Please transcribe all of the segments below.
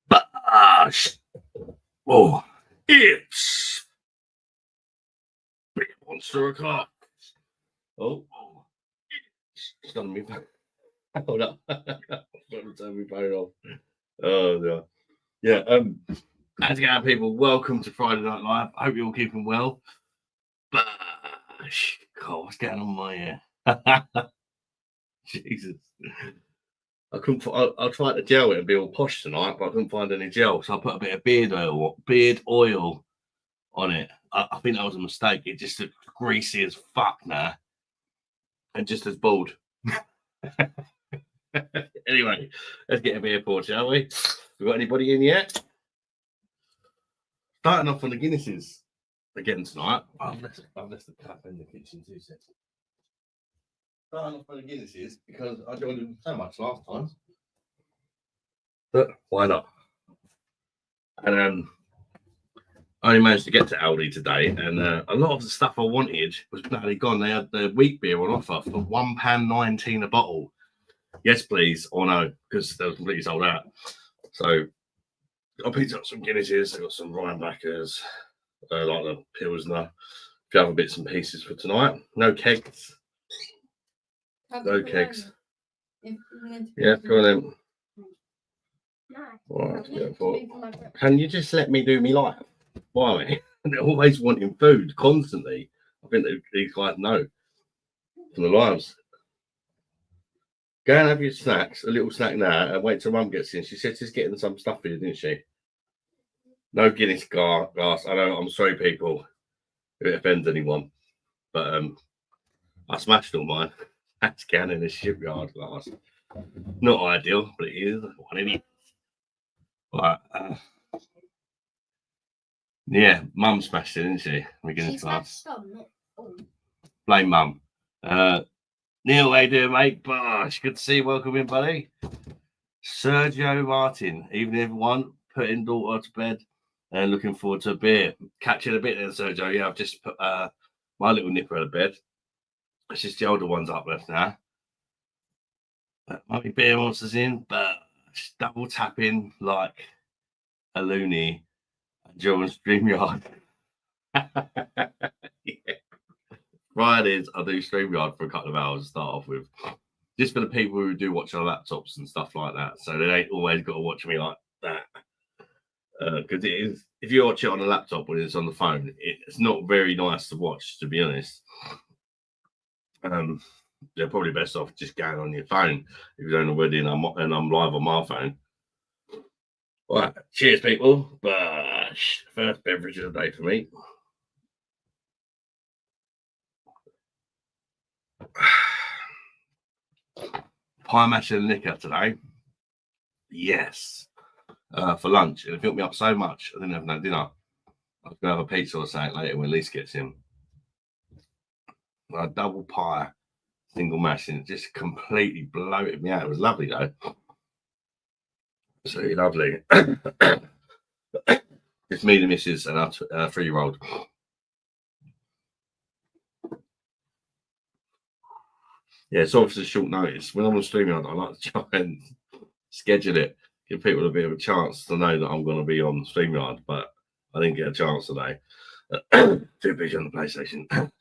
Bosh. Oh, it's monster o'clock. Oh, it's gonna be back. Hold up. Turn my phone off. Oh no. Yeah. How's it going, people? Welcome to Friday Night Live. I hope you're all keeping well. Bosh. God, what's going on my ear? Jesus. I tried to gel it and be all posh tonight, but I couldn't find any gel, so I put a bit of beard oil on it. I think that was a mistake. It just looks greasy as fuck now, and just as bald. Anyway, let's get a beer poured, shall we? We got anybody in yet? Starting off on the Guinnesses again tonight. I've left the cup in the kitchen 2 seconds. Starting off on the Guinnesses because I joined them so much last time. But why not? And I only managed to get to Aldi today, and a lot of the stuff I wanted was bloody gone. They had the wheat beer on offer for £1.19 a bottle. Yes, please, or no, because they were completely sold out. So I picked up some Guinnesses. I got some Rhinebackers, like the Pilsner, a few other bits and pieces for tonight. No kegs. No kegs. Yeah, go on then. Right, can you just let me do me life? Why? They're always wanting food constantly. I think these guys know from the lives. Go and have your snacks, a little snack now, and wait till Mum gets in. She said she's getting some stuff for you, didn't she? No Guinness glass. I know. I'm sorry, people, if it offends anyone, but I smashed all mine. That's down in the shipyard glass. Not ideal, but it is. What an idiot. Right. Yeah, Mum smashed it, didn't she? She smashed some. Blame Mum. Neil, how you doing, mate? Bosh, good to see you. Welcome in, buddy. Sergio Martin, evening, everyone. Putting daughter to bed and looking forward to a beer. Catch you in a bit then, Sergio. Yeah, I've just put my little nipper out of bed. It's just the older ones up left now. Mummy Beer Monsters in, but double tapping like a loony and German StreamYard. Yeah. Fridays, I do StreamYard for a couple of hours to start off with. Just for the people who do watch on laptops and stuff like that. So they ain't always got to watch me like that. Because it is, if you watch it on a laptop when it's on the phone, it's not very nice to watch, to be honest. They're probably best off just going on your phone if you don't already, and I'm live on my phone. All right, cheers, people. Bosh. First beverage of the day for me. Pie mash and liquor today. Yes. For lunch. And it filled me up so much, I didn't have no dinner. I was going to have a pizza or something later when Lise gets in. A double pie, single mash, and it just completely bloated me out. It was lovely, though. Absolutely lovely. It's me, the missus, and our 3-year-old. Yeah, it's obviously short notice. When I'm on StreamYard, I like to try and schedule it, give people a bit of a chance to know that I'm going to be on StreamYard, but I didn't get a chance today. Too busy on the PlayStation.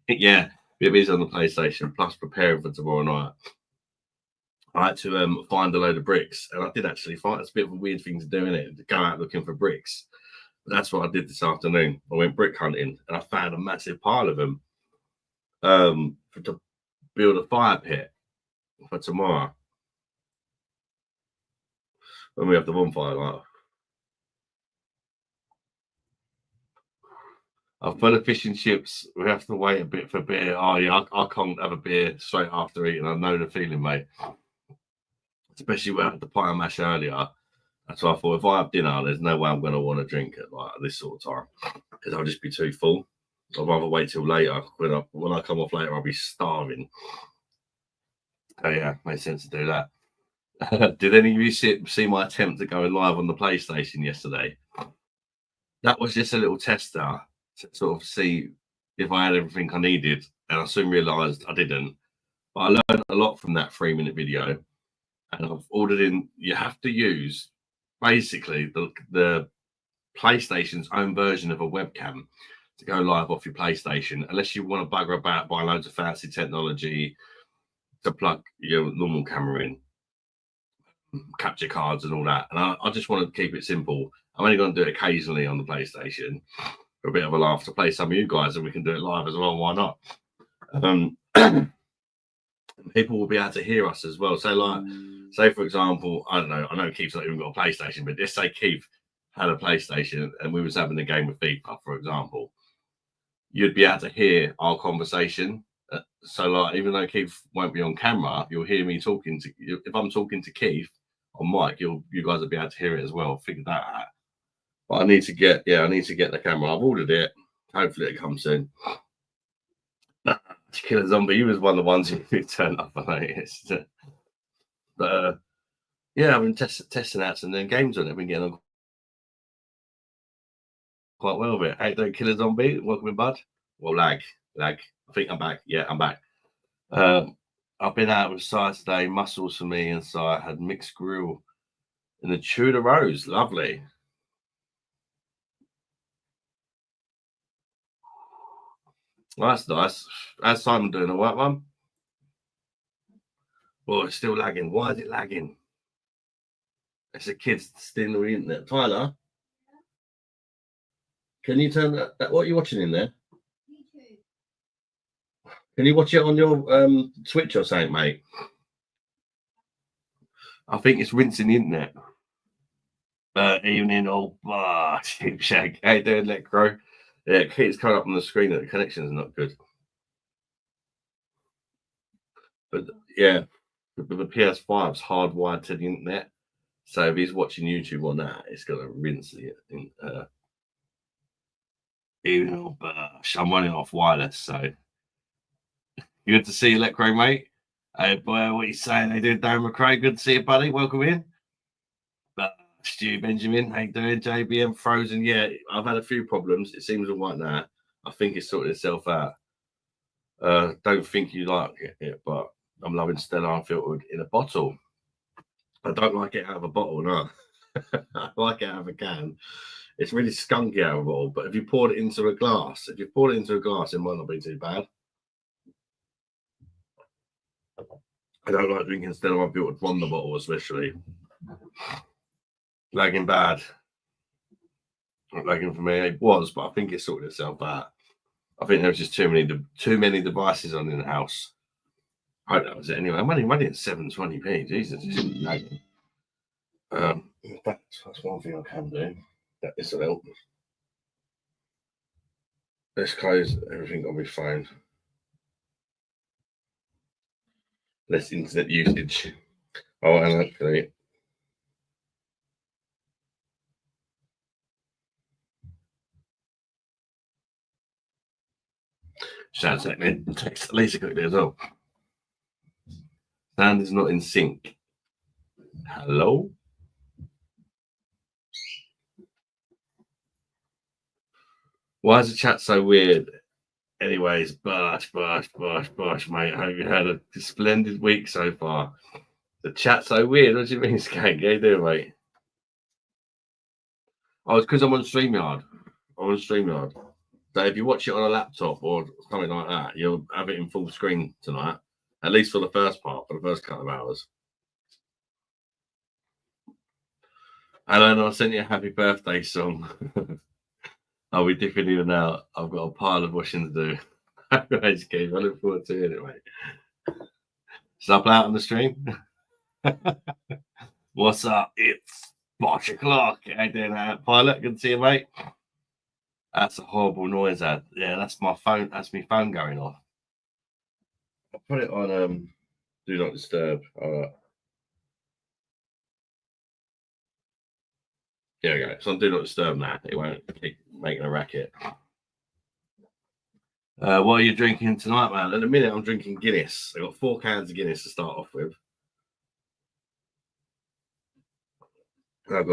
Yeah, be busy on the PlayStation, plus preparing for tomorrow night. I had to find a load of bricks, and I did actually find it's a bit of a weird thing to do, isn't it? To go out looking for bricks. But that's what I did this afternoon. I went brick hunting, and I found a massive pile of them to build a fire pit for tomorrow when we have the bonfire light. I've put the fish and chips. We have to wait a bit for beer. Oh yeah, I can't have a beer straight after eating. I know the feeling, mate. Especially when I had the pie and mash earlier. That's why I thought if I have dinner, there's no way I'm going to want to drink at like this sort of time because I'll just be too full. I'd rather wait till later. When I come off later, I'll be starving. Oh yeah, makes sense to do that. Did any of you see my attempt to go live on the PlayStation yesterday? That was just a little tester to sort of see if I had everything I needed, and I soon realised I didn't. But I learned a lot from that 3-minute video. and I've ordered in. You have to use basically the PlayStation's own version of a webcam to go live off your PlayStation, unless you want to bugger about buy loads of fancy technology to plug your normal camera in, capture cards and all that. And I just want to keep it simple. I'm only going to do it occasionally on the PlayStation for a bit of a laugh to play some of you guys, and we can do it live as well. Why not? People will be able to hear us as well. So, like, say for example, I don't know. I know Keith's not even got a PlayStation, but let's say Keith had a PlayStation and we was having a game of FIFA, for example. You'd be able to hear our conversation. So, like, even though Keith won't be on camera, you'll hear me talking to. If I'm talking to Keith on mic, you guys will be able to hear it as well. Figure that out. But I need to get the camera. I've ordered it. Hopefully, it comes soon. Killer Zombie, he was one of the ones who turned up. I noticed. But yeah, I've been testing out some games on it. I've been getting on quite well with it. Hey, don't Killer Zombie, welcome in, bud. Well, lag. I think I'm back. Yeah, I'm back. I've been out with Si today. Muscles for me, and Si had mixed grill in the Tudor Rose. Lovely. Well, that's nice. How's Simon doing? All right, Mum? Well, it's still lagging. Why is it lagging? It's a kid's stealing the internet. Tyler, can you turn that? What are you watching in there? YouTube. Can you watch it on your Twitch or something, mate? I think it's rinsing the internet. Evening, old sheep shag. How you doing, Let Grow? Yeah, it's coming up on the screen that the connection is not good. But yeah, the PS5's hardwired to the internet. So if he's watching YouTube on that, it's going to rinse the evening, I'm running off wireless. So good to see you, Let Grow, mate. Hey, boy, what are you saying? How you doing, Darren McRae? Good to see you, buddy. Welcome in. Stu Benjamin, how you doing? JBM Frozen. Yeah, I've had a few problems. It seems all right now. I think it's sorted itself out. Don't think you like it, but I'm loving Stella Unfiltered in a bottle. I don't like it out of a bottle, no. I like it out of a can. It's really skunky out of a bottle, but if you poured it into a glass, it might not be too bad. I don't like drinking Stella Unfiltered from the bottle, especially. Lagging bad. Not lagging for me. It was, but I think it sorted itself out. I think there was just too many devices on in the house. I hope that was it anyway. I'm only running at 720p. Jesus, it's lagging. That's one thing I can do. This will help. Let's close everything on my phone. Less internet usage. Oh, and actually, shout out to text Lisa quickly as well. Sound is not in sync. Hello? Why is the chat so weird? Anyways, Bosh, mate. I hope you had a splendid week so far. The chat's so weird. What do you mean, Skank? How you doing, mate? Oh, it's because I'm on StreamYard. So if you watch it on a laptop or something like that, you'll have it in full screen tonight, at least for the first part, for the first couple of hours. And then I sent you a happy birthday song. I'll be dipping in and out. I've got a pile of washing to do. Thanks, Keith. I look forward to hearing it, mate. Shall I play out on the stream? What's up? It's Bosh o'clock. How you doing, Pilot? Good to see you, mate. That's a horrible noise, Ad. Yeah, that's my phone. That's my phone going off. I'll put it on Do Not Disturb. All right. There we go. It's on Do Not Disturb now. It won't keep making a racket. What are you drinking tonight, man? At the minute, I'm drinking Guinness. I've got 4 cans of Guinness to start off with. I've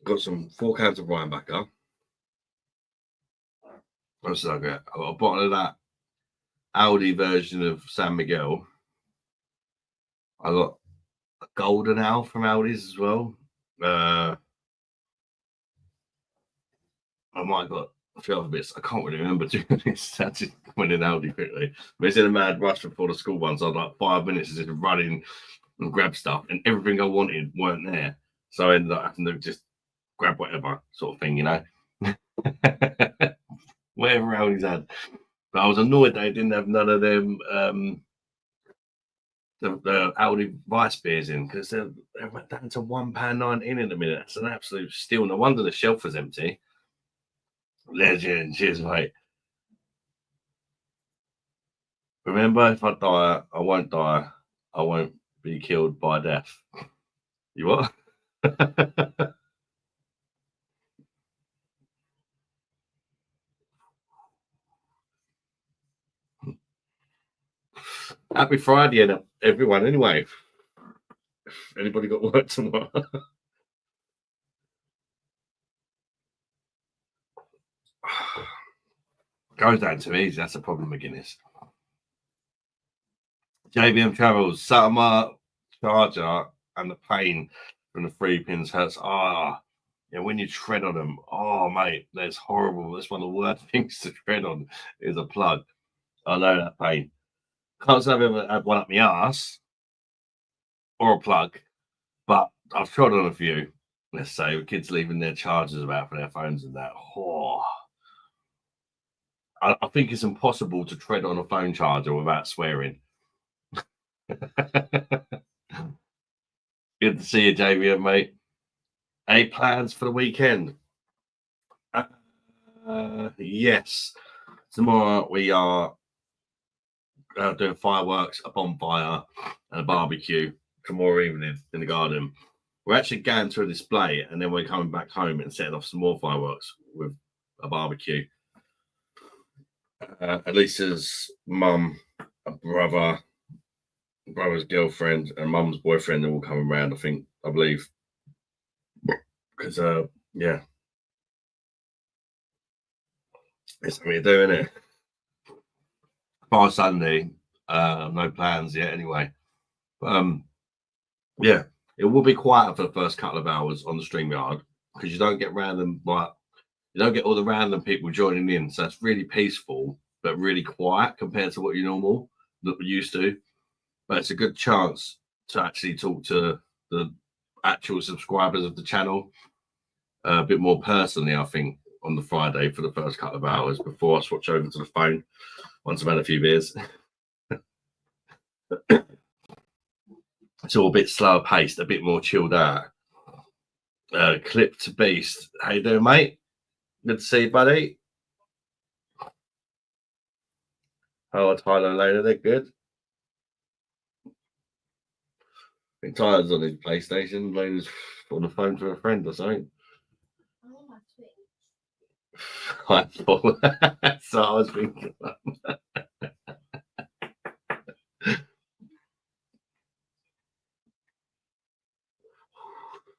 got some 4 cans of Rhinebacker. What else did I get? I've got a bottle of that Aldi version of San Miguel. I got a golden owl from Aldi's as well. I might have got a few other bits. I can't really remember doing this. I just went in Aldi quickly. But it's in a mad rush before the school one. So I was like 5 minutes just running and grab stuff, and everything I wanted weren't there. So I ended up having to just grab whatever sort of thing, you know. Whatever Aldi's had. But I was annoyed they didn't have none of them the Aldi Vice beers in, because they went down to £1.19 in a minute. It's an absolute steal. No wonder the shelf was empty. Legend. Cheers, mate. Remember, if I die, I won't die. I won't be killed by death. You what? Happy Friday, everyone. Anyway, anybody got work tomorrow? Goes down too easy. That's the problem, McGuinness. JVM Travels, Satama charger and the pain from the 3 pins hurts. Yeah, when you tread on them, mate, that's horrible. That's one of the worst things to tread on is a plug. I know that pain. Can't say I've ever had one up my ass or a plug, but I've trod on a few. Let's say with kids leaving their chargers about for their phones and that. I think it's impossible to tread on a phone charger without swearing. Good to see you, JVM, mate. Any plans for the weekend? Yes. Tomorrow we are doing fireworks, a bonfire, and a barbecue tomorrow evening in the garden. We're actually going to a display, and then we're coming back home and setting off some more fireworks with a barbecue. Elisa's mum, a brother's girlfriend, and mum's boyfriend are all coming around, I believe. Because, yeah. It's something to do, isn't it? By Sunday, no plans yet anyway. But, yeah, it will be quiet for the first couple of hours on the StreamYard because you don't get all the random people joining in. So it's really peaceful, but really quiet compared to what you're used to. But it's a good chance to actually talk to the actual subscribers of the channel a bit more personally, I think, on the Friday for the first couple of hours before I switch over to the phone once I've had a few beers. It's all a bit slower paced, a bit more chilled out. Clip to Beast. How you doing, mate? Good to see you, buddy. How are Tyler and Lena? They're good. I think Tyler's on his PlayStation. Lena's on the phone to a friend or something. So I was thinking.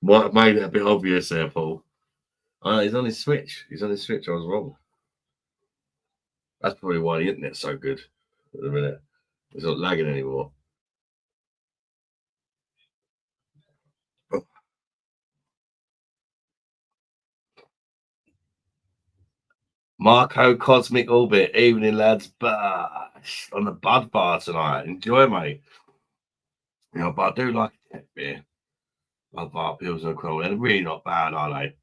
Might have made it a bit obvious there, Paul. He's on his Switch. I was wrong. That's probably why the internet's so good at the minute. It's not lagging anymore. Marco Cosmic Orbit, evening lads, Bosh on the Bud Bar tonight. Enjoy, mate. You know, but I do like a beer. Bud Bar Pilsner Crawl. They're really not bad, are they?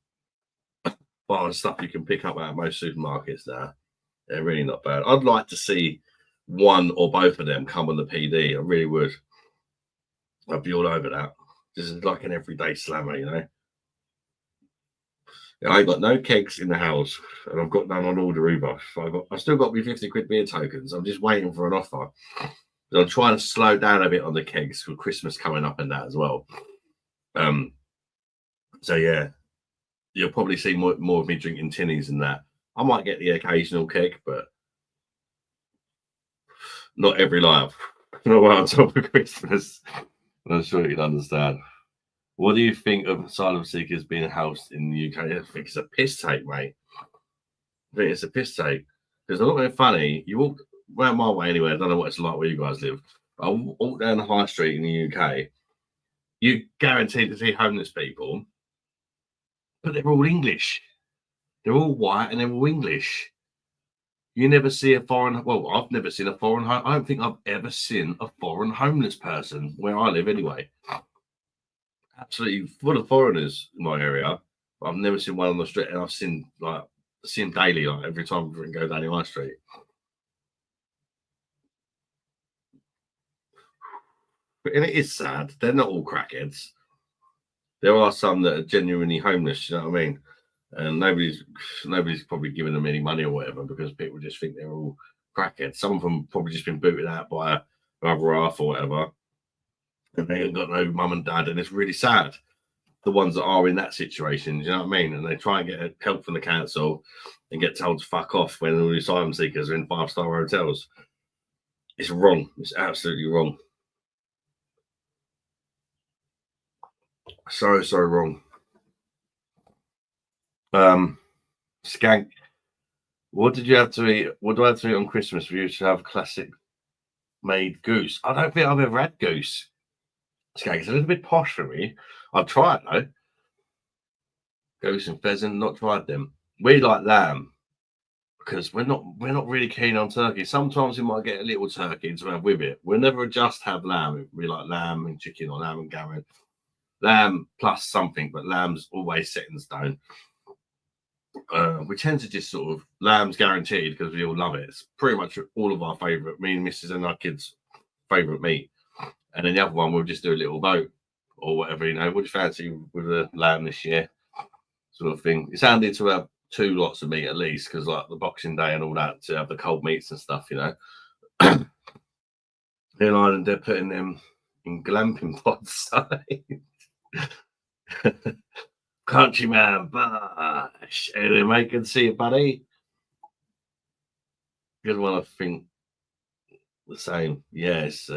Bar stuff you can pick up at most supermarkets now. They're really not bad. I'd like to see one or both of them come on the PD. I really would. I'd be all over that. This is like an everyday slammer, you know. I got no kegs in the house, and I've got none on order either. I've still got my 50 quid beer tokens. I'm just waiting for an offer. But I'm trying to slow down a bit on the kegs with Christmas coming up and that as well. So yeah, you'll probably see more of me drinking tinnies and that. I might get the occasional keg, but not every life. Not right on top of Christmas. I'm sure you can understand. What do you think of asylum seekers being housed in the UK? I think it's a piss take, mate. I think it's a piss take. Because I'm not being funny. You walk around my way anyway. I don't know what it's like where you guys live. I walk down the high street in the UK, you guaranteed to see homeless people, but they're all English. They're all white and they're all English. You never see a foreign. Well, I've never seen a foreign. I don't think I've ever seen a foreign homeless person where I live, anyway. Absolutely full of foreigners in my area. But I've never seen one on the street, and I've seen them daily, like every time we go down the high street. And it is sad. They're not all crackheads. There are some that are genuinely homeless. You know what I mean? And nobody's probably giving them any money or whatever, because people just think they're all crackheads. Some of them probably just been booted out by another half or whatever, and they ain't got no mum and dad, and it's really sad. The ones that are in that situation, you know what I mean? And they try and get help from the council and get told to fuck off when all the asylum seekers are in 5-star hotels. It's wrong. It's absolutely wrong. So wrong. Skank, what did you have to eat? What do I have to eat on Christmas for you to have classic made goose? I don't think I've ever had goose. Skank, it's a little bit posh for me. I'll try it though. Goose and pheasant, not tried them. We like lamb because we're not really keen on turkey. Sometimes we might get a little turkey to have with it. We'll never just have lamb. We like lamb and chicken or lamb and gammon. Lamb plus something, but lamb's always set in stone. We tend to just sort of lamb's guaranteed because we all love it. It's pretty much all of our favourite, me and Mrs. and our kids' favourite meat. And then the other one, we'll just do a little vote or whatever, you know. What do you fancy with the lamb this year? Sort of thing. It's handy to have 2 lots of meat at least, because like the Boxing Day and all that, to have the cold meats and stuff, you know. In Ireland, they're putting them in glamping pods. Countryman Bosh. Hey, mate, good to see you, buddy. Good one, I think. The same. Yes,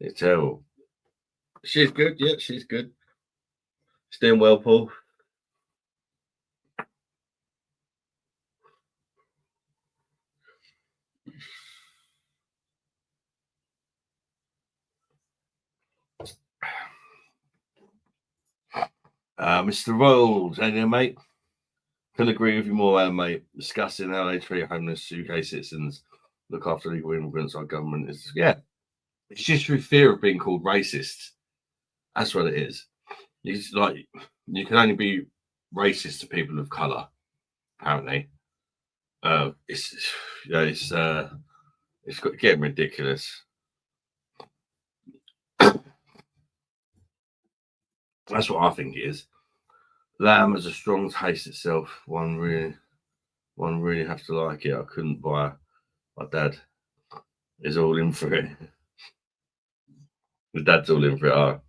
it's terrible. She's good. Yeah, she's good. She's doing well, Paul. Mr. Rolls, how you, mate? Can agree with you more, Alan, mate. Discussing how they treat homeless UK citizens, look after legal immigrants, our government is, yeah. It's just through fear of being called racist. That's what it is. It's like you can only be racist to people of colour, apparently. It's getting ridiculous. That's what I think it is. Lamb has a strong taste itself. One really has to like it. I couldn't buy. My dad is all in for it. The dad's all in for it. Oh.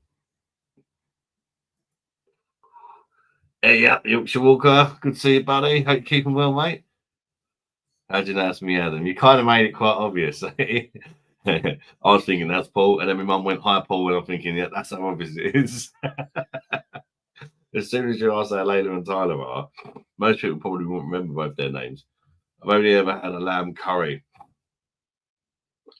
Hey, yeah, Yorkshire Walker. Good to see you, buddy. Hope you're keeping well, mate. How'd you know it's me, Adam? You kind of made it quite obvious. I was thinking that's Paul, and then my mum went, "Hi, Paul," and I'm thinking, yeah, that's how obvious it is. As soon as you ask how Layla and Tyler are, most people probably won't remember both their names. I've only ever had a lamb curry.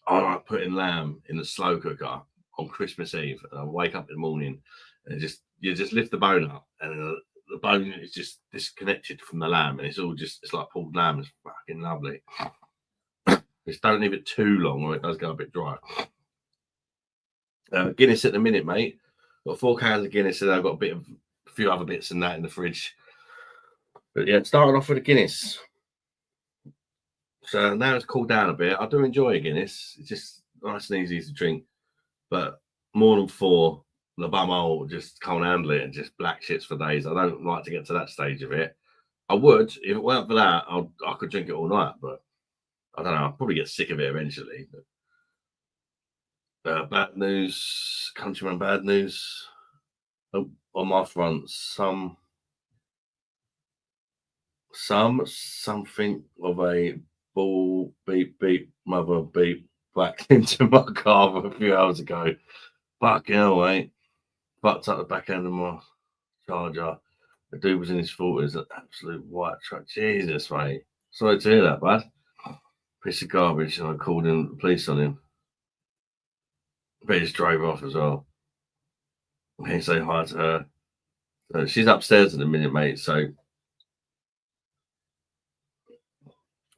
I like putting lamb in the slow cooker on Christmas Eve, and I wake up in the morning and you just lift the bone up, and the bone is just disconnected from the lamb, and it's like pulled lamb. It's fucking lovely. Just don't leave it too long, or it does go a bit dry. Guinness at the minute, mate. Got 4 cans of Guinness, and I've got a few other bits and that in the fridge. But yeah, starting off with a Guinness. So now it's cooled down a bit. I do enjoy a Guinness. It's just nice and easy to drink. But more than 4, the bumhole just can't handle it and just black shits for days. I don't like to get to that stage of it. I would, if it weren't for that, I could drink it all night, but I don't know. I'll probably get sick of it eventually. But, bad news, countryman, bad news. Oh, on my front, something of a ball beep beep mother beep back into my car a few hours ago. Fucking hell, mate. Fucked up the back end of my Charger. The dude was in his 40s, an absolute white truck. Jesus, mate. Sorry to hear that, bud. Piece of garbage, and I called in the police on him. But he just drove off as well. He say hi to her. So she's upstairs in a minute, mate. So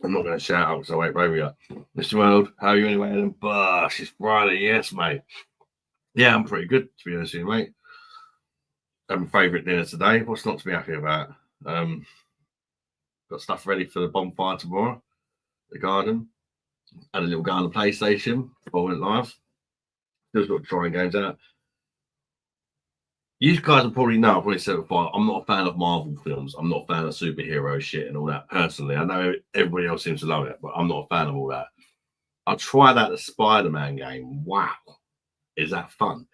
I'm not going to shout out because I wait for you. Mr. World, how are you anyway? And Bosh, it's Friday. Yes, mate. Yeah, I'm pretty good, to be honest with you, mate. My favourite dinner today. What's not to be happy about? Got stuff ready for the bonfire tomorrow. The garden. Had a little go on the PlayStation before I went live. Still got trying games out. You guys will probably know, I've probably said it before, I'm not a fan of Marvel films. I'm not a fan of superhero shit and all that personally. I know everybody else seems to love it, but I'm not a fan of all that. I tried out the Spider-Man game. Wow. Is that fun?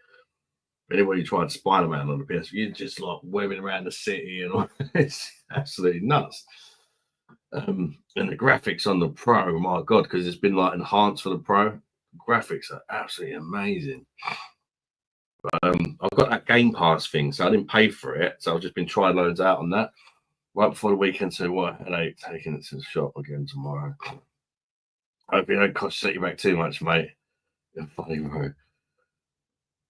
Anybody tried Spider-Man on the PS, you're just like webbing around the city and all. It's absolutely nuts. And the graphics on the Pro, my God, because it's been like enhanced for the Pro. Graphics are absolutely amazing. I've got that Game Pass thing, so I didn't pay for it. So I've just been trying loads out on that right before the weekend. So what? And I taking it to the shop again tomorrow. Hope it don't cost you back too much, mate. You're funny, bro.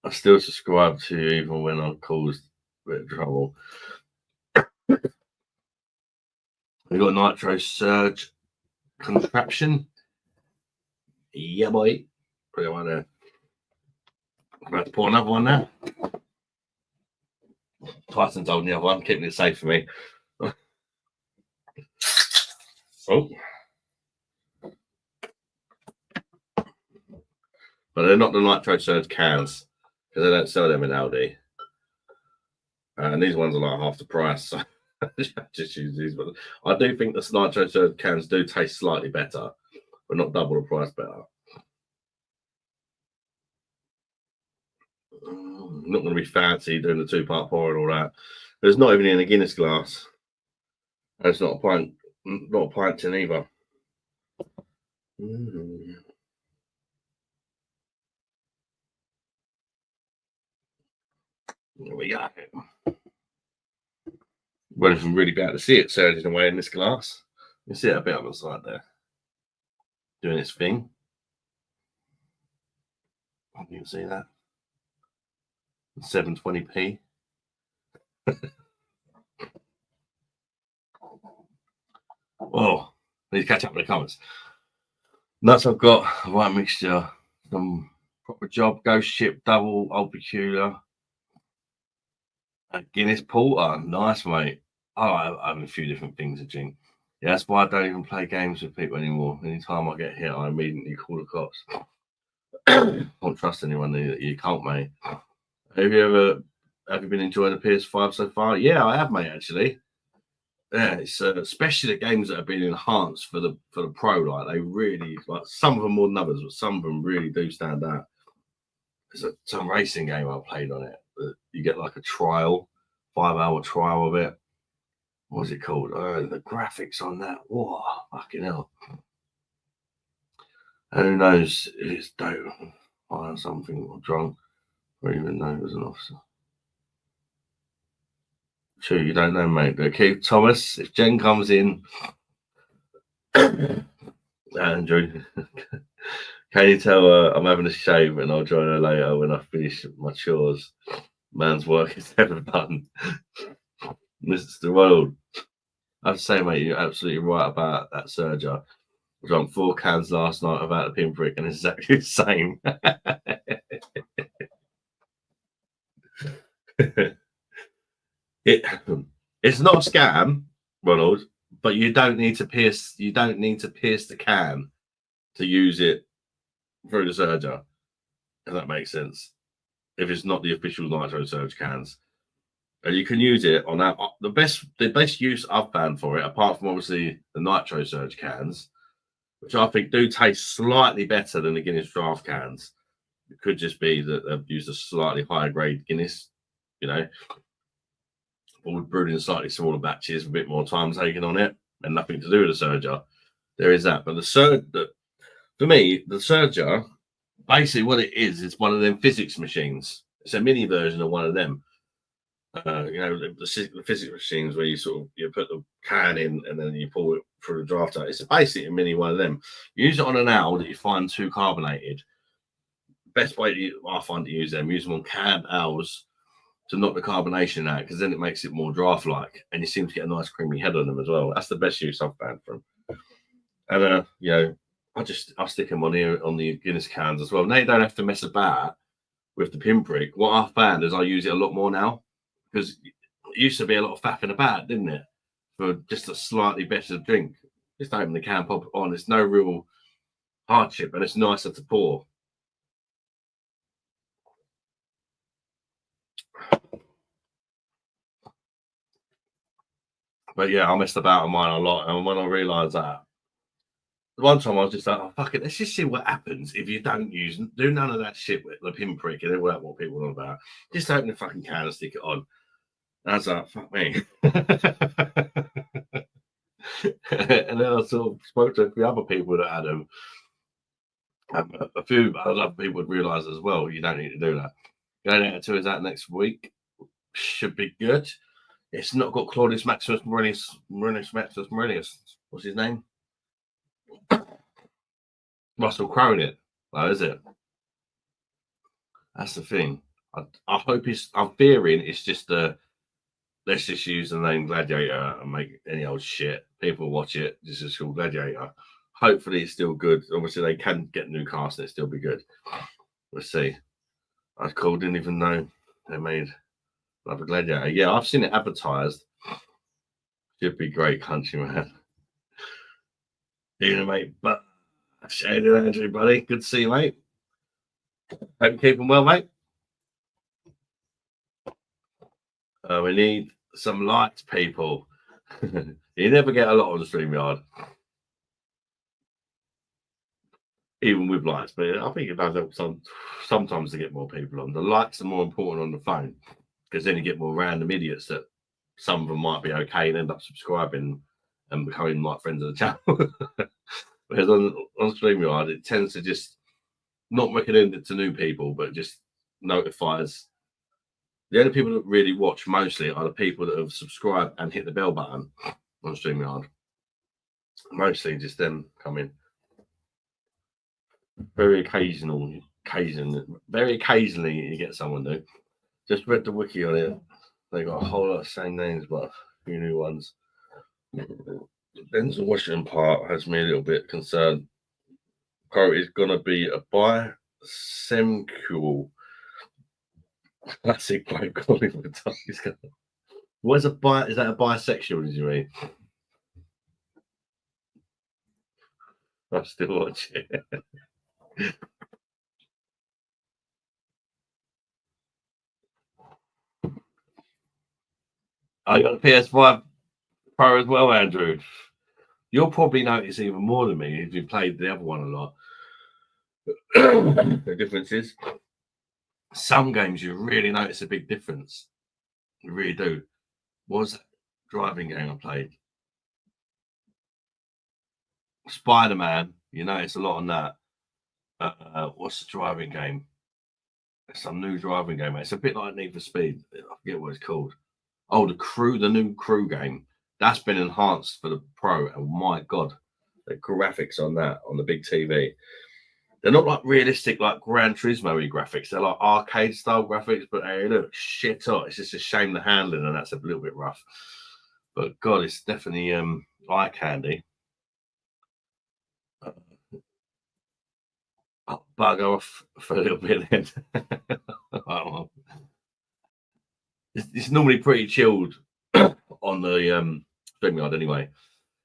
I still subscribe to you even when I caused a bit of trouble. We got Nitro Surge contraption. Yeah, boy. Put it on there. I'm about to pour another one now. Tyson's holding the other one, keeping it safe for me. Oh. But they're not the Nitro Surge cans because they don't sell them in Aldi. And these ones are like half the price. So I just use these. But I do think the Nitro Surge cans do taste slightly better, but not double the price better. Not going to be fancy doing the 2-part pour and all that. There's not even in a Guinness glass. And it's not a pint tin either. There we go. Won't even really be able to see it surging away in this glass. You see it a bit on the side there, doing its thing. You can see that. 720p. Oh, I need to catch up with the comments. Nuts, I've got a right mixture, some proper job, ghost ship, double, old peculiar, a Guinness porter. Nice, mate. I have a few different things to drink. Yeah, that's why I don't even play games with people anymore. Anytime I get hit, I immediately call the cops. Don't trust anyone that you can't, mate. Have you been enjoying the PS5 so far? Yeah, I have, mate, actually. Yeah, it's especially the games that have been enhanced for the Pro. Like they really, like some of them more than others, but some of them really do stand out. There's some racing game I played on it. You get like a trial, 5-hour trial of it. What's it called? The graphics on that. Whoa, fucking hell. And who knows if it's dope or something or drunk or even know it was an officer. True, you don't know, mate. But Keith Thomas, if Jen comes in, Andrew, can you tell her I'm having a shave and I'll join her later when I finish my chores? Man's work is never done. Mr. Ronald, I have to say, mate, you're absolutely right about that Serger. I drank 4 cans last night about the pinprick and it's exactly the same. It's not a scam, Ronald, but you don't need to pierce the can to use it through the Serger. If that makes sense. If it's not the official Nitro Surge cans. And you can use it on that. The best use I've found for it, apart from obviously the Nitro Surge cans, which I think do taste slightly better than the Guinness draft cans. It could just be that they've used a slightly higher grade Guinness, or brewed in slightly smaller batches, a bit more time taken on it, and nothing to do with the Surger. There is that. But for me, the Surger, basically what it is one of them physics machines. It's a mini version of one of them. The physics machines where you put the can in and then you pull it through the drafter. It's basically a mini one of them. You use it on an owl that you find too carbonated. best way I find to use them, use them on canned ales to knock the carbonation out, because then it makes it more draft like, and you seem to get a nice creamy head on them as well. That's the best use I've found for them. And you know, I'll stick them on here on the Guinness cans as well. Now you don't have to mess about with the pinprick. What I found is I use it a lot more now, because it used to be a lot of faffing about, didn't it? For just a slightly better drink. Just open the can, pop it on. It's no real hardship, and it's nicer to pour. But yeah, I messed about on mine a lot, and when I realised that, one time I was just like, oh, fuck it, let's just see what happens if you don't do none of that shit with the pinprick and all that, what people know about. Just open the fucking can and stick it on. And I was like, fuck me. And then I sort of spoke to a few other people that had them. A few other people would realise as well, you don't need to do that. Going out to that next week should be good. It's not got Claudius Maximus Maurelius. What's his name? Russell Crowe in it, though, is it? That's the thing. I hope I'm fearing it's just let's just use the name Gladiator and make any old shit. People watch it. This is called Gladiator. Hopefully it's still good. Obviously they can get new cast and it still be good. Let's see. I didn't even know they made another Gladiator. Yeah, I've seen it advertised. Should be great, countryman. You know, mate. But Shady Andrew, buddy. Good to see you, mate. Hope you're keeping well, mate. We need some lights, people. You never get a lot on the StreamYard, even with lights. But I think it does help sometimes to get more people on. The lights are more important on the phone, because then you get more random idiots that some of them might be okay and end up subscribing and becoming like friends of the channel. Whereas on StreamYard, it tends to just not recommend it to new people, but just notifies. The only people that really watch mostly are the people that have subscribed and hit the bell button on StreamYard. Mostly just them coming. Very occasionally you get someone new. Just read the wiki on it. They got a whole lot of same names, but a few new ones. The Denzel Washington part has me a little bit concerned. Quote is gonna be a bisexual. Classic quote calling for the What's a bi? Is that a bisexual? Did you mean? I still watch it. I got a PS5 Pro as well, Andrew. You'll probably notice even more than me if you played the other one a lot. The difference is, some games you really notice a big difference. You really do. What was that driving game I played? Spider-Man. You notice a lot on that. What's the driving game? Some new driving game. It's a bit like Need for Speed. I forget what it's called. Oh, the new Crew game. That's been enhanced for the Pro. And my God, the graphics on that on the big TV. They're not like realistic, like Gran Turismo graphics. They're like arcade style graphics, but they look shit hot. It's just a shame the handling and that's a little bit rough. But God, it's definitely eye candy. I'll bug off for a little bit then. It's normally pretty chilled on the StreamYard anyway.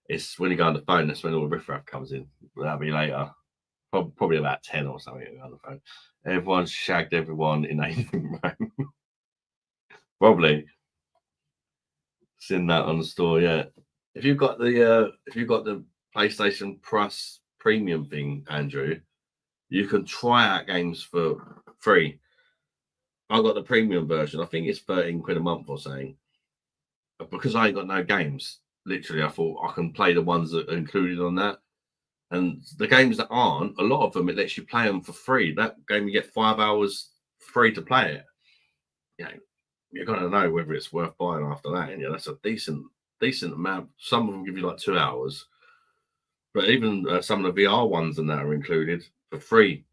It's when you go on the phone, that's when all the riffraff comes in. That'll be later. Probably about 10 or something on the phone. Everyone's shagged everyone in a room. Probably. Seen that on the store, yeah. If you've got the PlayStation Plus premium thing, Andrew, you can try out games for free. I got the premium version. I think it's 13 quid a month or something. But because I ain't got no games, literally, I thought I can play the ones that are included on that. And the games that aren't, a lot of them, it lets you play them for free. That game, you get 5 hours free to play it. Yeah, you're going to know whether it's worth buying after that. And yeah, that's a decent amount. Some of them give you like 2 hours. But even some of the VR ones and that are included for free.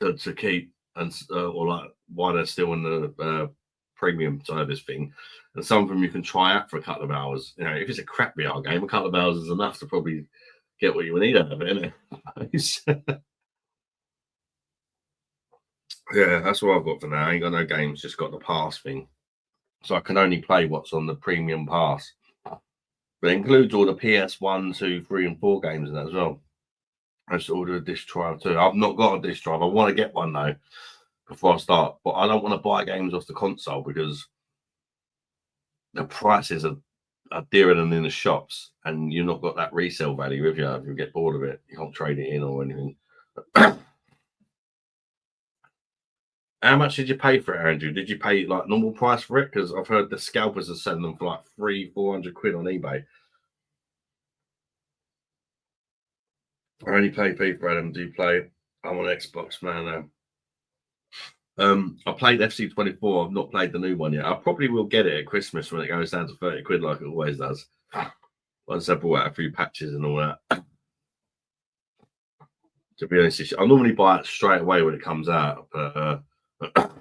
to keep and or like while they're still in the premium service thing. And some of them you can try out for a couple of hours. You know, if it's a crap VR game, a couple of hours is enough to probably get what you need out of it, isn't it? Yeah, that's what I've got for now. I ain't got no games, just got the pass thing. So I can only play what's on the premium pass. But it includes all the PS1, 2, 3, and 4 games in that as well. I just ordered a disc drive too. I've not got a disc drive. I want to get one though before I start. But I don't want to buy games off the console because the prices are dearer than in the shops, and you've not got that resale value with you. If you get bored of it, you can't trade it in or anything. How much did you pay for it, Andrew? Did you pay like normal price for it? Because I've heard the scalpers are selling them for like 300-400 quid on eBay. I only play FIFA, Adam. Do you play? I'm on Xbox, man. I played FC24. I've not played the new one yet. I probably will get it at Christmas when it goes down to 30 quid, like it always does. Once I bought out a few patches and all that. To be honest, I normally buy it straight away when it comes out, but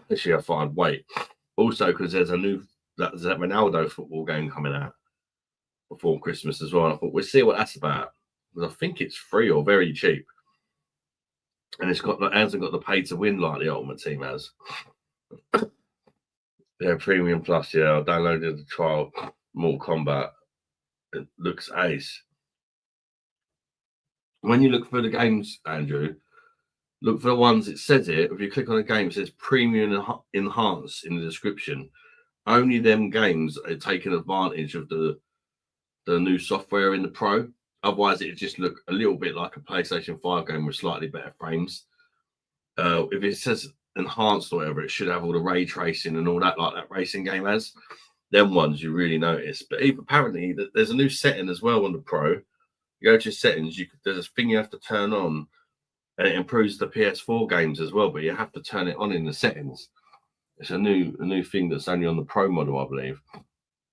this year I thought I'd wait. Also, because there's that Ronaldo football game coming out before Christmas as well. And I thought we'll see what that's about. Because I think it's free or very cheap. And it hasn't got the pay to win like the Ultimate Team has. Yeah, Premium Plus, yeah. I downloaded the trial Mortal Kombat. It looks ace. When you look for the games, Andrew, look for the ones, it says it, if you click on a game, it says Premium Enhanced in the description. Only them games are taking advantage of the new software in the Pro. Otherwise, it just look a little bit like a PlayStation 5 game with slightly better frames. If it says enhanced or whatever, it should have all the ray tracing and all that, like that racing game has. Them ones you really notice. But apparently, there's a new setting as well on the Pro. You go to settings, there's a thing you have to turn on, and it improves the PS4 games as well. But you have to turn it on in the settings. It's a new thing that's only on the Pro model, I believe.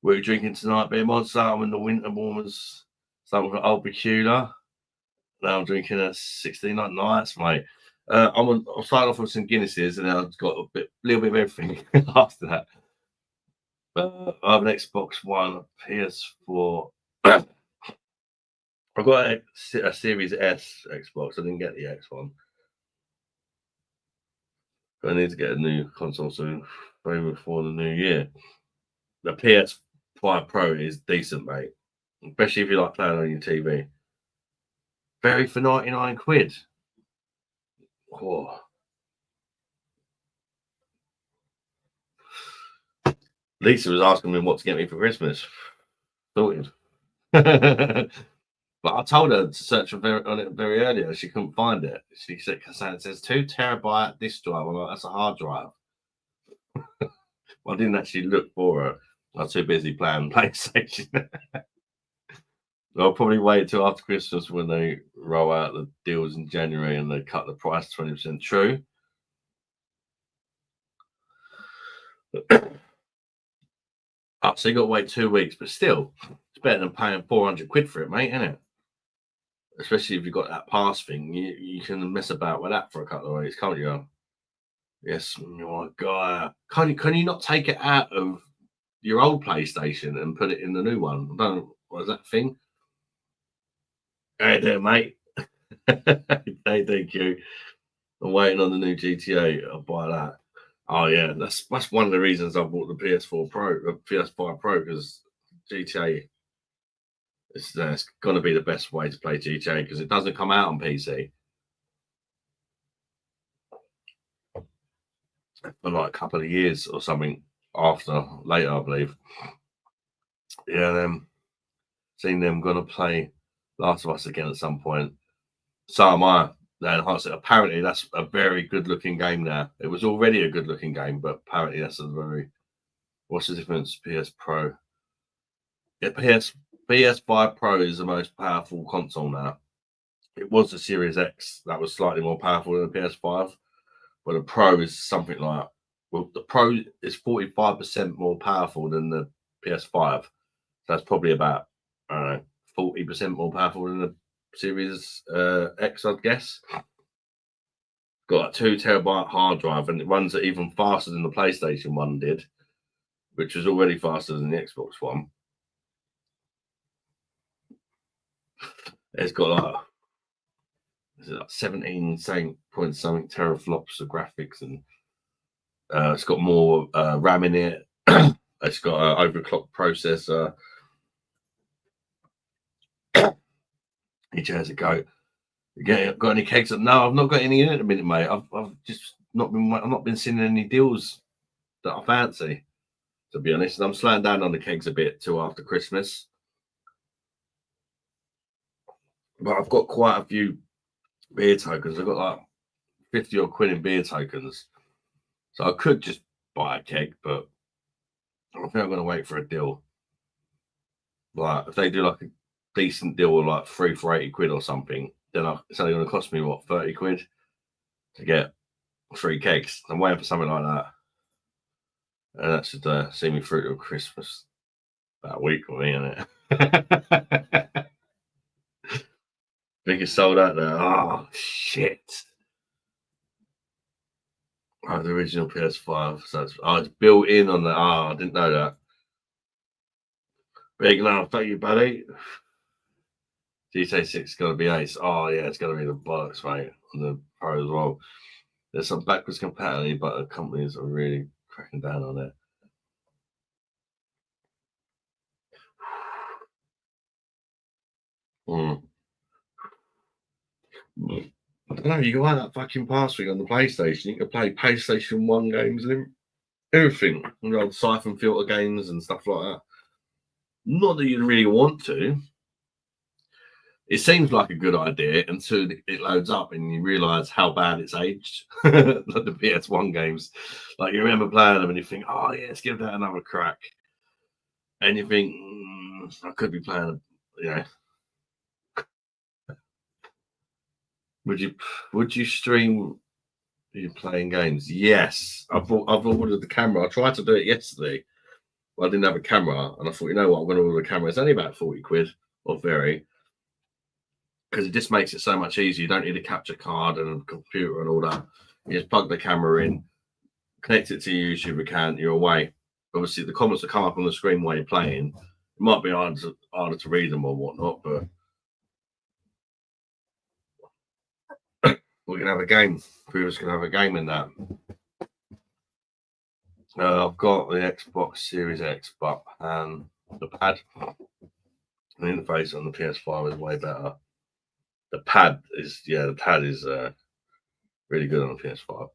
What are you drinking tonight, beer monster? I'm in the winter warmers. Something from Old Peculiar. Now I'm drinking a 16 nights, mate. I'm starting off with some Guinnesses, and then I've got a little bit of everything after that. I have an Xbox One, PS4. I've got a Series S Xbox. I didn't get the X one. But I need to get a new console soon, maybe before the new year. The PS5 Pro is decent, mate. Especially if you like playing on your TV. Very for 99 quid. Oh. Lisa was asking me what to get me for Christmas. Sorted. But I told her to search on it very earlier. She couldn't find it. She said, it says 2 terabyte disk drive. I'm like, that's a hard drive. Well, I didn't actually look for her. I was too busy playing PlayStation. I'll probably wait till after Christmas when they roll out the deals in January and they cut the price 20%. True. So you got to wait 2 weeks, but still, it's better than paying 400 quid for it, mate, isn't it? Especially if you've got that pass thing, you can mess about with that for a couple of weeks, can't you? Yes, my God. Can you not take it out of your old PlayStation and put it in the new one? I don't know. What is that thing? Hey there, mate. Hey, thank you. I'm waiting on the new GTA. I'll buy that. Oh yeah, that's one of the reasons I bought the PS4 Pro, the PS5 Pro, because GTA. It's going to be the best way to play GTA because it doesn't come out on PC for like a couple of years or something later, I believe. Yeah, seeing them going to play Last of Us again at some point. So am I. Apparently, that's a very good-looking game now. It was already a good-looking game, but apparently that's a very. What's the difference? PS Pro. Yeah, PS5 Pro is the most powerful console now. It was the Series X that was slightly more powerful than the PS5, but the Pro is something like. Well, the Pro is 45% more powerful than the PS5. So that's probably about 40% more powerful than the Series X, I'd guess. got a 2 terabyte hard drive, and it runs it even faster than the PlayStation one did, which was already faster than the Xbox One. It's got like 17 point something teraflops of graphics, and it's got more RAM in it. It's got an overclocked processor. Each has a go. Got any kegs? No, I've not got any in at the minute, mate. I've just not been seeing any deals that I fancy, to be honest. I'm slowing down on the kegs a bit till after Christmas. But I've got quite a few beer tokens. I've got like 50 odd quid in beer tokens. So I could just buy a keg, but I think I'm going to wait for a deal. Like, if they do like a decent deal with like 3 for 80 quid or something, then it's only going to cost me, what, 30 quid to get 3 kegs. I'm waiting for something like that. And that should see me through till Christmas. About a week for me, isn't it? I think it's sold out there. Oh, shit. Oh, the original PS5. So it's built in on the. Oh, I didn't know that. Big love, thank you, buddy. GTA 6 is going to be ace. Oh, yeah, it's going to be the bollocks, mate, on the Pro as well. There's some backwards compatibility, but the companies are really cracking down on it. I don't know, you go out that fucking past week on the PlayStation, you can play PlayStation 1 games and everything. You know, siphon filter games and stuff like that. Not that you really want to. It seems like a good idea until it loads up and you realise how bad it's aged. Like the PS1 games. Like, you remember playing them and you think, oh yeah, let's give that another crack. And you think, I could be playing, you know. Would you stream you playing games? Yes. I've ordered the camera. I tried to do it yesterday. Well, I didn't have a camera, and I thought, you know what, I'm going to order a camera. It's only about 40 quid or very, because it just makes it so much easier. You don't need a capture card and a computer and all that. You just plug the camera in, connect it to your YouTube account, you're away. Obviously, the comments that come up on the screen while you're playing, it might be harder to read them or whatnot, but we can have a game. Viewers can have a game in that. I've got the Xbox Series X, but the pad, the interface on the PS5 is way better. The pad is really good on the PS5.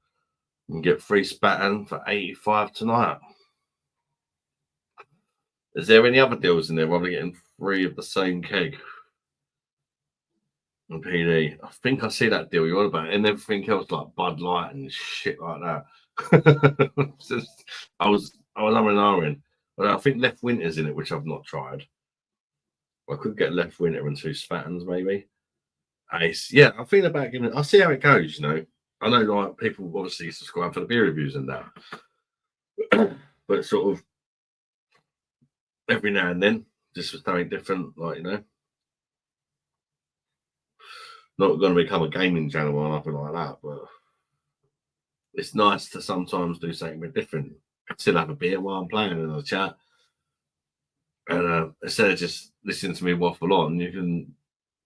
You can get free Spatten for 85 tonight. Is there any other deals in there where I'm getting 3 of the same keg? On PD, I think I see that deal you're on about, and everything else like Bud Light and shit like that. I was umming, but I think Left Winter's in it, which I've not tried. I could get Left Winter and 2 Spattens maybe. Ace, yeah, I'm thinking about giving it. I'll see how it goes. You know, I know like people obviously subscribe for the beer reviews and that, but sort of every now and then, just for something different, like, you know. Not going to become a gaming channel or nothing like that, but it's nice to sometimes do something a bit different. Still have a beer while I'm playing in the chat, and instead of just listening to me waffle on, you can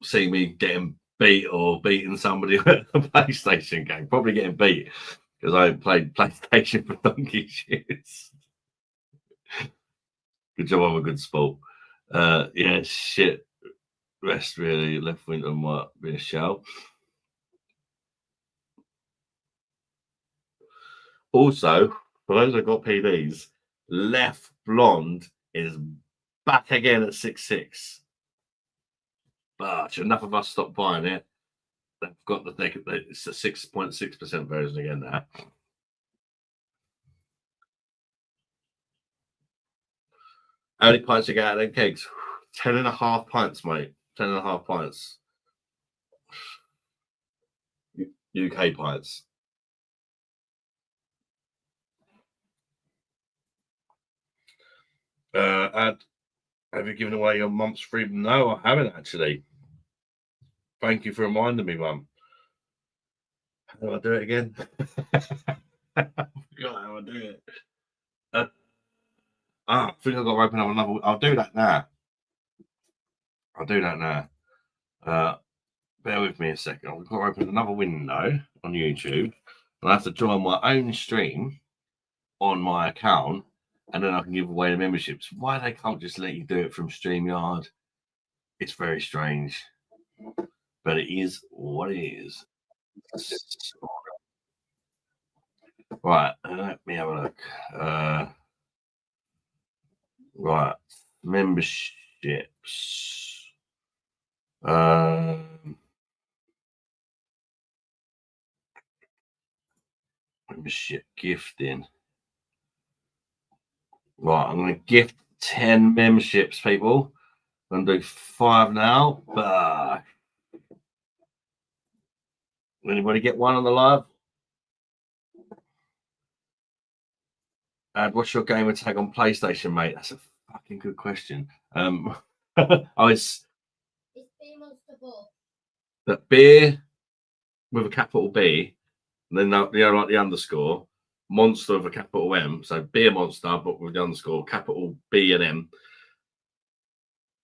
see me getting beat or beating somebody with a PlayStation game. Probably getting beat because I played PlayStation for donkey's years. Good job, I'm a good sport. Yeah, shit. Rest really. Left Winter might be a shout. Also, for those that got PDs, Left Blonde is back again at 6.6. But enough of us stopped buying it. They've got it's a 6.6% version again now. How many pints you get out of them kegs? 10.5 pints, mate. 10.5 pints. UK pints. Have you given away your month's freedom? No, I haven't actually. Thank you for reminding me, Mum. How do I do it again? I forgot how I do it. I think I've got to open up another. I'll do that now. Bear with me a second. I've got to open another window on YouTube. I have to join my own stream on my account, and then I can give away the memberships. Why they can't just let you do it from StreamYard? It's very strange, but it is what it is. Right, let me have a look. Right, memberships. Membership gifting. Right, I'm going to gift 10 memberships, people. I'm going to do 5 now. But anybody get one on the live? What's your gamer tag on PlayStation, mate? That's a fucking good question. It's Beer Monster Bosh. The beer with a capital B, and then like the underscore, monster with a capital M. So Beer Monster, but with the underscore, capital B and M.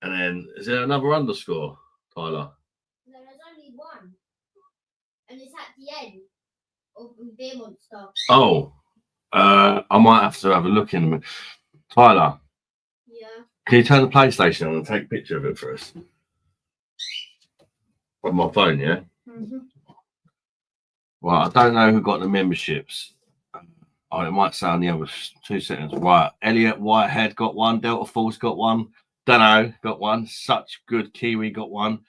And then is there another underscore, Tyler? No, there's only one. And it's at the end of Beer Monster. Oh. I might have to have a look in a minute. Tyler. Yeah. Can you turn the PlayStation on and take a picture of it for us? On my phone, yeah? Mm-hmm. Well, I don't know who got the memberships. Oh, it might sound the other 2 seconds. Right. Elliot Whitehead got one. Delta Force got one. Dunno got one. Such Good Kiwi got one.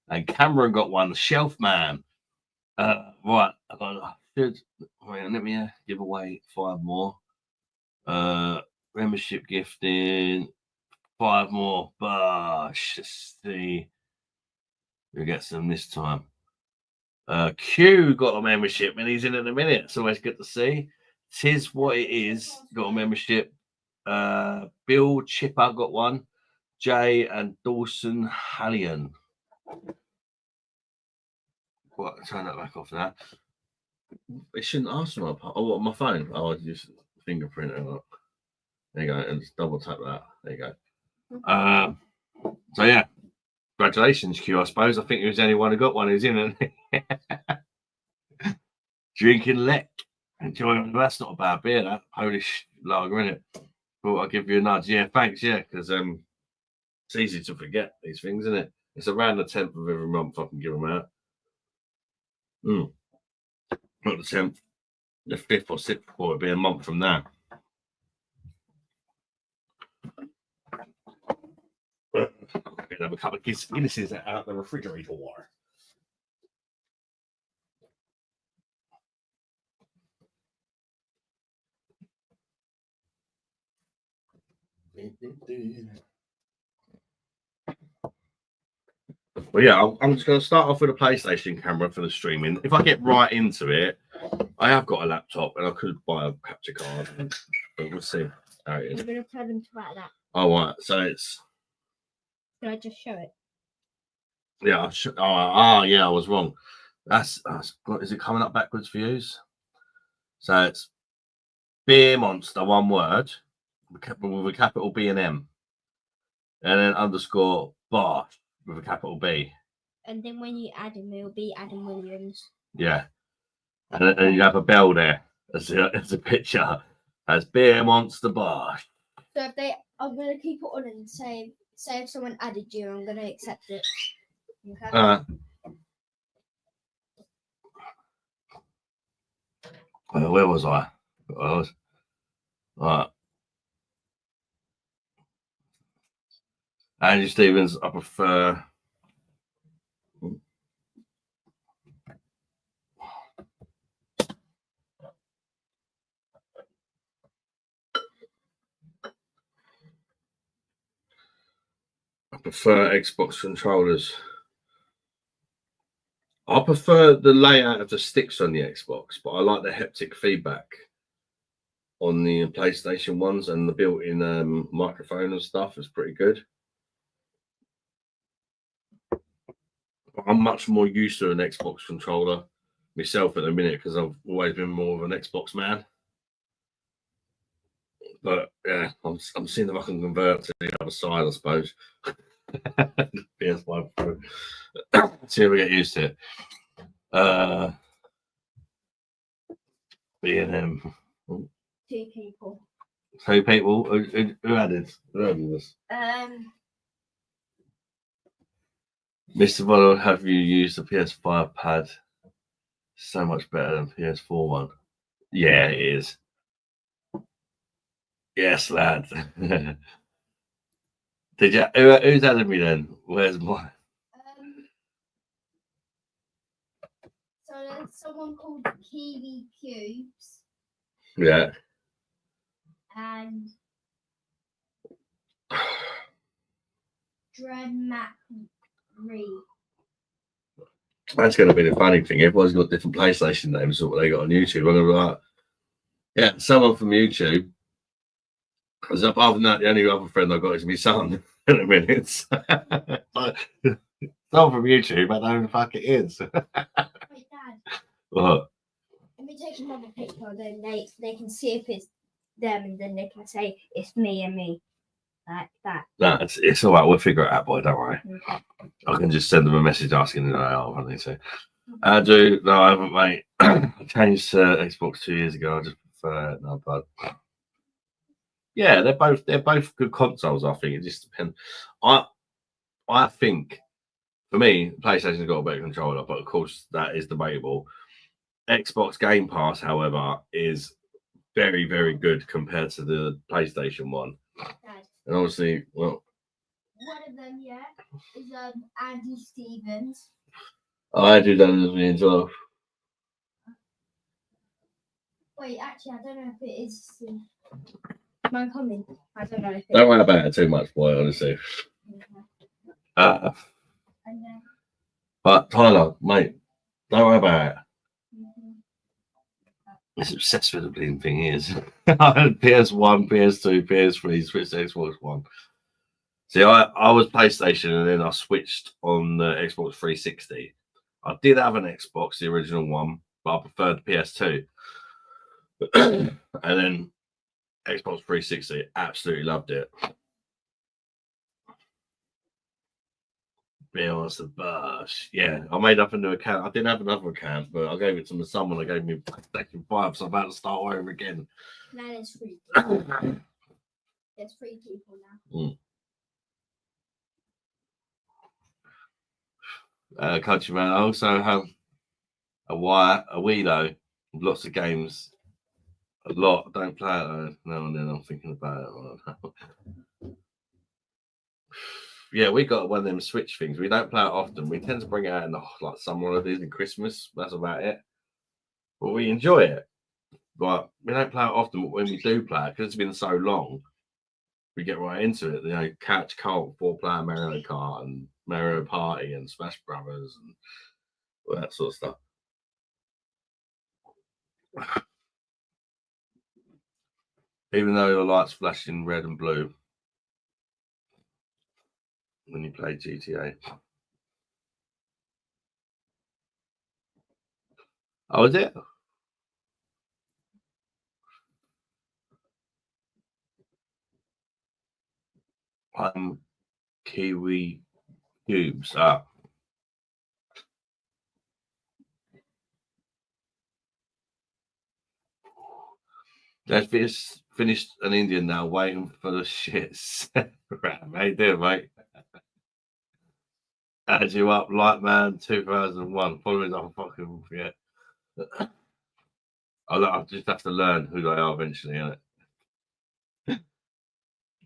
And Cameron got one. The Shelf Man. Right. Let me give away 5 more. Membership gifting. 5 more. Bosh. Let's see. We'll get some this time. Q got a membership and he's in a minute. It's always good to see. Tis what it is. Got a membership. Bill Chipper got one. Jay and Dawson Hallion. What? Turn that back off now. It shouldn't ask for my phone. Oh, I just fingerprint it up. There you go. And just double tap that. There you go. So yeah. Congratulations, Q, I suppose. I think he was the only one who got one who's in it. Drinking Lek. Enjoying. That's not a bad beer, that Polish lager, isn't it? Thought I'll give you a nudge. Yeah, thanks. Yeah, because it's easy to forget these things, isn't it? It's around the 10th of every month I can give them out. Not the 10th, the 5th or 6th, or it'll be a month from now. I'm going to have a couple of Guinnesses out the refrigerator water. Well, yeah, I'm just going to start off with a PlayStation camera for the streaming. If I get right into it, I have got a laptop and I could buy a capture card, but we'll see how it is. I'm going to tell them to write that. Oh, right. So it's. Can I just show it? Yeah. Yeah, I was wrong. That's is it coming up backwards for you? So it's Beer Monster, one word, with a capital B and M, and then underscore Bosh with a capital B. And then when you add him, it'll be Adam Williams. Yeah. And then you have a bell there as a picture as Beer Monster Bosh. So I'm going to keep it on and say if someone added you, I'm going to accept it. Okay. Where was I? Right. Andrew Stevens, I prefer. Xbox controllers. I prefer the layout of the sticks on the Xbox, but I like the haptic feedback on the PlayStation ones, and the built-in microphone and stuff is pretty good. I'm much more used to an Xbox controller myself at the minute because I've always been more of an Xbox man. But yeah, I'm seeing if I can convert to the other side, I suppose. PS5 Pro. See if we get used to it. B&M. Two people. Two people. Who added? Who added this? Mr. Volo, have you used the PS5 pad? So much better than PS4 one. Yeah, it is. Yes, lad. Did you? Who's added me then? Where's mine? So there's someone called Kiwi Cubes. Yeah. And Dread Mac Reed. That's going to be the funny thing. Everyone's got different PlayStation names, what they got on YouTube. I'm going to be like, yeah, someone from YouTube. Because other than that, the only other friend I've got is my son in a minute. Someone from YouTube, I don't know who the fuck it is. Wait, Dad. What? Let me take another picture, then they can see if it's them, and then they can say it's me and me. Like that. No, it's all right. We'll figure it out, boy. Don't worry. Okay. I can just send them a message asking them out. I think so. No, I haven't, mate. I changed to Xbox 2 years ago. I just prefer it now, but yeah, they're both good consoles. I think it just depends. I think for me, PlayStation's got a better controller, but of course that is debatable. Xbox Game Pass, however, is very, very good compared to the PlayStation one. Dad. And obviously, well, one of them, yeah, is Andy Stevens. I do that as me as well. Wait, actually, I don't know if it is. My comment. I don't know if it Don't worry about it too much, boy. Honestly. But Tyler, mate, don't worry about it. It's obsessed with the bleeding thing. He is. I had PS1, PS2, PS3, switched to Xbox One. See, I was PlayStation, and then I switched on the Xbox 360. I did have an Xbox, the original one, but I preferred the PS2. And then Xbox 360, absolutely loved it. Be honest, the Bosh. Yeah, I made up a new account. I didn't have another account, but I gave it to my son when I gave me PlayStation 5, so I'm about to start over again. Now there's 3 people. There's 3 people now. Countryman, I also have a Wii though, with lots of games. A lot. I don't play it though. Now and then I'm thinking about it. Yeah, we got one of them Switch things. We don't play it often. We tend to bring it out in the like summer holidays and Christmas. That's about it. But we enjoy it. But we don't play it often. But when we do play it, because it's been so long, we get right into it. You know, Catch Cult, 4-player Mario Kart, and Mario Party, and Smash Brothers, and all that sort of stuff. Even though the lights flashing red and blue when you play GTA. Oh, is it? Kiwi Cubes. Let's finished an Indian now, waiting for the shits. Right, mate, do mate. Add you up, Lightman 2001. Following I fucking forget. I'll just have to learn who they are eventually, innit?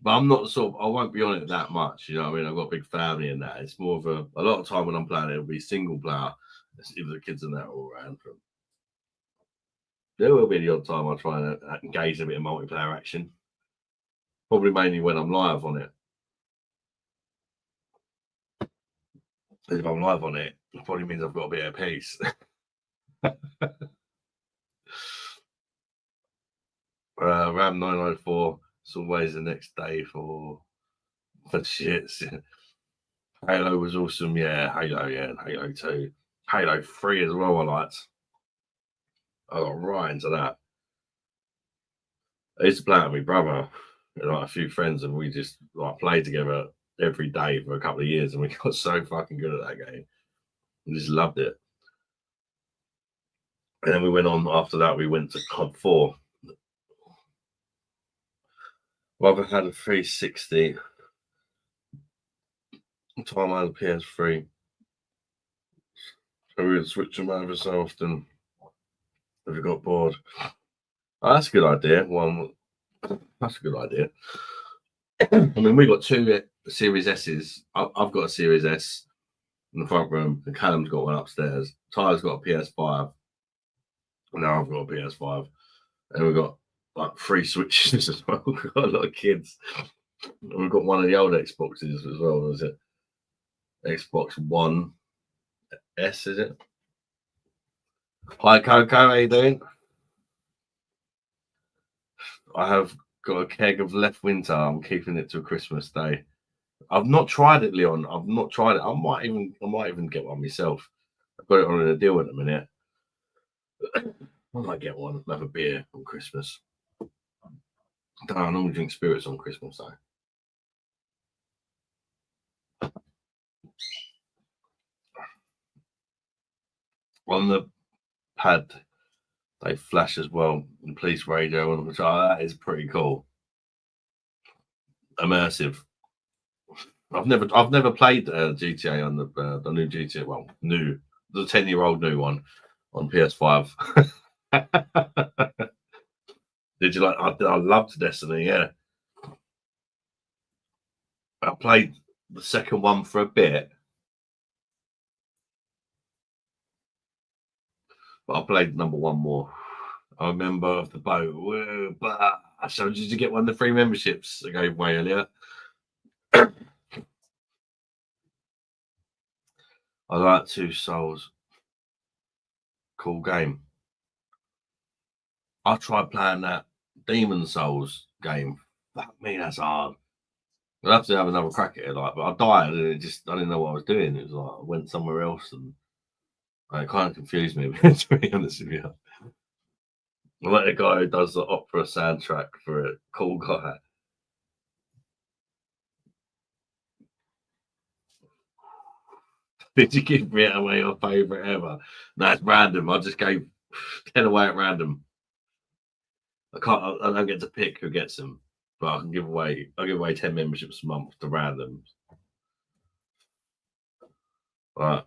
But I'm not I won't be on it that much, you know what I mean? I've got a big family and that. It's more of a lot of time when I'm playing, it'll be single player. If the kids and that are all around. There will be the odd time I try and engage a bit in multiplayer action. Probably mainly when I'm live on it. If I'm live on it, it probably means I've got a bit of peace. RAM 904. It's always the next day for shits. Halo was awesome. Yeah, Halo. Yeah, and Halo 2. Halo 3 as well, I liked. I got right into that. I used to play it with my brother and like a few friends, and we just like played together every day for a couple of years, and we got so fucking good at that game. We just loved it. And then we went on after that. We went to Club 4. Brother had a 360. Time I had a PS3. So we would switch them over so often if we got bored. Oh, that's a good idea. That's a good idea. I mean, we got two Series S's. I've got a Series S in the front room, and Callum's got one upstairs. Tyler's got a PS5. And now I've got a PS5. And we've got like 3 Switches as well. We've got a lot of kids. And we've got one of the old Xboxes as well. Was it Xbox One S? Is it? Hi, Coco. How you doing? I have got a keg of Left Winter. I'm keeping it till Christmas Day. I've not tried it, Leon. I've not tried it. I might even get one myself. I've got it on a deal at the minute. I might get one. Have a beer on Christmas. I normally drink spirits on Christmas though. On the pad, they flash as well. The police radio, and that is pretty cool. Immersive. I've never played GTA on the new GTA. Well, the 10-year-old new one on PS5. Did you like? I loved Destiny. Yeah, I played the second one for a bit, but I played number one more. I remember the boat. Whoa, so did you get one of the free memberships I gave away earlier? I like Two Souls. Cool game. I tried playing that Demon Souls game. Fuck me, that's hard. I'd have to have another crack at it, but I died and I didn't know what I was doing. It was like I went somewhere else and it kind of confused me, to be honest with you. I like the guy who does the opera soundtrack for it. Cool guy. Did you give me away your favourite ever? No, it's random. I just gave 10 away at random. I don't get to pick who gets them, but I'll give away 10 memberships a month to random. But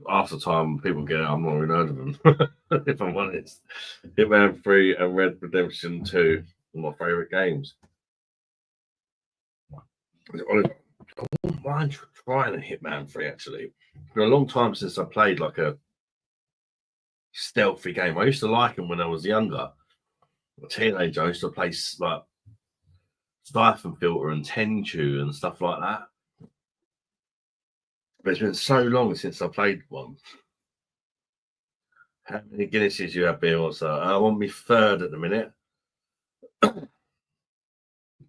after time, people get it. I'm not even heard of them, if I'm honest. Hitman 3 and Red Redemption 2 are my favourite games. I wouldn't mind trying a Hitman 3 actually. It's been a long time since I played like a stealthy game. I used to like them when I was younger. A teenager, I used to play like Siphon Filter and Tenchu and stuff like that. But it's been so long since I played one. How many Guinnesses you have beer also? I want me third at the minute. But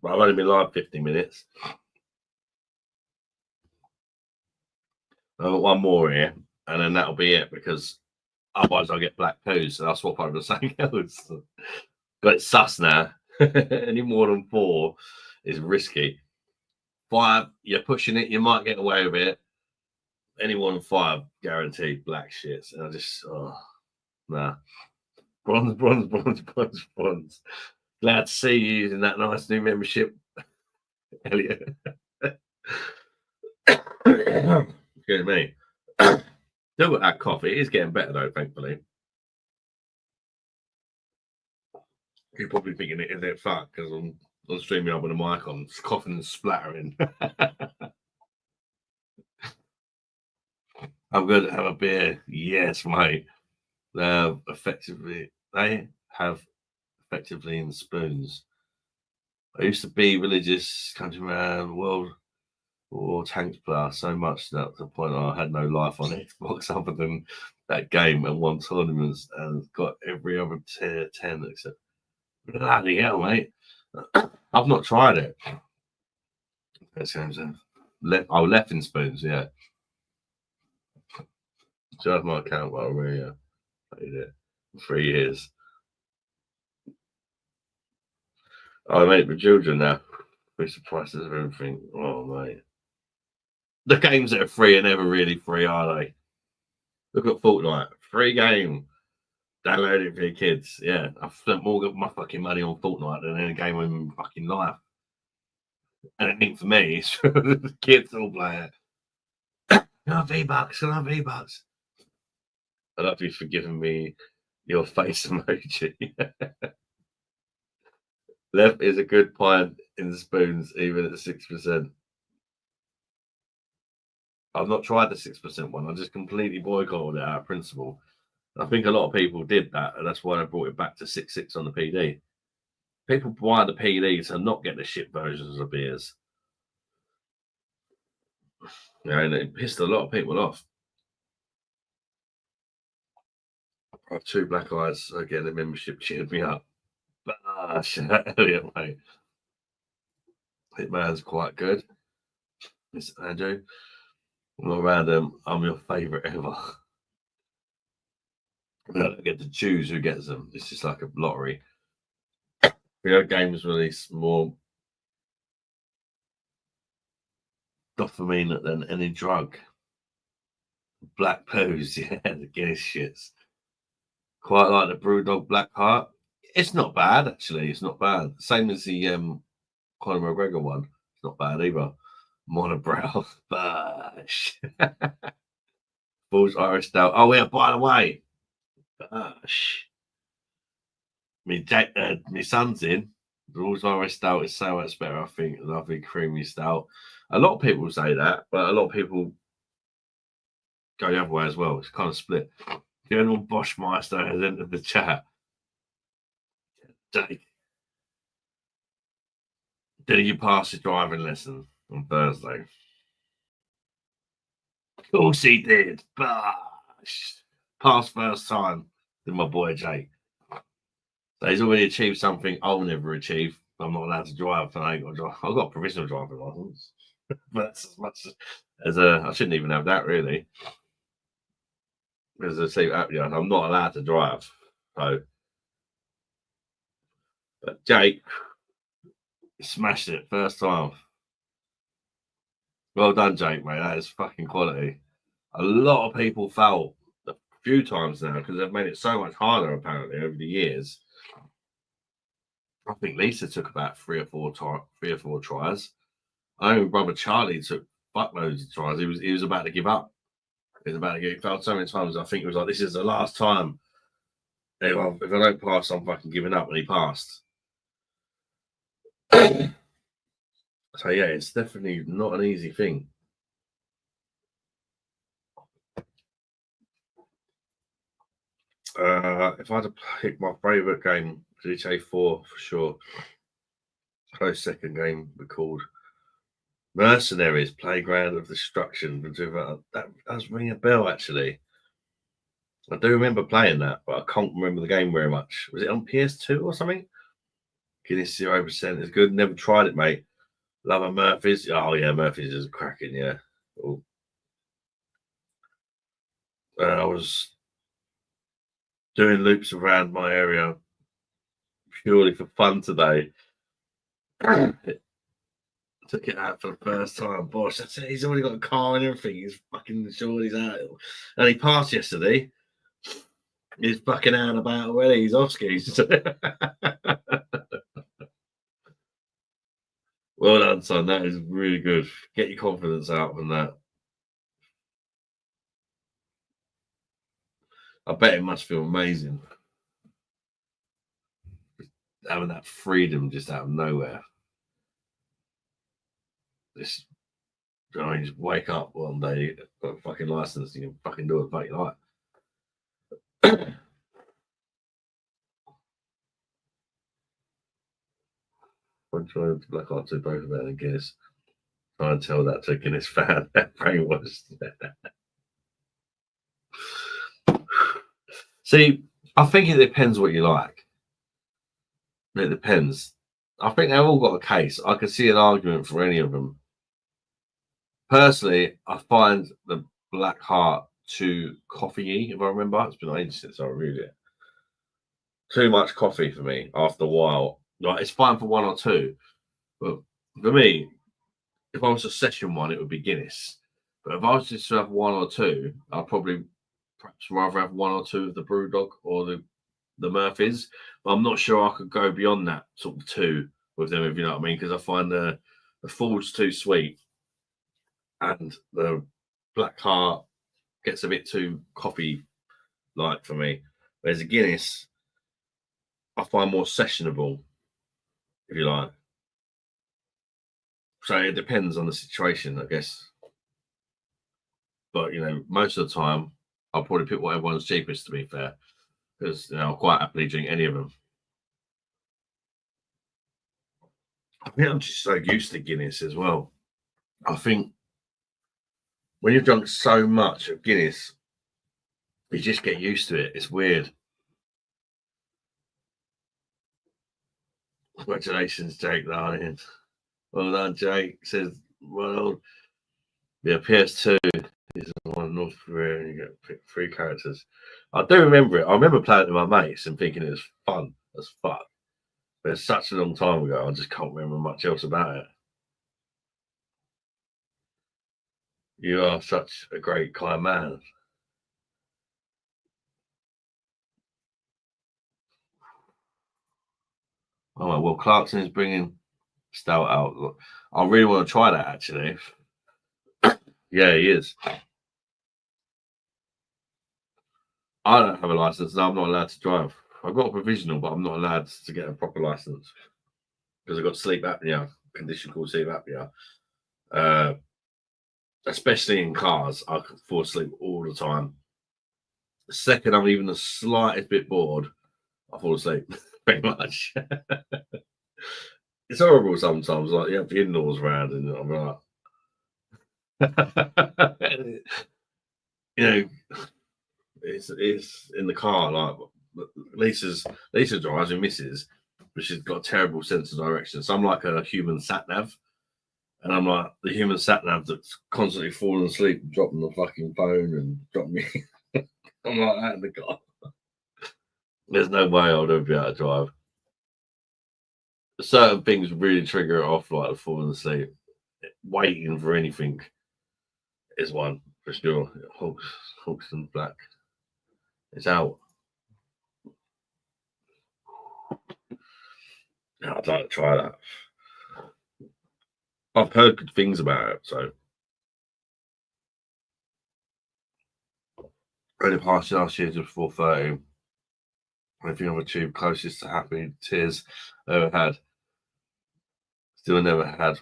I've only been live 50 minutes. I've got one more here, and then that'll be it because otherwise I'll get black poos and I'll swap over to something else. But it's sus now. Any more than 4 is risky. 5, you're pushing it, you might get away with it. Any more than 5, guaranteed black shits. And I just, nah. Bronze. Glad to see you using that nice new membership, Elliot. Excuse me. Still got that coffee. It is getting better though, thankfully. You're probably thinking it is it fuck because I'm streaming up with a mic on, coughing and splattering. I'm going to have a beer. Yes, mate. They have effectively in spoons. I used to be religious, countryman, world war tanks player so much that to the point I had no life on Xbox other than that game and won tournaments and got every other tier 10 except bloody hell, mate. I've not tried it. Left in spoons, yeah. So that's my account while we played it. 3 years. I mate with children now. With the prices of everything. Oh mate. The games that are free are never really free, are they? Look at Fortnite. Free game. Download it for your kids. Yeah. I've spent more of my fucking money on Fortnite than any game in my fucking life. And I think for me, it's for the kids all play it. Can I have V-Bucks? Can I have V-Bucks? I love you for giving me your face emoji. Left is a good pint in the spoons, even at 6%. I've not tried the 6% one. I just completely boycotted it out of principle. I think a lot of people did that, and that's why I brought it back to 6.6 on the PD. People buy the PD to not get the shit versions of beers. You know, and it pissed a lot of people off. I have 2 black eyes. Again, the membership cheered me up. Bosh, Elliot, mate. Hitman's quite good. Mr. Andrew. I'm not random. I'm your favourite ever. I don't get to choose who gets them. It's just like a lottery. Games release more dopamine than any drug. Black pose, yeah, the Guinness shits. Quite like the Brewdog Black Heart. It's not bad, actually. It's not bad. Same as the Conor McGregor one. It's not bad either. Monobrow. Bosh. Bulls Irish Stout. Oh, yeah, by the way. Bosh. My son's in. The Bulls Irish Stout is so much better, I think, than lovely creamy stout. A lot of people say that, but a lot of people go the other way as well. It's kind of split. General Boschmeister has entered the chat. Jake, did you pass your driving lesson on Thursday? Of course he did. Bosh. Passed first time with my boy Jake. So he's already achieved something I'll never achieve. I'm not allowed to drive, and I ain't got to drive. I've got a provisional driving license, but that's as much as I shouldn't even have that really. Because I say, I'm not allowed to drive. So, but Jake smashed it first time. Well done, Jake, mate. That is fucking quality. A lot of people fail a few times now because they've made it so much harder, apparently, over the years. I think Lisa took about 3 or 4 tries. I know my brother Charlie took fuckloads of tries. He was about to give up. He was about to get failed so many times. I think it was like, this is the last time. If I don't pass, I'm fucking giving up. And he passed. So yeah, it's definitely not an easy thing. If I had to pick my favourite game, GTA 4 for sure. Close second game we called Mercenaries, Playground of Destruction. That does ring a bell, actually. I do remember playing that, but I can't remember the game very much. Was it on PS2 or something? Guinness 0% is good. Never tried it, mate. Love a Murphy's. Oh yeah, Murphy's is cracking. Yeah. Oh. I was doing loops around my area purely for fun today. Took it out for the first time. Bosh, that's it. He's already got a car and everything. He's fucking sure he's out. And he passed yesterday. He's fucking out about already. He's off skis. Well done, son. That is really good. Get your confidence out from that. I bet it must feel amazing having that freedom just out of nowhere. Just, just wake up one day, got a fucking license, you can fucking do what the fuck you like. I'm trying to Black Heart 2 both about it, Guinness. Try and tell that to a Guinness fan. Brainwashed. See, I think it depends what you like. It depends. I think they've all got a case. I can see an argument for any of them. Personally, I find the Black Heart too coffee-y, if I remember. It's been ages since I reviewed it. too much coffee for me after a while. Like it's fine for one or two, but for me, if I was a session one, it would be Guinness. But if I was just to have one or two, I'd probably perhaps rather have one or two of the Brewdog or the Murphys. But I'm not sure I could go beyond that sort of two with them, if you know what I mean, because I find the Ford's too sweet and the Black Heart gets a bit too coffee like for me. Whereas a Guinness, I find more sessionable, if you like. So it depends on the situation, I guess. But most of the time, I'll probably pick whatever one's cheapest. To be fair, because I'll quite happily drink any of them. I think I'm just so used to Guinness as well. I think when you've drunk so much of Guinness, you just get used to it. It's weird. Congratulations, Jake Darling. Well done, Jake. Says, well, yeah, PS2 is one in North Korea and you get pick 3 characters. I do remember it. I remember playing it with my mates and thinking it was fun as fuck. But it's such a long time ago, I just can't remember much else about it. You are such a great kind man. Oh, well, Clarkson is bringing stout out. I really want to try that, actually. Yeah, he is. I don't have a license. No, I'm not allowed to drive. I've got a provisional, but I'm not allowed to get a proper license because I've got sleep apnea, condition called sleep apnea. Especially in cars, I can fall asleep all the time. The second I'm even the slightest bit bored, I fall asleep. Pretty much. It's horrible sometimes. Like you have the in-laws around, and I'm like, it's in the car. Like Lisa drives and misses, but she's got a terrible sense of direction. So I'm like a human sat nav, and I'm like the human sat nav that's constantly falling asleep, dropping the fucking phone, and dropping me. I'm like that in the car. There's no way I'll ever be able to drive. Certain things really trigger it off, like falling asleep. Waiting for anything is one for sure. Hawks and Black. It's out. Yeah, I'd like to try that. I've heard good things about it, so. Only passed last year just before 30. Anything on the tube closest to happy tears ever had. Still never had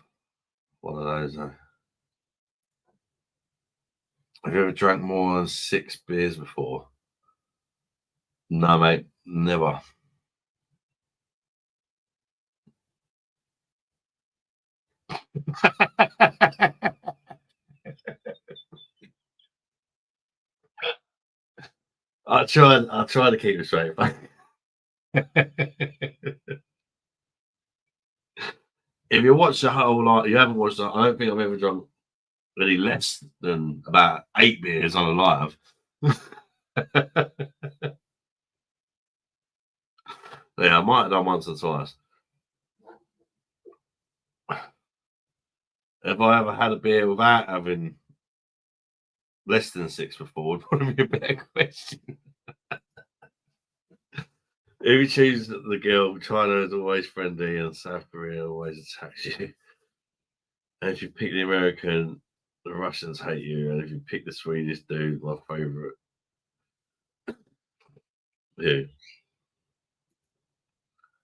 one of those though. Have you ever drank more than 6 beers before? No, mate, never. I try to keep it straight. If you watch the whole lot, you haven't watched. I don't think I've ever drunk any less than about 8 beers on a live. Yeah, I might have done once or twice. Have I ever had a beer without having less than 6 before? Would probably be a better question. If you choose the girl, China is always friendly and South Korea always attacks you. And if you pick the American, the Russians hate you. And if you pick the Swedish dude, my favourite. You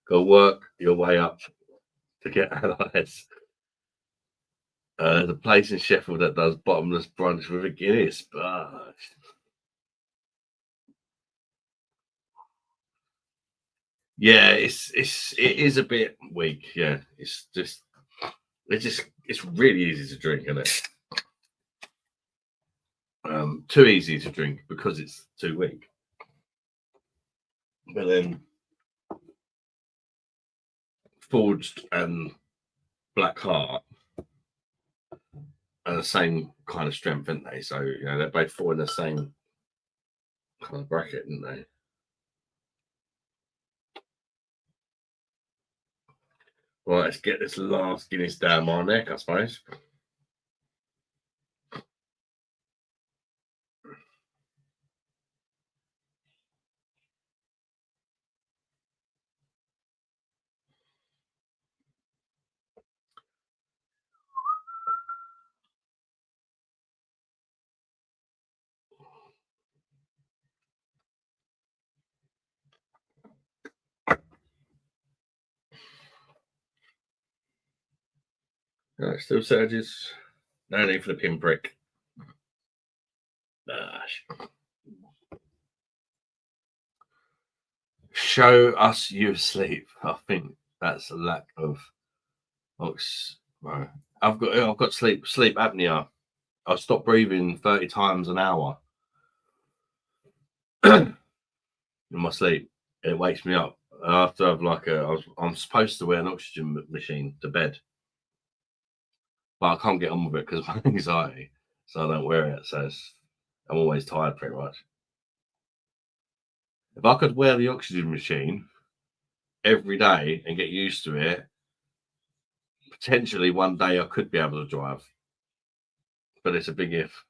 go work your way up to get allies. There's a place in Sheffield that does bottomless brunch with a Guinness. Yeah, it is a bit weak. Yeah, it's really easy to drink, isn't it? Too easy to drink because it's too weak. But then Forged and Black Heart are the same kind of strength, aren't they? So they're both fall in the same kind of bracket, aren't they? Right, let's get this last Guinness down my neck, I suppose. Right, still surges. No need for the pinprick. Bosh. Show us you asleep. I think that's a lack of right. I've got sleep apnea. I stop breathing 30 times an hour in my sleep. It wakes me up. I have to have I'm supposed to wear an oxygen machine to bed, but I can't get on with it because of my anxiety, so I don't wear it. I'm always tired pretty much. If I could wear the oxygen machine every day and get used to it, potentially one day I could be able to drive, but it's a big if.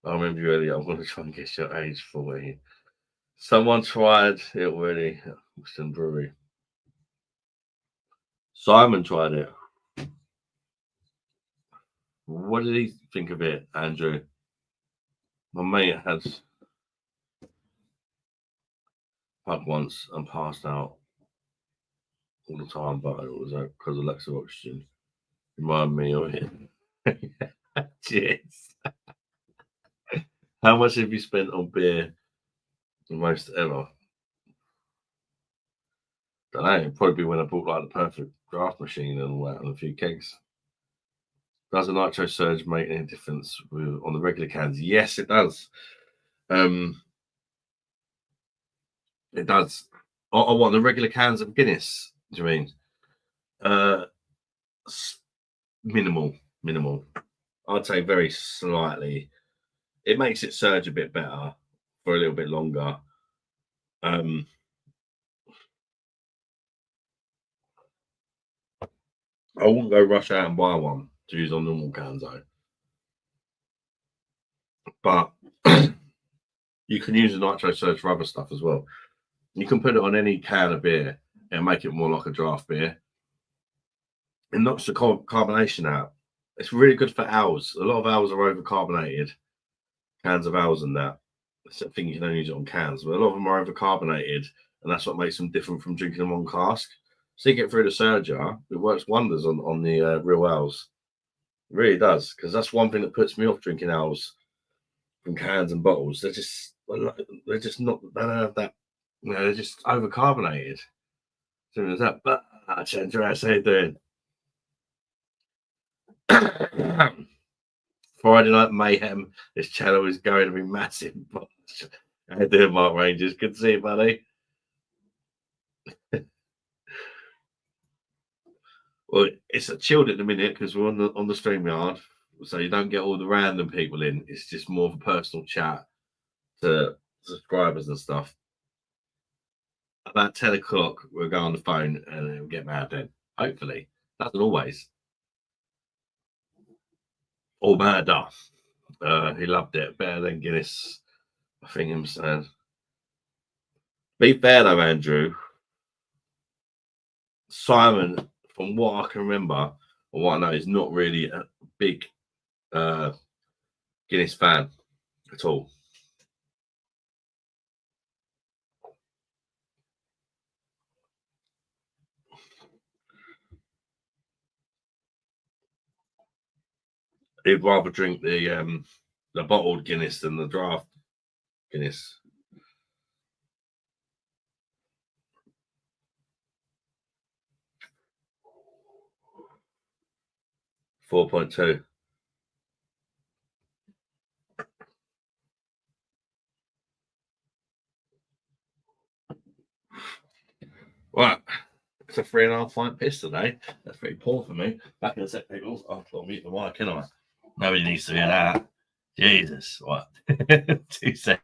I remember you earlier. I'm going to try and guess your age for you. Someone tried it already. Austin Brewery. Simon tried it. What did he think of it, Andrew? My mate has pub once and passed out all the time, but it was because of lack of oxygen. Remind me of it. Cheers. How much have you spent on beer the most ever? Don't know. It'd probably be when I bought like the perfect draft machine and all that and a few kegs. Does a nitro surge make any difference on the regular cans? Yes, it does. It does. I want the regular cans of Guinness. Do you mean? Uh, minimal. I'd say very slightly. It makes it surge a bit better for a little bit longer. I wouldn't go rush out and buy one to use on normal cans though. But you can use a nitro surge for other stuff as well. You can put it on any can of beer and make it more like a draft beer. It knocks the carbonation out. It's really good for owls. A lot of owls are overcarbonated. Cans of owls and that. That's the thing, you can only use it on cans, but a lot of them are overcarbonated, and that's what makes them different from drinking them on cask. So you get through the surger, it works wonders on the real owls. It really does, because that's one thing that puts me off drinking owls from cans and bottles. They're just not. They don't have that. They're just overcarbonated. Simple as that. But Chandra, how you doing? Friday Night Mayhem. This channel is going to be massive. How you doing, Mark Rangers? Good to see you, buddy. Well, it's chilled at the minute because we're on the StreamYard, so you don't get all the random people in. It's just more of a personal chat to subscribers and stuff. About 10 o'clock, we'll go on the phone and it'll get mad then. Hopefully. Doesn't always. All mad up. He loved it. Better than Guinness. I think him saying. Be fair though, Andrew. Simon, from what I can remember or what I know, is not really a big Guinness fan at all. He'd rather drink the bottled Guinness than the draft Guinness. $4.2. Right. It's a 3.5 pint piss today. That's pretty poor for me. Back in a sec, people. I've got to mute the mic, can I? Nobody needs to hear that. Jesus. What? 2 seconds.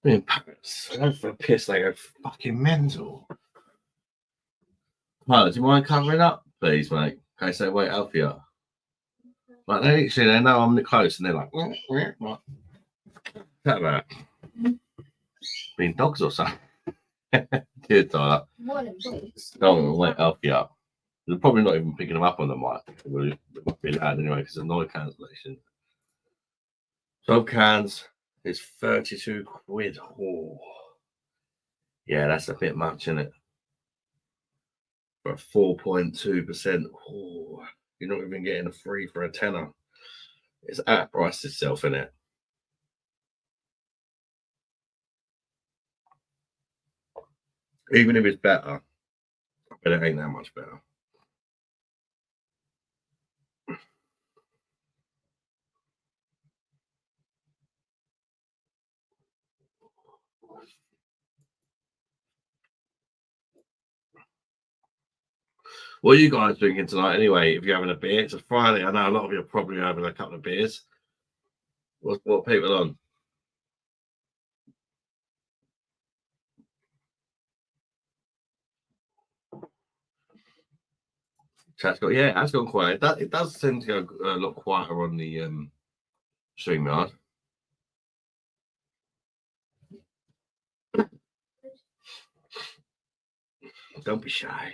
Me and Paris, I go for a piss, they go fucking mental. Pilot, do you mind covering up, please, mate? In case they wait out for you. Like, they know I'm close, and they're like, what? That about being dogs or something. Dear Tyler. One of those. Don't wait out for you. They're probably not even picking them up on the mic. It might be loud anyway because of noise cancellation. 12 cans is 32 quid. Oh. Yeah, that's a bit much, isn't it? For 4.2%. Oh, you're not even getting a free for a tenner. It's outpriced itself, in it. Even if it's better, but it ain't that much better. What are you guys drinking tonight anyway? If you're having a beer, it's a Friday. I know a lot of you are probably having a couple of beers. What people on? Chat's got, yeah, it has gone quiet. It does tend to go a lot quieter on the StreamYard. Don't be shy.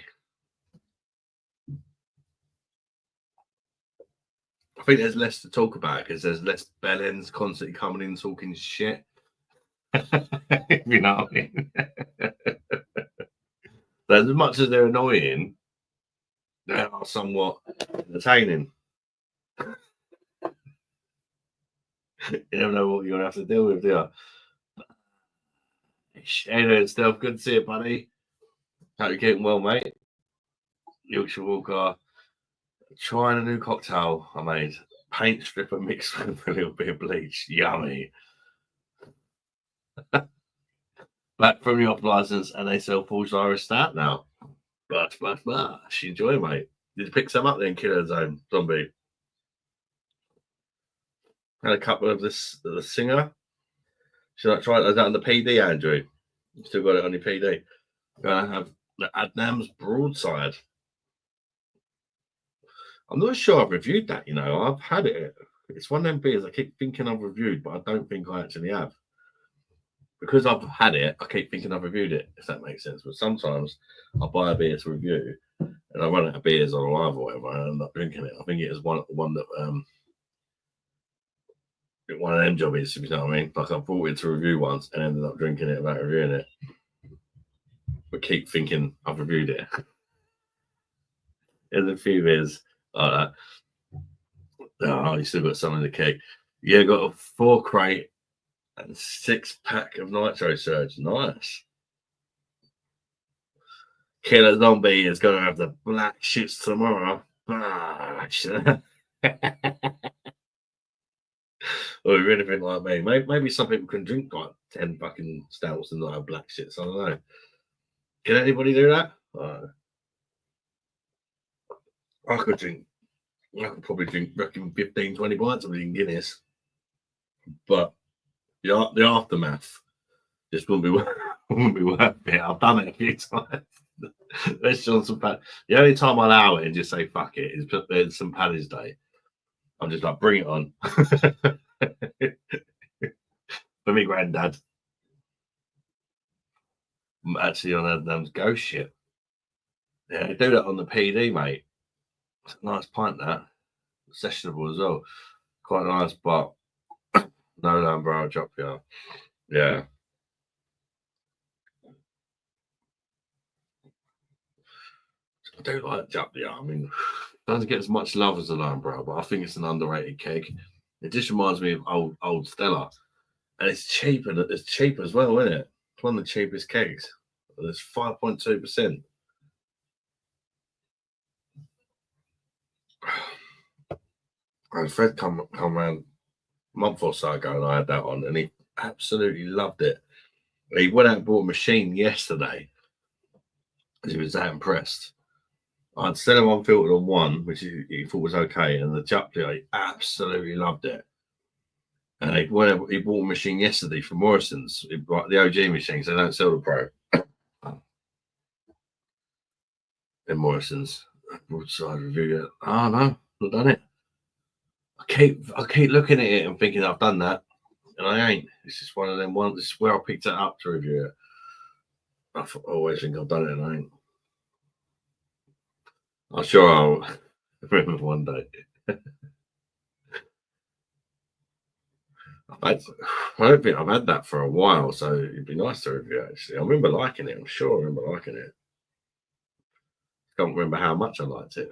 I think there's less to talk about because there's less bellends constantly coming in talking shit. You know what I mean? As much as they're annoying, they are somewhat entertaining. You never know what you're going to have to deal with, do you? Anyway, Stealth, good to see you, buddy. Hope you're getting well, mate. Yorkshire Walker. Trying a new cocktail I made. Paint stripper mixed with a little bit of bleach. Yummy. Back from the off license, and they sell Paul's Irish Stout now. But enjoy, mate. Did you pick some up then, Killer Zone Zombie? Had a couple of the singer. Should I try that on the PD, Andrew? You still got it on your PD. Gonna have the Adnam's Broadside. I'm not sure I've reviewed that, you know. I've had it. It's one of them beers I keep thinking I've reviewed, but I don't think I actually have. Because I've had it, I keep thinking I've reviewed it, if that makes sense. But sometimes I buy a beer to review and I run out of beers on live or whatever and I end up drinking it. I think it was one that one of them jobbies, if you know what I mean. Like I brought it to review once and ended up drinking it without reviewing it. But keep thinking I've reviewed it. There's a few beers like that. Oh, you still got some in the keg. Yeah, got a 4 crate and 6-pack of Nitro Surge. Nice. Killer Zombie is going to have the black shits tomorrow. Bosh. Or anything like me. Maybe some people can drink like 10 fucking stouts and not have black shits. I don't know. Can anybody do that? I could probably drink, reckon 15, 20 pints of Guinness. But the aftermath just wouldn't be worth it. I've done it a few times. Let's on some pad. The only time I allow it and just say fuck it is put there's St. Paddy's Day. I'm just like, bring it on. For me, granddad. I'm actually on Adnam's ghost shit. Yeah, they do that on the PD, mate. It's a nice pint, that. Sessionable as well. Quite nice, but no umbrella drop here. Yeah. I do like Jump the I mean, it doesn't get as much love as an umbrella, but I think it's an underrated keg. It just reminds me of old Stella. And it's cheap, and it's cheap as well, isn't it? It's one of the cheapest kegs. It's 5.2%. And Fred come around a month or so ago and I had that on and he absolutely loved it. He went out and bought a machine yesterday because he was that impressed. I'd sell him unfiltered on one, which he thought was okay, and the Jupley, he absolutely loved it. And he bought a machine yesterday from Morrison's. He bought the OG machines. They don't sell the Pro. In Morrison's. Broadside review it. Oh no, not done it. I keep looking at it and thinking I've done that, and I ain't. It's just one of them ones. This is where I picked it up to review it. I always think I've done it, and I ain't. I'm sure I'll remember one day. I don't think I've had that for a while, so it'd be nice to review. Actually, I remember liking it. I'm sure I remember liking it. Can't remember how much I liked it.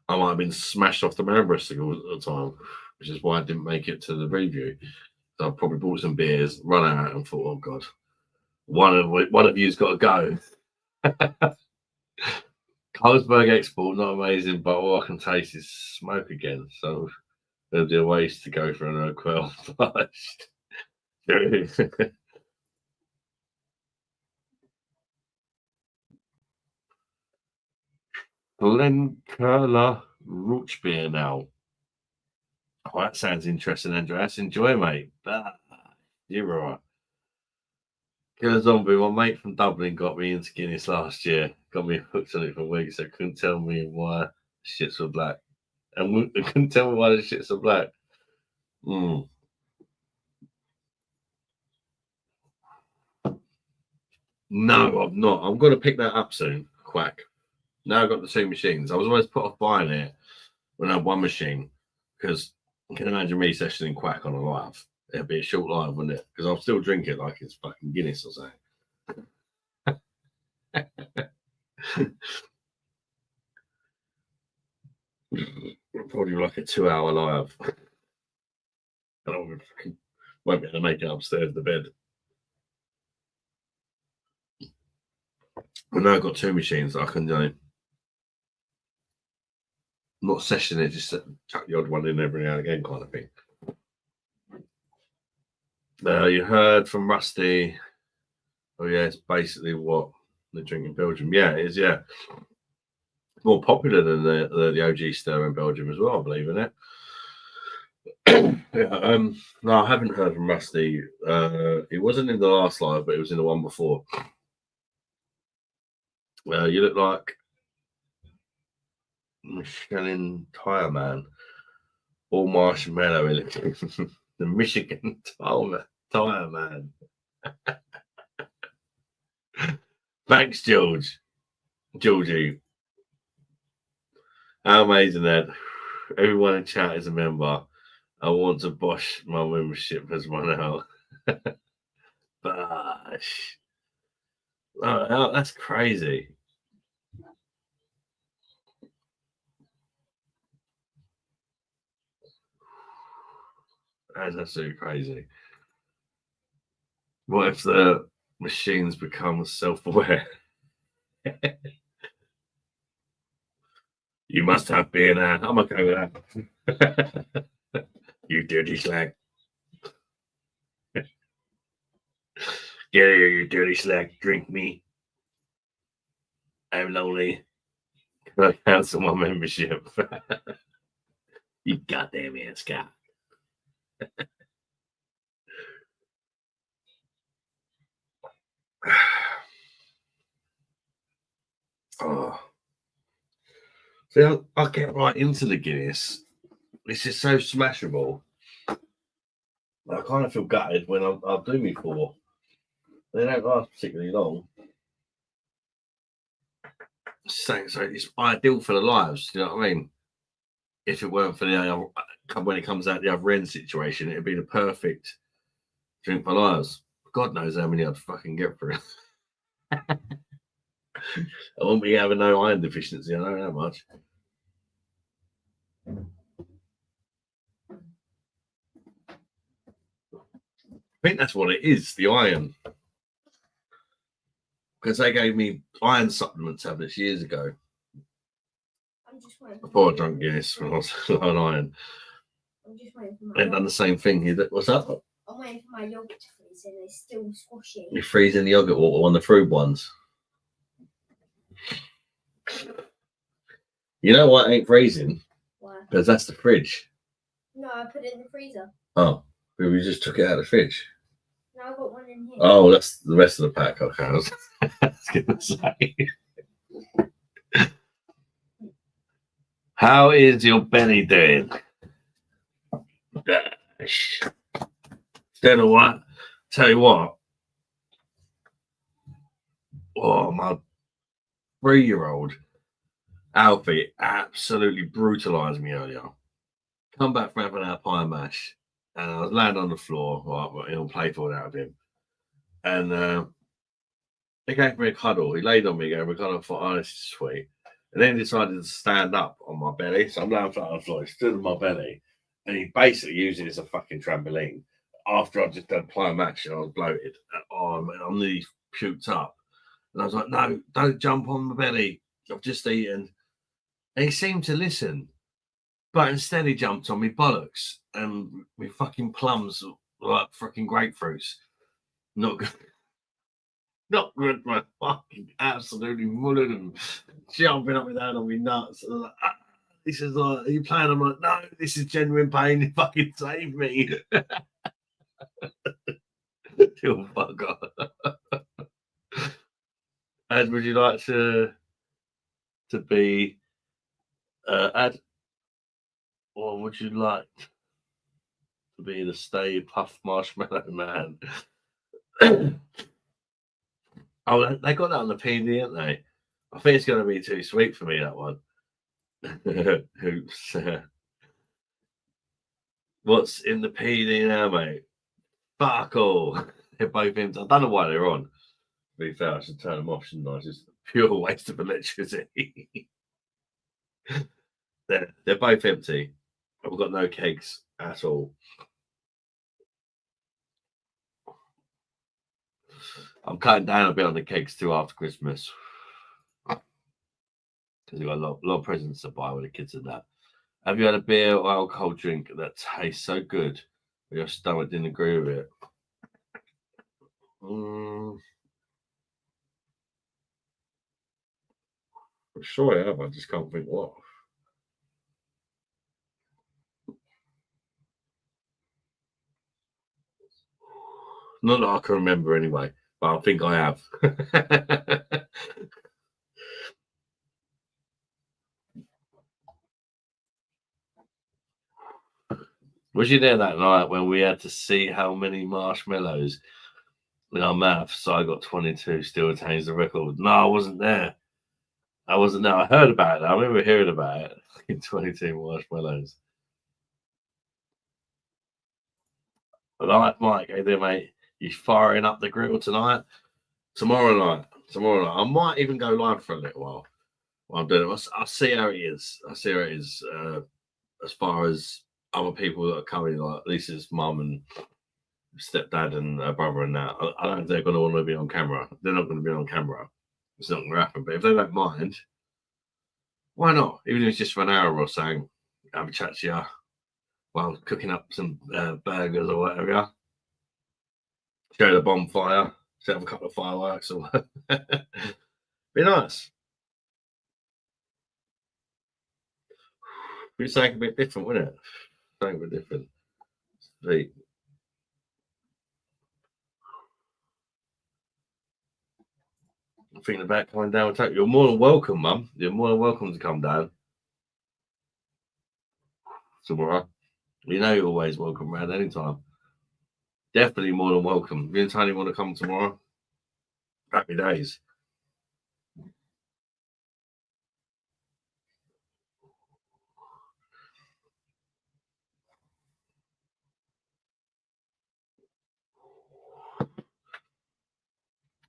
I might have been smashed off the Marlboro all the time, which is why I didn't make it to the review. So I probably bought some beers, run out, and thought, "Oh God, one of you's got to go." Carlsberg Export, not amazing, but all I can taste is smoke again. So there'll be a ways to go for an Quell Bosh. Glenkerla Roach beer now. Oh, that sounds interesting, Andreas. Enjoy, mate. You're right. Killer Zombie, my mate from Dublin got me into Guinness last year. Got me hooked on it for weeks. So couldn't tell me why shits were black. And couldn't tell me why the shits are black. No, I'm not. I'm going to pick that up soon. Quack. Now I've got the two machines. I was always put off buying it when I had one machine because I can imagine me sessioning Quack on a live. It'd be a short live, wouldn't it? Because I'll still drink it like it's fucking Guinness or something. Probably like a 2-hour live. And I won't be able to make it upstairs to bed. But now I've got two machines. I can not session it, just chuck the odd one in every now and again, kind of thing. You heard from Rusty. Oh yeah, it's basically what they drink in Belgium. Yeah, it is. Yeah, more popular than the OG stir in Belgium as well, I believe in it. Yeah, no, I haven't heard from Rusty. It wasn't in the last live, but it was in the one before. You look like Michelin Tire Man, all marshmallow looking. The Michigan Tire Man. Thanks, Georgie. How amazing that everyone in chat is a member. I want to Bosh my membership as one out. Bosh. Oh, that's crazy. That's absolutely crazy. What if the machines become self-aware? You must have beer now. I'm okay with that. You dirty slag. Get here, you dirty slag. Drink me. I'm lonely. Can I cancel my membership? You goddamn ass Scott. Oh. See, I'll get right into the Guinness. This is so smashable. I kind of feel gutted when I'll do me 4. They don't last particularly long. So it's ideal for the lives, you know what I mean? If it weren't for the when it comes out the other end situation, it'd be the perfect drink for lives. God knows how many I'd fucking get for it. I won't be having no iron deficiency, I don't know how much. I think that's what it is, the iron. Because they gave me iron supplement tablets years ago. Before I drank Guinness when I was on iron. I'm just waiting for I've done the same thing. What's that? I'm waiting for my yogurt to freeze and it's still squashy. You're freezing the yogurt water on the fruit ones. You know what ain't freezing? Why? Because that's the fridge. No, I put it in the freezer. Oh, we just took it out of the fridge. Now I've got one in here. Oh, that's the rest of the pack. Okay, I was going to say. How is your belly doing? Gosh. Don't know what. Tell you what. Oh, my 3-year-old Alfie absolutely brutalised me earlier. Come back from having our pie and mash, and I was laying on the floor, right, he'll play for out of him. And he gave me a cuddle. He laid on me, gave me a cuddle. I thought, oh, this is sweet. And then he decided to stand up on my belly. So I'm laying flat on the floor. He stood on my belly. And he basically used it as a fucking trampoline. After I just done pie and mash and I was bloated. And I'm nearly puked up. And I was like, no, don't jump on my belly. I've just eaten. And he seemed to listen. But instead he jumped on me bollocks. And me fucking plums like fucking grapefruits. Not good. Not good, man. Fucking absolutely mullered and jumping up and down on me nuts. Like, he says, like, are you playing? I'm like, no, this is genuine pain. You fucking save me. You'll fuck off. And would you like to be Ad, or would you like to be the Stay Puff Marshmallow Man? Oh, they got that on the PD, haven't they? I think it's going to be too sweet for me, that one. Hoops. What's in the PD now, mate? Fuck all. They're both in. I don't know why they're on. To be fair, I should turn them off, shouldn't I? Just pure waste of electricity. they're both empty. I've got no cakes at all. I'm cutting down a bit on the cakes too after Christmas. Because we've got a lot of presents to buy with the kids and that. Have you had a beer or alcohol drink that tastes so good but your stomach didn't agree with it? I'm sure I have. I just can't think what. Not that I can remember anyway, but I think I have. Was you there that night when we had to see how many marshmallows in our mouth? So I got 22, still retains the record. No, I wasn't there. I wasn't there. I heard about it. I remember hearing about it. 22 marshmallows. But like Mike, hey there, mate. You firing up the grill tonight? Tomorrow night. I might even go live for a little while. I'm doing it. I'll see how it is. As far as other people that are coming, like Lisa's mum and stepdad and her brother and that. I don't think they're going to want to be on camera. They're not going to be on camera. It's not going to happen. But if they don't mind, why not? Even if it's just for an hour or so, have a chat to you while cooking up some burgers or whatever. Show the bonfire, set up a couple of fireworks or be nice. Be something a bit different, wouldn't it? Something a bit different. Sweet. I'm thinking about coming down and take. You're more than welcome, Mum. You're more than welcome to come down tomorrow. You know you're always welcome around anytime. Definitely more than welcome. If you and Tony want to come tomorrow, happy days.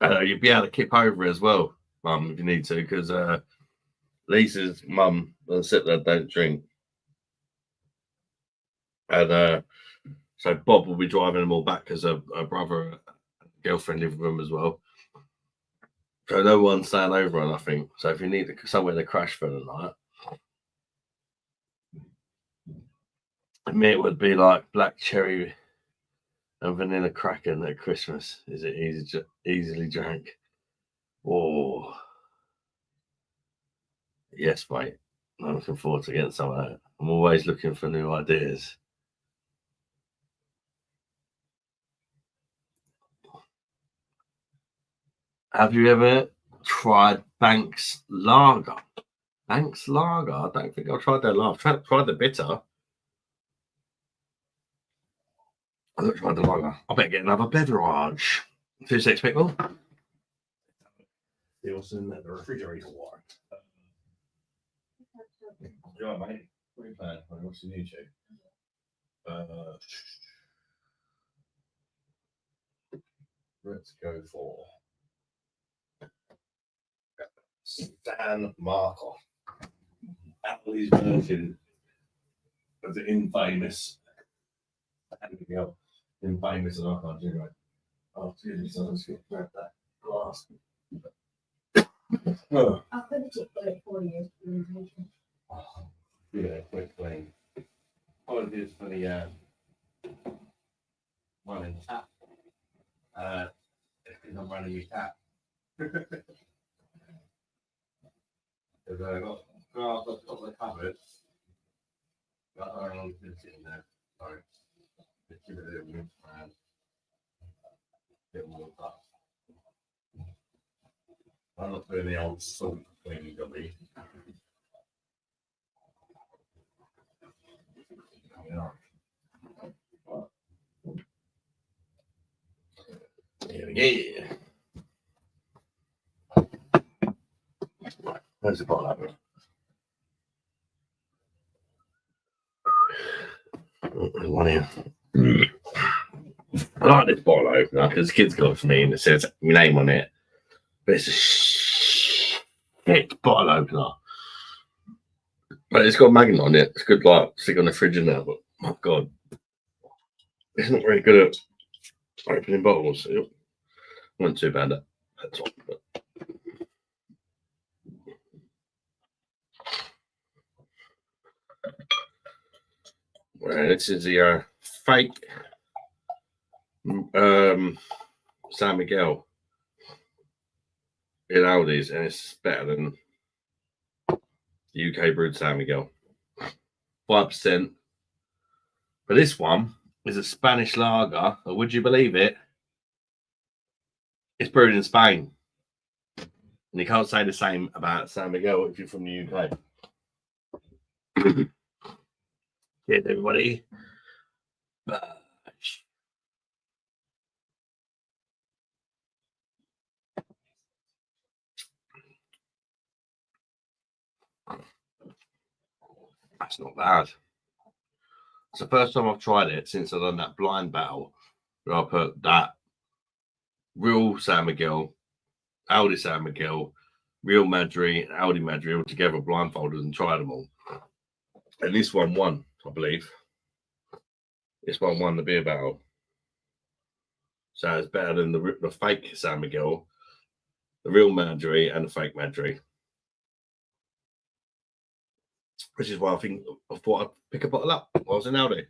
You'd be able to kip over as well, Mum, if you need to, because Lisa's mum and stepdad don't drink. And so Bob will be driving them all back because her brother and girlfriend live with them as well. So no one's staying over or nothing. So if you need somewhere to crash for the night, I mean, it would be like black cherry and vanilla kraken at Christmas. Is it easily drank? Oh, yes, mate. I'm looking forward to getting some of that. I'm always looking for new ideas. Have you ever tried Banks Lager? Banks Lager? I don't think I've tried that. I've tried the bitter. I've not tried the lager. I better get another beverage. 2 seconds, people. What's in the refrigerator? Yeah, mate. What are you playing? What's your YouTube? Let's go for Stan Markov. Apple's version of the infamous. Infamous, and I can't do right. Oh, excuse me, so I'm just going to grab that glass. Oh. I'll put the tip for you. Yeah, quick clean. Apologies for the running tap. Because I'm running your tap. Because I got grass on top of the cupboard. Got our own in there. Sorry. Just give it a little rinse around. Bit more up. I'm not doing the old salt cleaning gummy. Yeah. Where's the bottle opener? There's one here. I like this bottle opener because kids got it for me and it says my name on it. But it's a shit bottle opener. But it's got a magnet on it. It's good, like, stick on the fridge in there. But my God, it's not very good at opening bottles. It wasn't too bad at that time. But. Right, this is the fake San Miguel in Aldi's, and it's better than the UK brewed San Miguel. 5%. But this one is a Spanish lager. Or would you believe it? It's brewed in Spain. And you can't say the same about San Miguel if you're from the UK. Cheers, everybody. Bosh. That's not bad. It's the first time I've tried it since I've done that blind battle where I put that real San Miguel, Aldi San Miguel, real Madri, and Aldi Madri all together blindfolded and tried them all. And this one won, I believe. This one won the beer battle. So it's better than the fake San Miguel, the real Madri, and the fake Madri. Which is why I thought I'd pick a bottle up while I was in Aldi.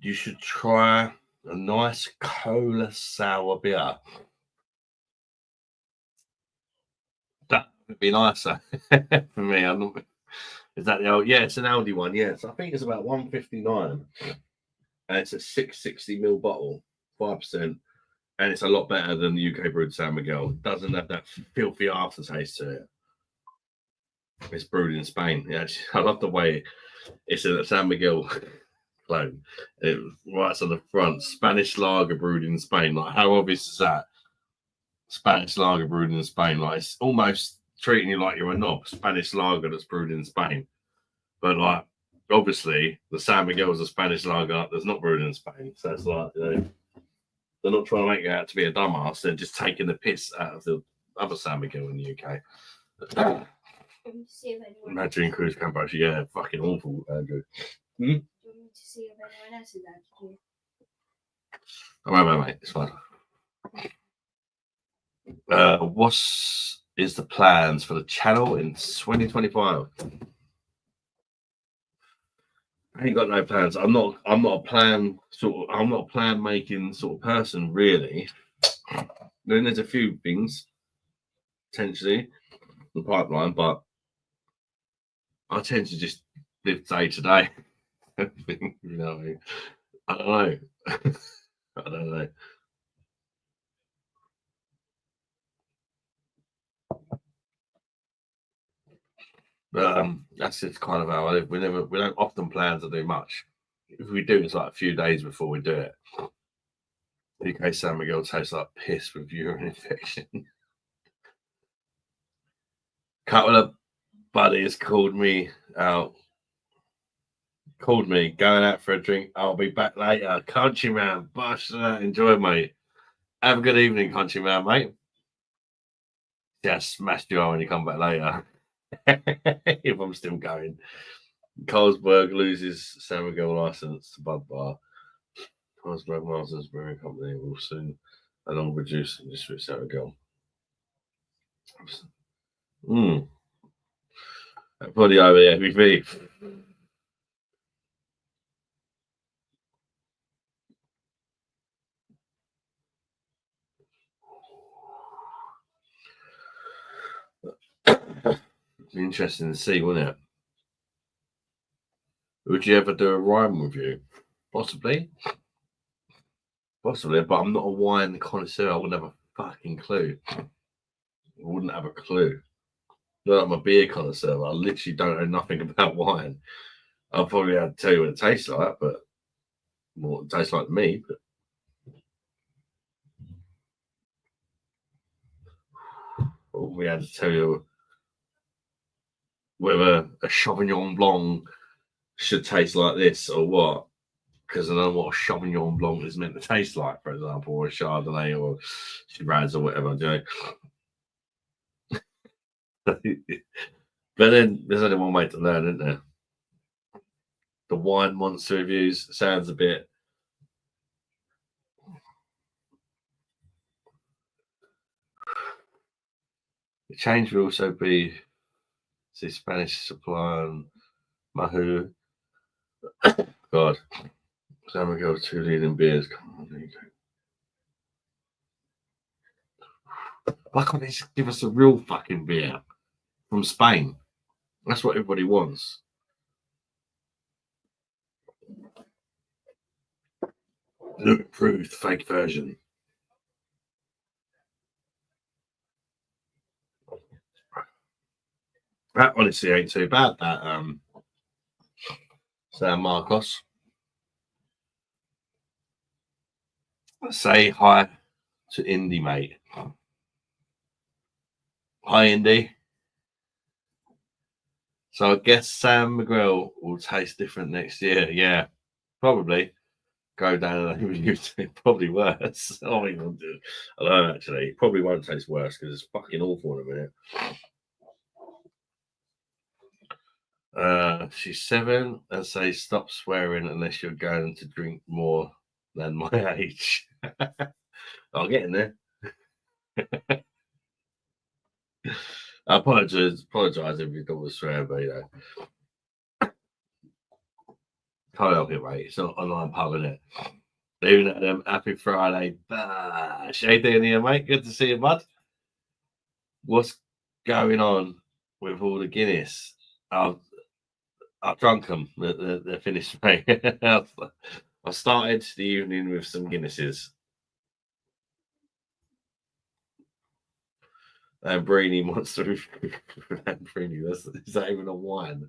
You should try a nice cola sour beer. That would be nicer for me. Is that the old? Yeah, it's an Aldi one. Yes, I think it's about $1.59, and it's a 660ml bottle, 5%, and it's a lot better than the UK brewed San Miguel. It doesn't have that filthy aftertaste to it. It's brewed in Spain. Yeah, I love the way it's a San Miguel clone. It writes on the front, Spanish lager brewed in Spain. Like, how obvious is that? Spanish lager brewed in Spain. Like, it's almost treating you like you're a knob. Spanish lager that's brewed in Spain. But, like, obviously, the San Miguel is a Spanish lager that's not brewed in Spain. So it's like, you know, they're not trying to make you out to be a dumbass. They're just taking the piss out of the other San Miguel in the UK. Imagine Cruise Campus. Yeah, fucking awful, Andrew. Do you want me to see if anyone else is actually? Oh, mate, it's fine. What is the plans for the channel in 2025? I ain't got no plans. I'm not a plan making sort of person, really. Then there's a few things potentially. the pipeline, but I tend to just live day to day. You know, what I mean? I don't know. I don't know. But that's just kind of how I live. We don't often plan to do much. If we do, it's like a few days before we do it. UK San Miguel tastes like piss with urine infection. Couple of buddies called me out. Called me going out for a drink. I'll be back later. Countryman, Bosh, enjoy, mate. Have a good evening, countryman, mate. Yeah, smashed you on when you come back later. If I'm still going. Carlsberg loses San Miguel license to Bud Bar. Carlsberg Masters Brewing Company will soon along produce and distribute San Miguel. Probably over the ABV. Be interesting to see, wouldn't it? Would you ever do a rhyme review? Possibly. Possibly, but I'm not a wine connoisseur. I wouldn't have a fucking clue. I wouldn't have a clue. Not I'm a beer connoisseur. I literally don't know nothing about wine. I'll probably have to tell you what it tastes like, but what it tastes like to me. But we had to tell you whether a Sauvignon Blanc should taste like this or what. Because I don't know what a Sauvignon Blanc is meant to taste like, for example, or a Chardonnay or Shiraz or whatever. You know? But then there's only one way to learn, isn't there? The wine monster reviews sounds a bit. The change will also be the Spanish supply and Mahu. God, San Miguel, 2 leading beers. Come on, there you go. Why can't they just give us a real fucking beer from Spain? That's what everybody wants. The improved fake version. That honestly ain't too bad. That San Marcos. Say hi to Indy, mate. Hi, Indy. So I guess San Miguel will taste different next year. Yeah, probably. Go down and probably worse. I don't know, actually. It probably won't taste worse because it's fucking awful in a minute. She's 7 and says stop swearing unless you're going to drink more than my age. I'll get in there. I apologize if your daughter's swearing, but you know. Can't help it, mate. It's not online pub, isn't it? Even at them, happy Friday. Bash. How you doing here, mate? Good to see you, bud. What's going on with all the Guinness? I've drunk them. They're finished, mate. I started the evening with some Guinnesses. Lambrini Monster Lambrini. Is that even a wine?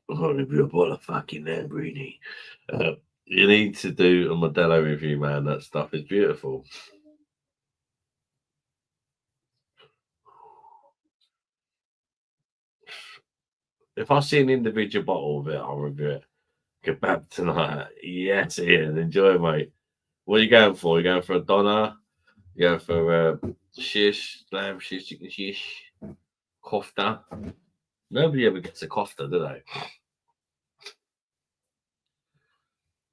Oh, if you're a fucking Lambrini. You need to do a Modelo review, man. That stuff is beautiful. If I see an individual bottle of it, I'll review it. Kebab tonight. Yes, Ian. Enjoy, mate. What are you going for? You going for a doner? You going for shish, lamb shish, chicken shish, kofta? Nobody ever gets a kofta, do they?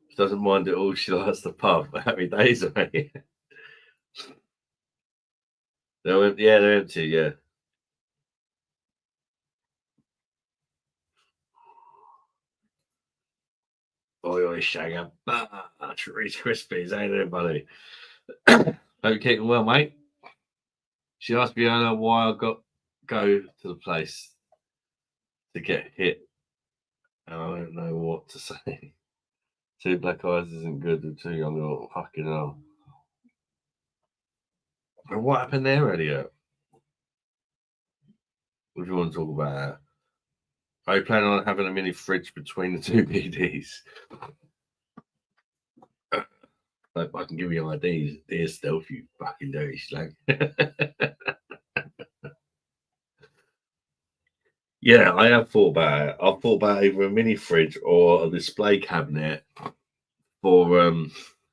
She doesn't mind it all. She likes the pub. Happy days, mate. They're empty. Yeah. Oi, oi, Shagger. Reese Krispies, ain't it, buddy? Hope you're keeping well, mate. She asked me earlier why I go to the place to get hit, and I don't know what to say. Two black eyes isn't good with two young girls. Fucking hell. And what happened there earlier? If you want to talk about that. Are you planning on having a mini fridge between the two BDs? Like, I can give you ideas. Dear stealth, you fucking dirty slag. Yeah, I have thought about it. I've thought about either a mini fridge or a display cabinet for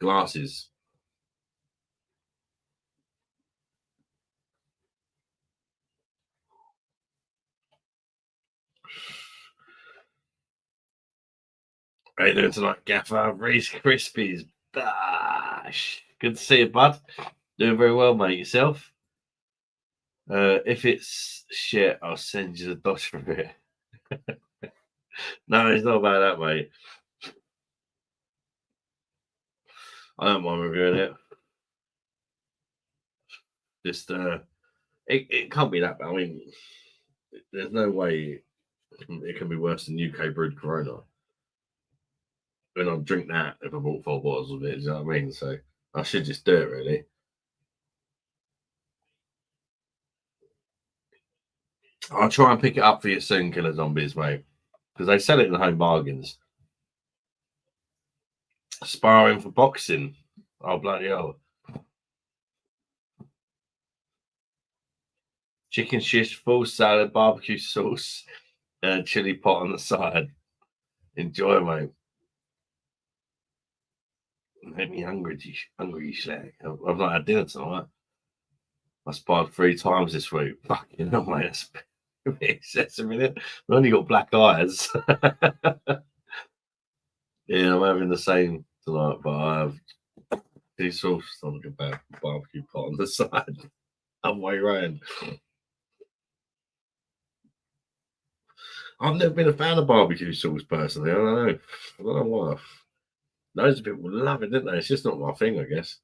glasses. How you doing tonight, Gaffer? Reese Krispies. Bosh. Good to see you, bud. Doing very well, mate. Yourself? If it's shit, I'll send you the dosh for it. No, it's not about that, mate. I don't mind reviewing it. Just it can't be that bad. I mean, there's no way it can be worse than UK brewed Corona. I mean, I'd drink that if I bought 4 bottles of it. Do you know what I mean? So I should just do it, really. I'll try and pick it up for you soon, Killer Zombies, mate, because they sell it in home bargains. Sparring for boxing. Oh, bloody hell. Chicken shish, full salad, barbecue sauce, and a chili pot on the side. Enjoy, mate. Make me hungry, you slag. I've not had dinner tonight. I sparred 3 times this week. Fucking hell, mate. That's a minute. I've only got black eyes. Yeah, I'm having the same tonight, but I have 2 sauce on the barbecue pot on the side. I'm way round. I've never been a fan of barbecue sauce personally. I don't know why. Loads of people love it, don't they? It's just not my thing, I guess.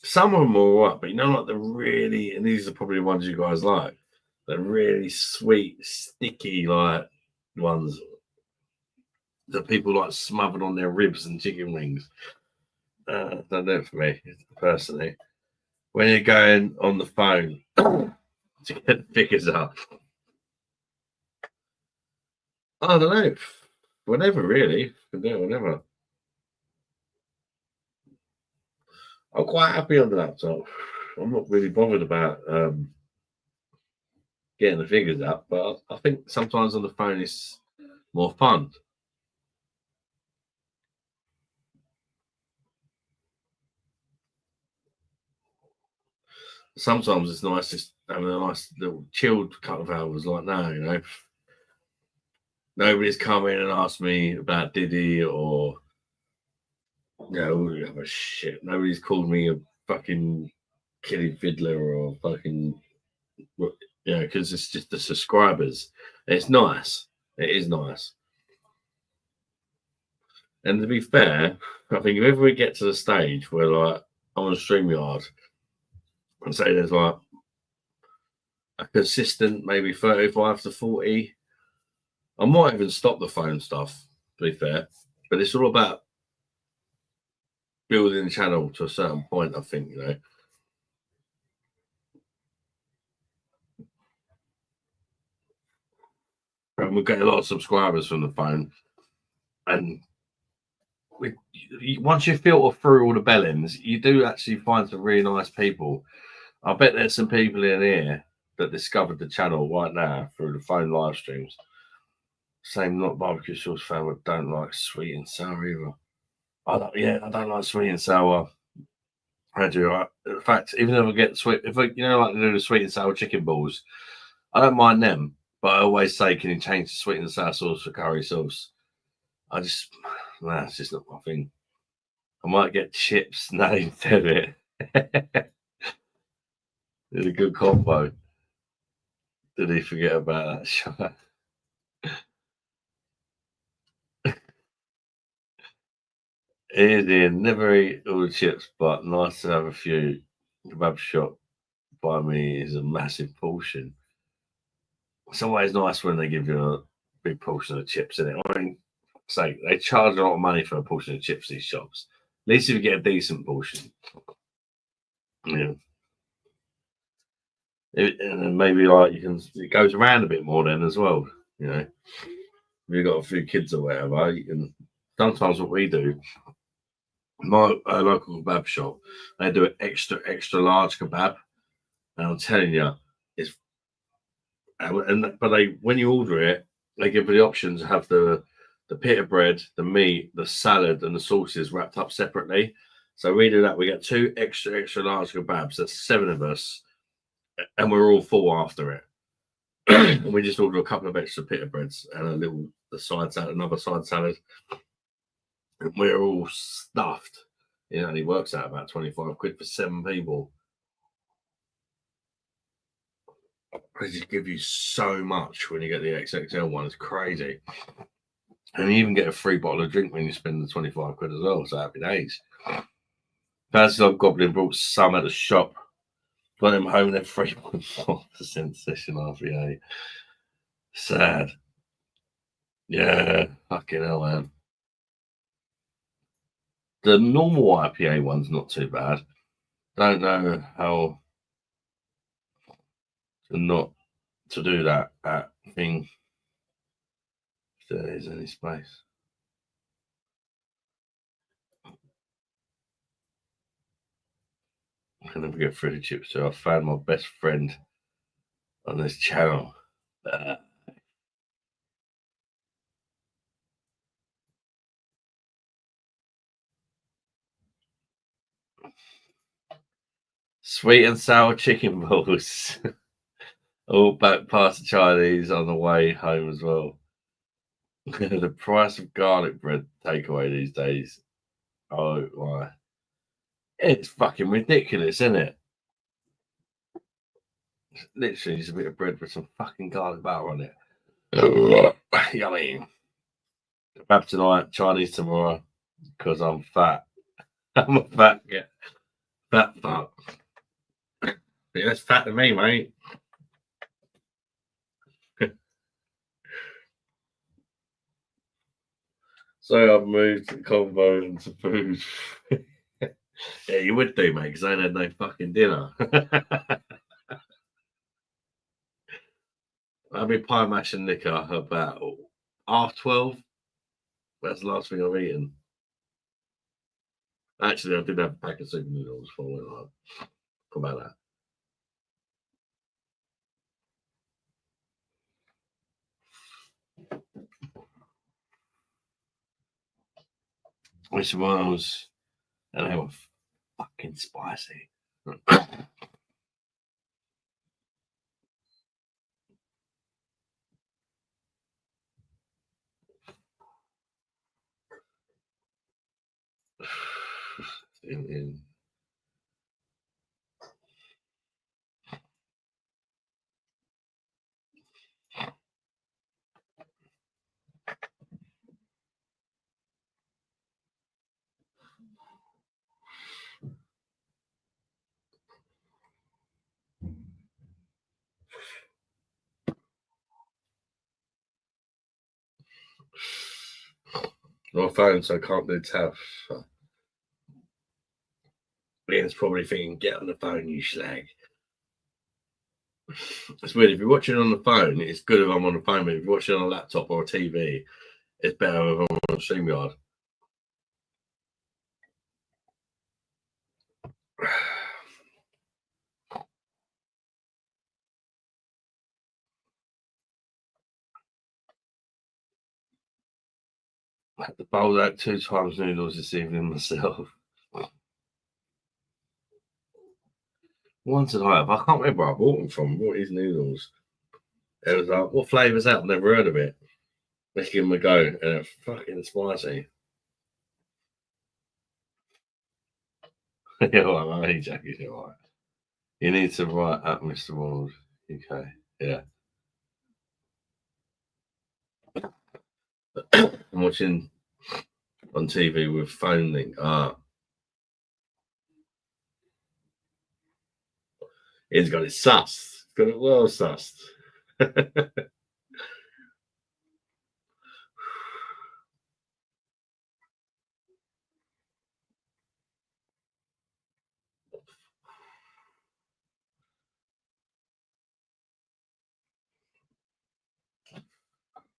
Some of them are all right, but you know, like the really, and these are probably the ones you guys like, the really sweet, sticky, like ones that people like smothered on their ribs and chicken wings. Don't do it for me, personally. When you're going on the phone to get the figures up, I don't know. Whenever, really. Can do it whenever. I'm quite happy on the laptop. I'm not really bothered about getting the figures up, but I think sometimes on the phone it's more fun. Sometimes it's nice just having a nice little chilled couple of hours like now, you know. Nobody's come in and asked me about Diddy or have a shit. Nobody's called me a fucking killy fiddler or fucking because it's just the subscribers. It's nice. It is nice. And to be fair, I think if ever we get to the stage where like I'm on StreamYard and say there's like a consistent maybe 35 to 40, I might even stop the phone stuff, to be fair. But it's all about building the channel to a certain point, I think, you know. And we get a lot of subscribers from the phone. And once you filter through all the bellends, you do actually find some really nice people. I bet there's some people in here that discovered the channel right now through the phone live streams. Same not barbecue sauce fan, but don't like sweet and sour either. I don't like sweet and sour. I do. In fact, even if I get sweet, if I, like to do the sweet and sour chicken balls, I don't mind them. But I always say, can you change the sweet and sour sauce for curry sauce? It's just not my thing. I might get chips now instead of it. It's a good combo. Did he forget about that shot? It is never eat all the chips, but nice to have a few. Kebab shop by me is a massive portion. It's always nice when they give you a big portion of chips in it. I mean, fuck's sake, they charge a lot of money for a portion of chips, these shops. At least if you get a decent portion. Yeah. And then maybe like it goes around a bit more then as well. You know, if you've got a few kids or whatever, you can. Sometimes what we do, my local kebab shop, they do an extra large kebab, and I'm telling you, it's but they when you order it, they give you the option to have the pita bread, the meat, the salad, and the sauces wrapped up separately. So we do that. We get two extra large kebabs. There's 7 of us, and we're all full after it. And we just order a couple of extra pita breads and the side salad, another side salad. And we're all stuffed. It only works out about 25 quid for 7 people. They just give you so much when you get the XXL one. It's crazy. And you even get a free bottle of drink when you spend the 25 quid as well. So happy days. Fancy Dog Goblin brought some at the shop. Got them home, they're 3.4% session RPA. Sad. Yeah, fucking hell, man. The normal IPA one's not too bad. Don't know how to do that thing. If there is any space. I can never get through the chips too. I found my best friend on this channel. Sweet and sour chicken balls. All back past the Chinese on the way home as well. The price of garlic bread takeaway these days. Oh my. It's fucking ridiculous, isn't it? It's literally just a bit of bread with some fucking garlic butter on it. Yummy. Kebab tonight, Chinese tomorrow, because I'm fat. I'm a fat fuck. Yeah, that's fat to me, mate. So I've moved the convo into food. Yeah, you would do, mate, because I ain't had no fucking dinner. I've been pie mashing liquor about 12:30. That's the last thing I've eaten. Actually, I did have a pack of soup noodles for a while. How about that? Which was, and they were fucking spicy. in my phone, so I can't do tab. Ian's probably thinking, get on the phone, you slag. It's weird. If you're watching on the phone, it's good if I'm on the phone, but if you're watching on a laptop or a TV, it's better if I'm on StreamYard. I had to bowl out 2 times noodles this evening myself. One did I have? I can't remember where I bought them from. What is noodles? It was like, what flavour's that? I've never heard of it. Let's give them a go. And it's fucking spicy. Yeah, all right, Jackie, you're all right. You need to write up Mr. Ronald. Okay, yeah. I'm watching on TV with phone link. He's got it sussed. Got it well sussed.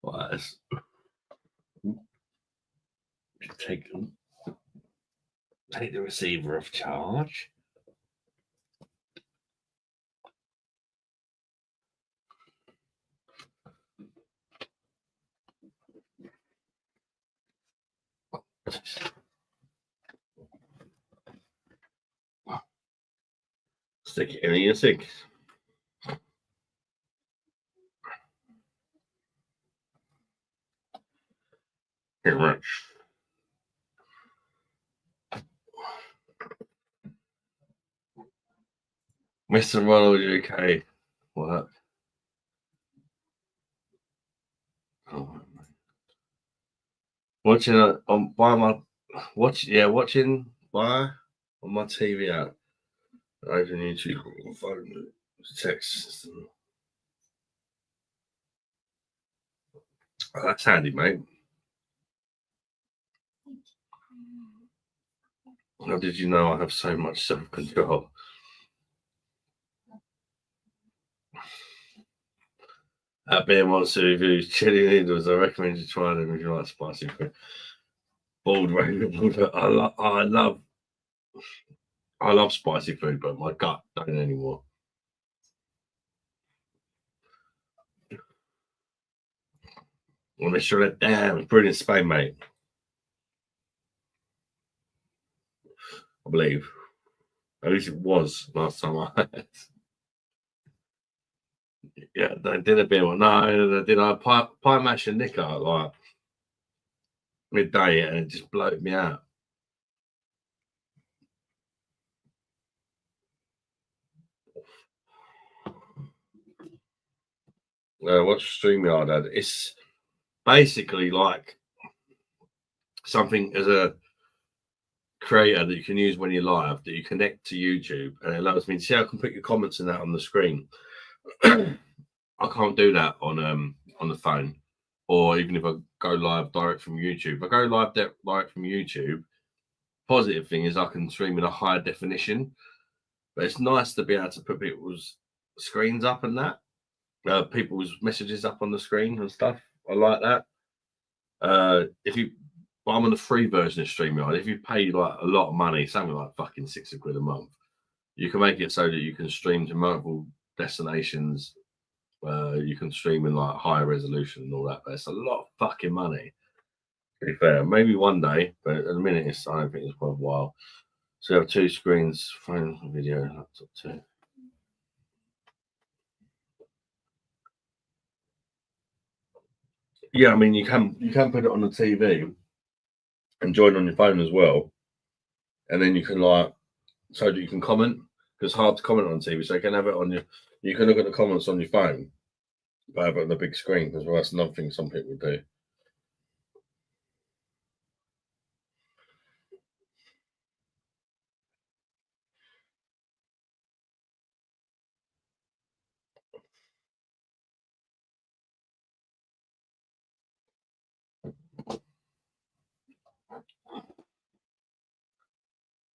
Right, let's take the receiver off charge. Stick it in your sink. Pretty much. Mr. Ronald UK. What? Oh, watching on by my watching by on my TV app. Open YouTube phone text system. Oh, that's handy, mate. How did you know I have so much self-control? That beer monster reviews, chili noodles. I recommend you try them if you like spicy food. Bald raven. I love spicy food, but my gut don't anymore. Well, make sure that damn brilliant Spain, mate. I believe. At least it was last time I had it. Yeah, they did a bit. No, they did a pie mash and knicker like midday, and it just bloated me out. What's StreamYard ad? It's basically like something as a creator that you can use when you're live that you connect to YouTube, and it allows me to see I can put your comments in that on the screen. I can't do that on the phone, or even if I go live direct from YouTube. If I go live direct from YouTube, positive thing is I can stream in a higher definition, but it's nice to be able to put people's screens up and that, people's messages up on the screen and stuff. I like that. But I'm on the free version of StreamYard. If you pay like a lot of money, something like fucking £60 a month, you can make it so that you can stream to multiple destinations. You can stream in like higher resolution and all that, but it's a lot of fucking money. To be fair, maybe one day, but at the minute, I don't think it's worthwhile. So you have two screens, phone, video, laptop too. Yeah, I mean you can put it on the TV and join on your phone as well, and then you can like so that you can comment, because it's hard to comment on TV, so you can have it on you can look at the comments on your phone, but have it on the big screen as well. That's another thing some people do.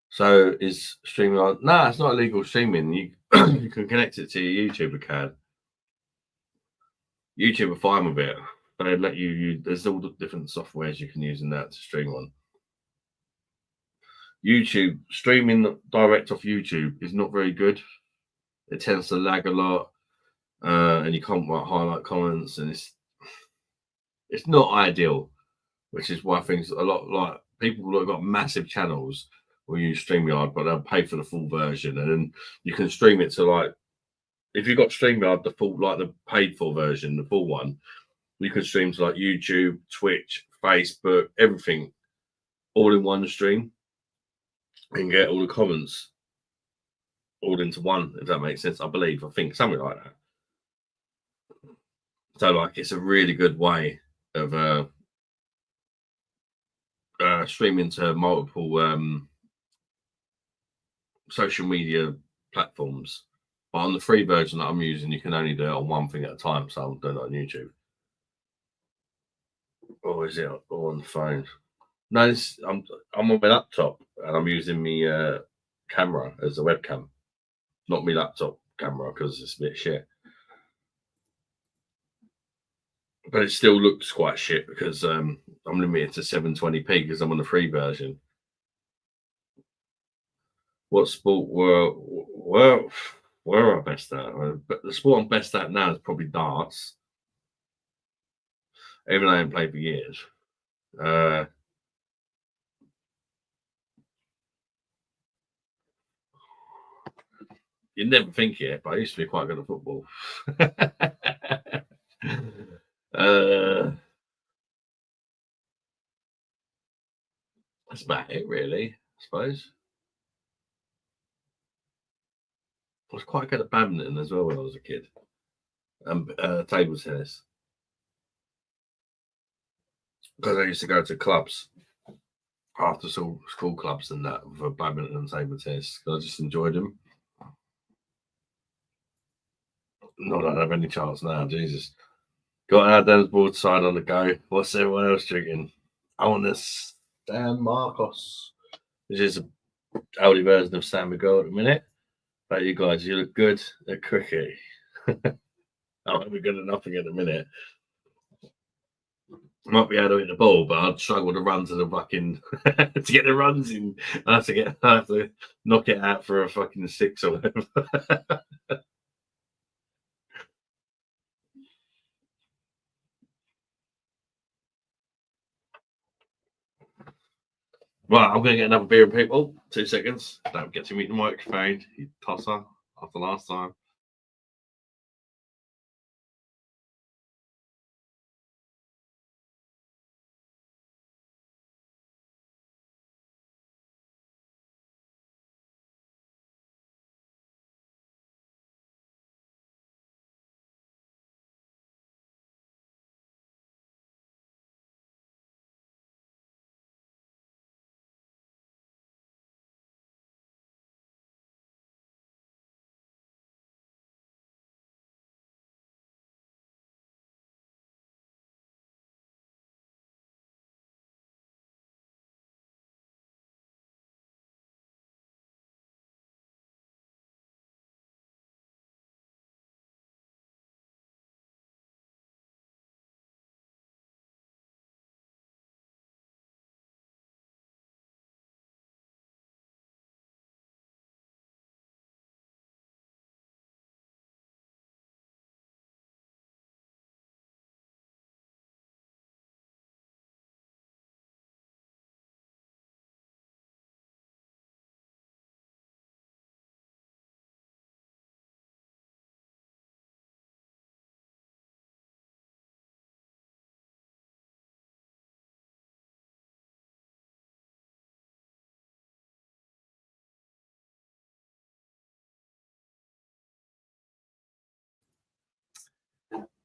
So is streaming on? No, it's not illegal streaming. You you can connect it to your YouTube account. YouTube are fine with it. They let you. There's all the different softwares you can use in that to stream on. YouTube streaming direct off YouTube is not very good. It tends to lag a lot, and you can't like, highlight comments, and it's not ideal. Which is why things a lot like people who have got massive channels will use StreamYard, but they'll pay for the full version, and then you can stream it to like if you've got StreamYard, the full like the paid for version, the full one, you can stream to like YouTube, Twitch, Facebook, everything, all in one stream, and get all the comments all into one. If that makes sense, I think something like that. So like, it's a really good way of streaming to multiple social media platforms. But on the free version that I'm using, you can only do it on one thing at a time. So I'm doing it on YouTube. Or is it on the phone? No, I'm on my laptop and I'm using my camera as a webcam, not my laptop camera because it's a bit shit. But it still looks quite shit because I'm limited to 720p because I'm on the free version. What sport were I best at? But the sport I'm best at now is probably darts. Even though I haven't played for years. You'd never think it, but I used to be quite good at football. That's about it, really, I suppose. I was quite good at badminton as well when I was a kid. And table tennis. Because I used to go to clubs, after school clubs and that, for badminton and table tennis. I just enjoyed them. Not that I have any chance now, Jesus. Got our Dan's broadside on the go. What's everyone else drinking? I want this San Marcos, which is an Audi version of San Miguel at the minute. But you guys, you look good at cricket. I won't be good enough again in a minute. I might be able to hit the ball, but I'd struggle to run to the fucking to get the runs in. I have to knock it out for a fucking six or whatever. Right, I'm gonna get another beer, people. 2 seconds. Don't get to meet the microphone, you tosser, after last time.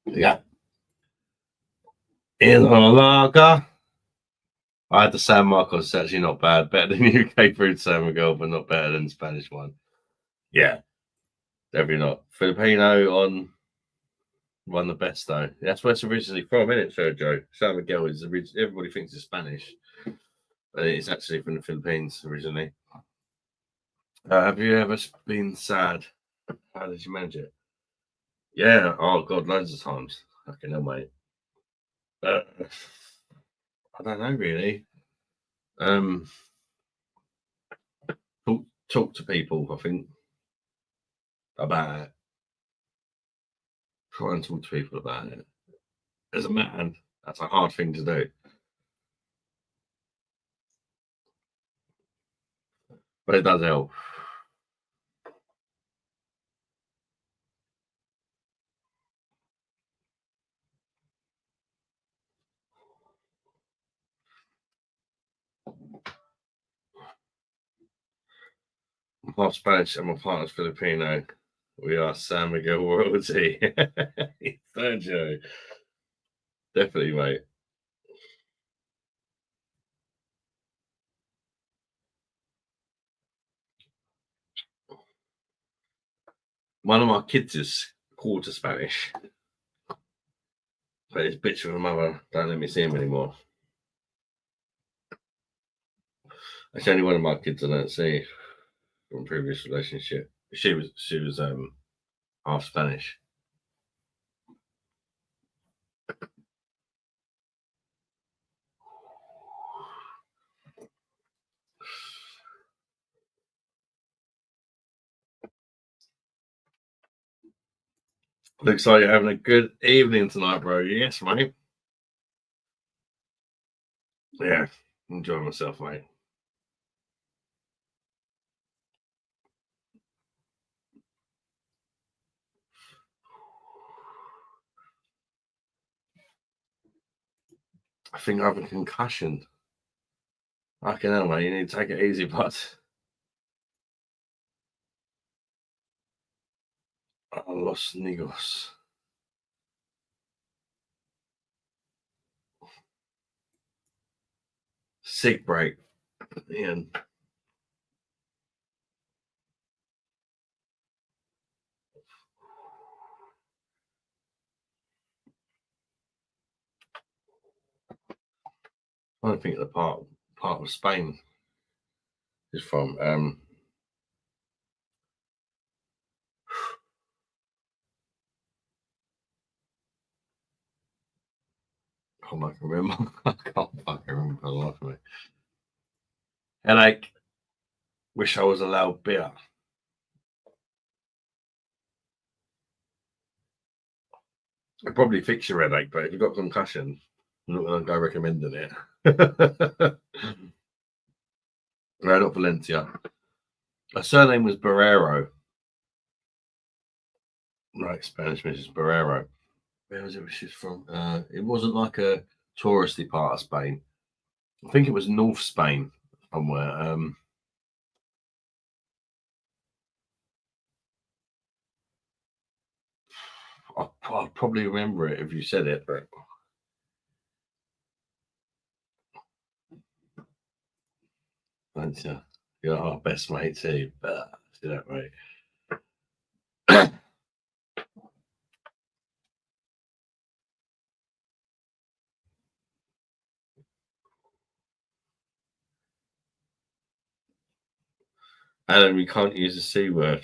Yeah. In Malaga. I had the San Marcos. It's actually not bad. Better than UK fruit San Miguel, but not better than the Spanish one. Yeah, definitely not. Filipino on one of the best though. That's where it's originally from, isn't it, Sergio? San Miguel is everybody thinks it's Spanish, but it's actually from the Philippines originally. Have you ever been sad? How did you manage it? Yeah. Oh God, loads of times. Fucking hell, mate. I don't know really. Um, talk to people. I think about it. Try and talk to people about it. As a man, that's a hard thing to do, but it does help. I'm half Spanish and my partner's Filipino. We are San Miguel royalty. Sergio. Definitely, mate. One of my kids is quarter Spanish. But his bitch with a mother don't let me see him anymore. That's only one of my kids I don't see from previous relationship. She was half Spanish. Looks like you're having a good evening tonight, bro. Yes, mate. Yeah, enjoying myself, mate. I think I have a concussion. Fucking hell, mate. You need to take it easy, bud. Los Nigos. Sick break. Ian. I don't think the part of Spain is from. I can't remember. I can't fucking remember for the life of me. Headache. Wish I was allowed beer. I'd probably fix your headache, but if you've got concussion, I'm not going to go recommending it. No, not Valencia. Her surname was Barrero. Right, Spanish Mrs. Barrero. Where was it she's from? It wasn't like a touristy part of Spain. I think it was North Spain somewhere. I'll probably remember it if you said it, but Valencia. You're our best mate too. See that, mate. Alan, we can't use the C word.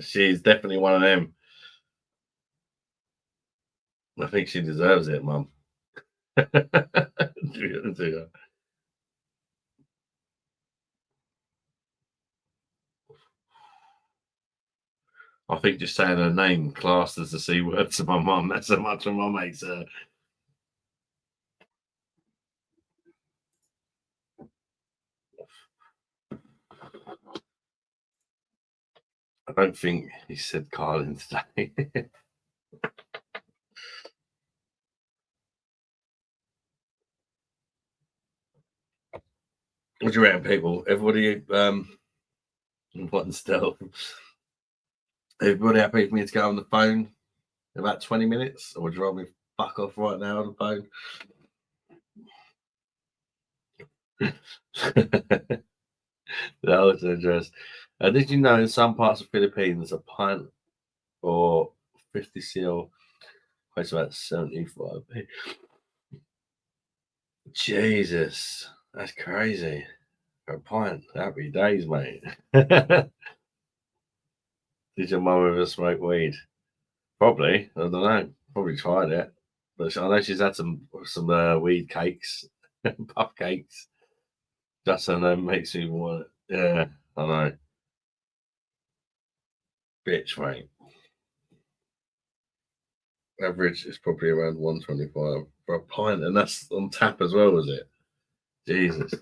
She's definitely one of them. I think she deserves it, Mum. I think just saying her name classed as the C word to my mum. That's how much of my mates her. I don't think he said Carlin today. What do you reckon, people? Everybody what still? Everybody happy for me to go on the phone in about 20 minutes? Or would you rather me fuck off right now on the phone? That was interesting. Did you know in some parts of Philippines a pint or 50 cl weighs about 75p? Jesus, that's crazy. For a pint, happy days, mate. Did your mum ever smoke weed? Probably. I don't know. Probably tried it. But I know she's had some weed cakes, puff cakes. Just I know makes me want it. Yeah, I know. Bitch, mate. Average is probably around 125 for a pint, and that's on tap as well, was it? Jesus.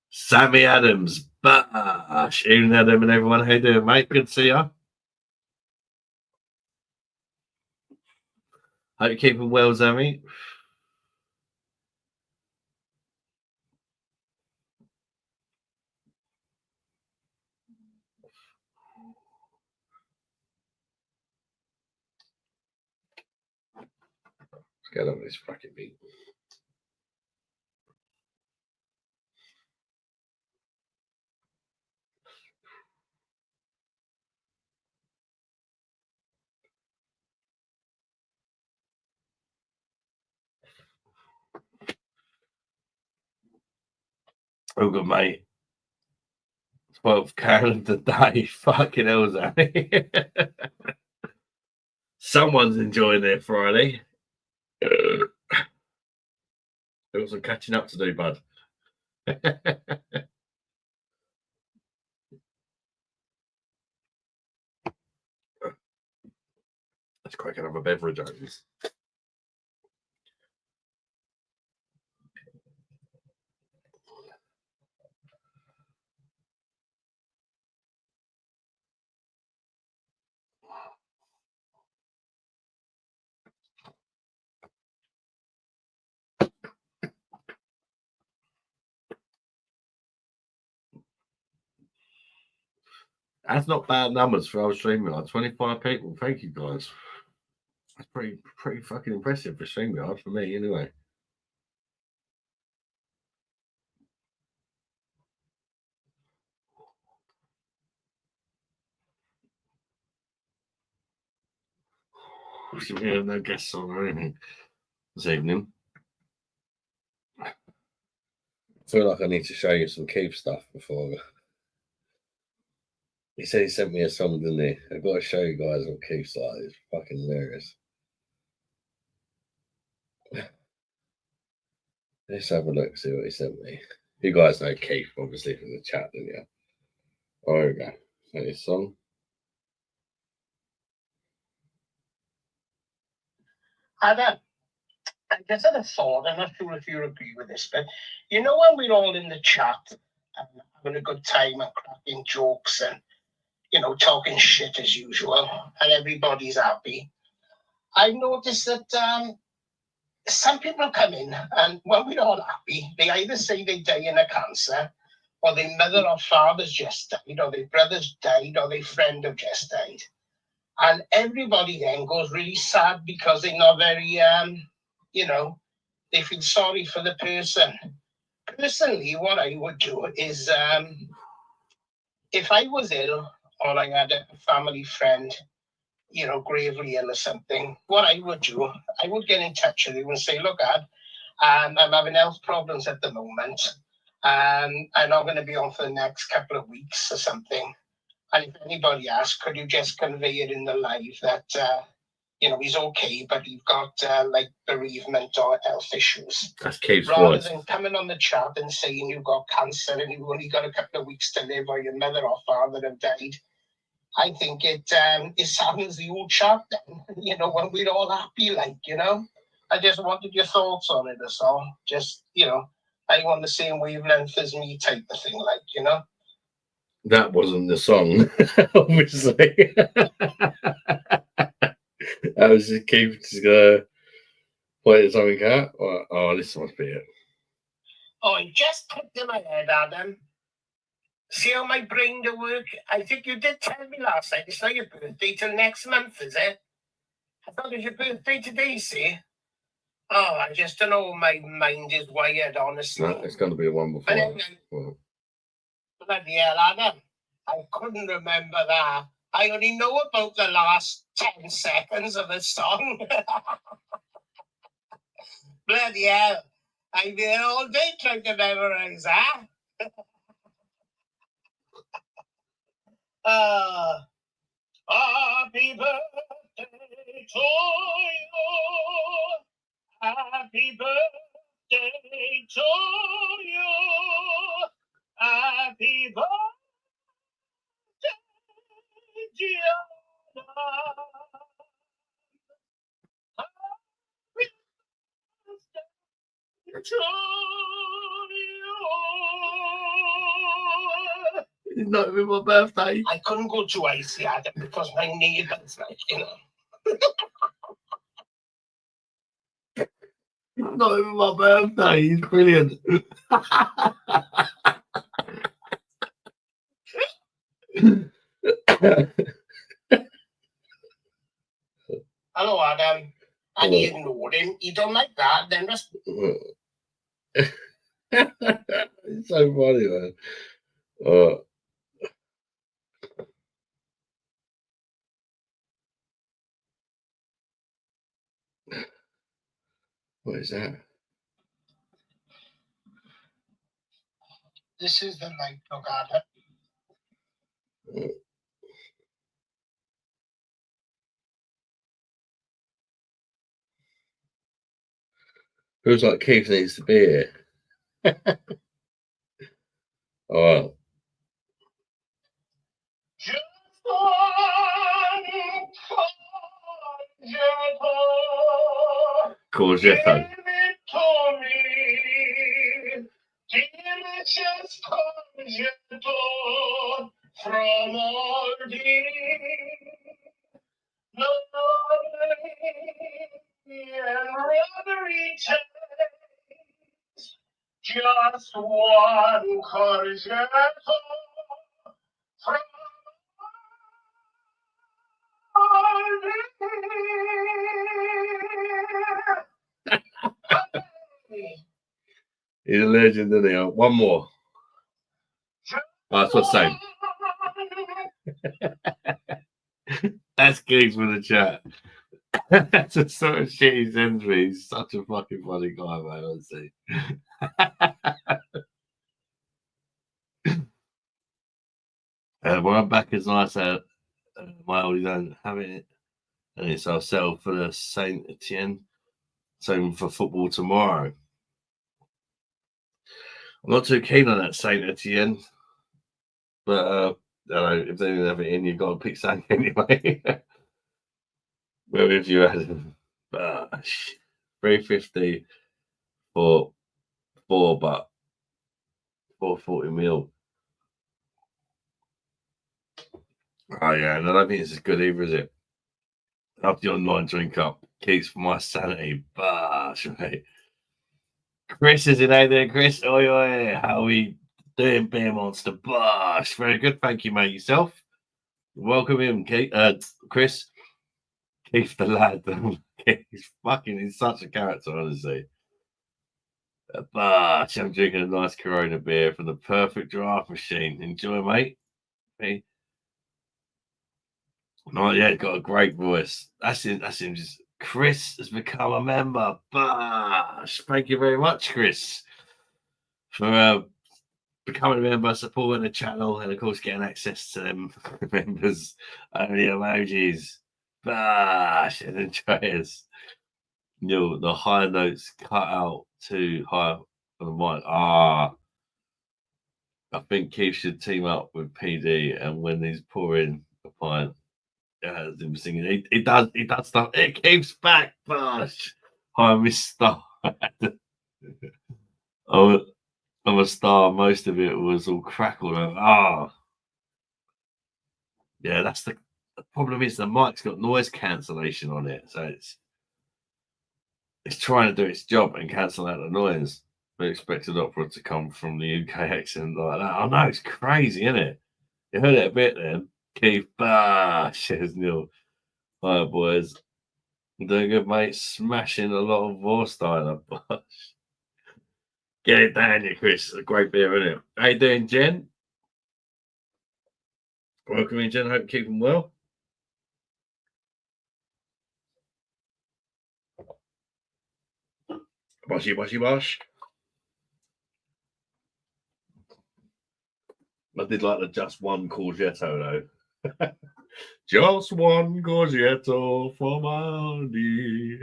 Sammy Adams, Bosh, Ian Adam, and everyone. How you doing, mate? Good to see you. Hope you're keeping well, Sammy. Get on this fucking beat. Oh, good, mate. 12th calendar day. Fucking hell, Zanny. Someone's enjoying their Friday. There was some catching up to do, bud. Let's crack another beverage open. That's not bad numbers for our streaming. Like 25 people. Thank you, guys. That's pretty fucking impressive for StreamYard, for me, anyway. We have no guests on or anything this evening. I feel like I need to show you some Keith stuff before. He said he sent me a song, didn't he? I've got to show you guys what Keith's like. It's fucking hilarious. Let's have a look, see what he sent me. You guys know Keith, obviously, from the chat, didn't you? Oh, here we go. So his song. I just had a thought. I'm not sure if you agree with this, but you know when we're all in the chat and having a good time and cracking jokes and talking shit as usual, and everybody's happy. I've noticed that some people come in and when we're all happy, they either say they die in a cancer, or their mother or father's just died, or their brother's died, or their friend have just died. And everybody then goes really sad because they're not very, they feel sorry for the person. Personally, what I would do is if I was ill or I had a family friend, gravely ill or something, what I would do, I would get in touch with you and say, look, Ad, I'm having health problems at the moment. I'm not going to be on for the next couple of weeks or something. And if anybody asks, could you just convey it in the live that, he's okay, but you've got like bereavement or health issues. That's Keith's Rather voice. than coming on the chat and saying you've got cancer and you've only got a couple of weeks to live or your mother or father have died. I think it sounds the old chat then, when we're all happy, I just wanted your thoughts on it, that's all. Just, are you on the same wavelength as me type of thing, That wasn't the song, obviously. That was just Keith's play something out. Oh, this must be it. Oh, it just clicked in my head, Adam. See how my brain do work? I think you did tell me last night. It's not your birthday till next month, is it? I thought it was your birthday today, see? Oh, I just don't know. My mind is wired, honestly. No, it's going to be a one before. Bloody hell, Adam. I couldn't remember that. I only know about the last 10 seconds of the song. Bloody hell. I've been all day trying to memorize that. Happy birthday to you. Happy birthday to you. Happy birthday, Gianna. Happy birthday to you. It's not even my birthday. I couldn't go too icy, Adam, because my neighbours, Not even my birthday. It's brilliant. Hello, Adam. and he ignored him. He don't like that. Then that's It's so funny, man. What is that? this is the light. Look at it. Feels like Keith needs to be here. Oh, Courgette. From all just one Courgette from He's a legend, isn't he? One more. That's what's saying. That's Keith for the chat. That's the sort of shit he sends me. He's such a fucking funny guy, man, honestly. Well, I'm back as nice as my old don't have it. And it's ourselves for the Saint Etienne. Same for football tomorrow. I'm not too keen on that Saint Etienne. But I don't know, if they didn't have it in, you've got to pick something anyway. Where have you had him? 350 for 4, but 440 mil. Oh yeah, and I don't think it's as good either, is it? After the online drink up, keeps for my sanity. Bosh, mate. Chris is in there, Chris. Oi, oi. How are we doing, Beer Monster? Bosh. Very good, thank you, mate. Yourself? Welcome in, Chris. Keith the lad. He's such a character, honestly. Bosh. I'm drinking a nice Corona beer from the perfect draft machine. Enjoy, mate. Hey. Not yet, got a great voice. That's him. Just Chris has become a member. Bosh. Thank you very much, Chris, for becoming a member, supporting the channel, and of course getting access to them members only emojis. Bosh and enjoyers. The high notes cut out too high on the mic. I think Keith should team up with PD, and when he's pouring a pint, him singing. He does stuff. It keeps back, Bosh. Hi, Mister. I'm a star. Most of it was all crackled. Yeah, that's the problem. Is the mic's got noise cancellation on it, so it's trying to do its job and cancel out the noise. We expected opera to come from the UK accent like that. I know, it's crazy, isn't it? You heard it a bit then. Keith Bosh, says Neil. Hi, boys. Doing good, mate. Smashing a lot of Vorsteiner, Bosh. Get it down, you Chris. A great beer, isn't it? How you doing, Jen? Welcome in, Jen. Hope you're keeping well. Boshy, boshy, bosh. I did like the just one Courgetto, though. Just one Courgetto for money.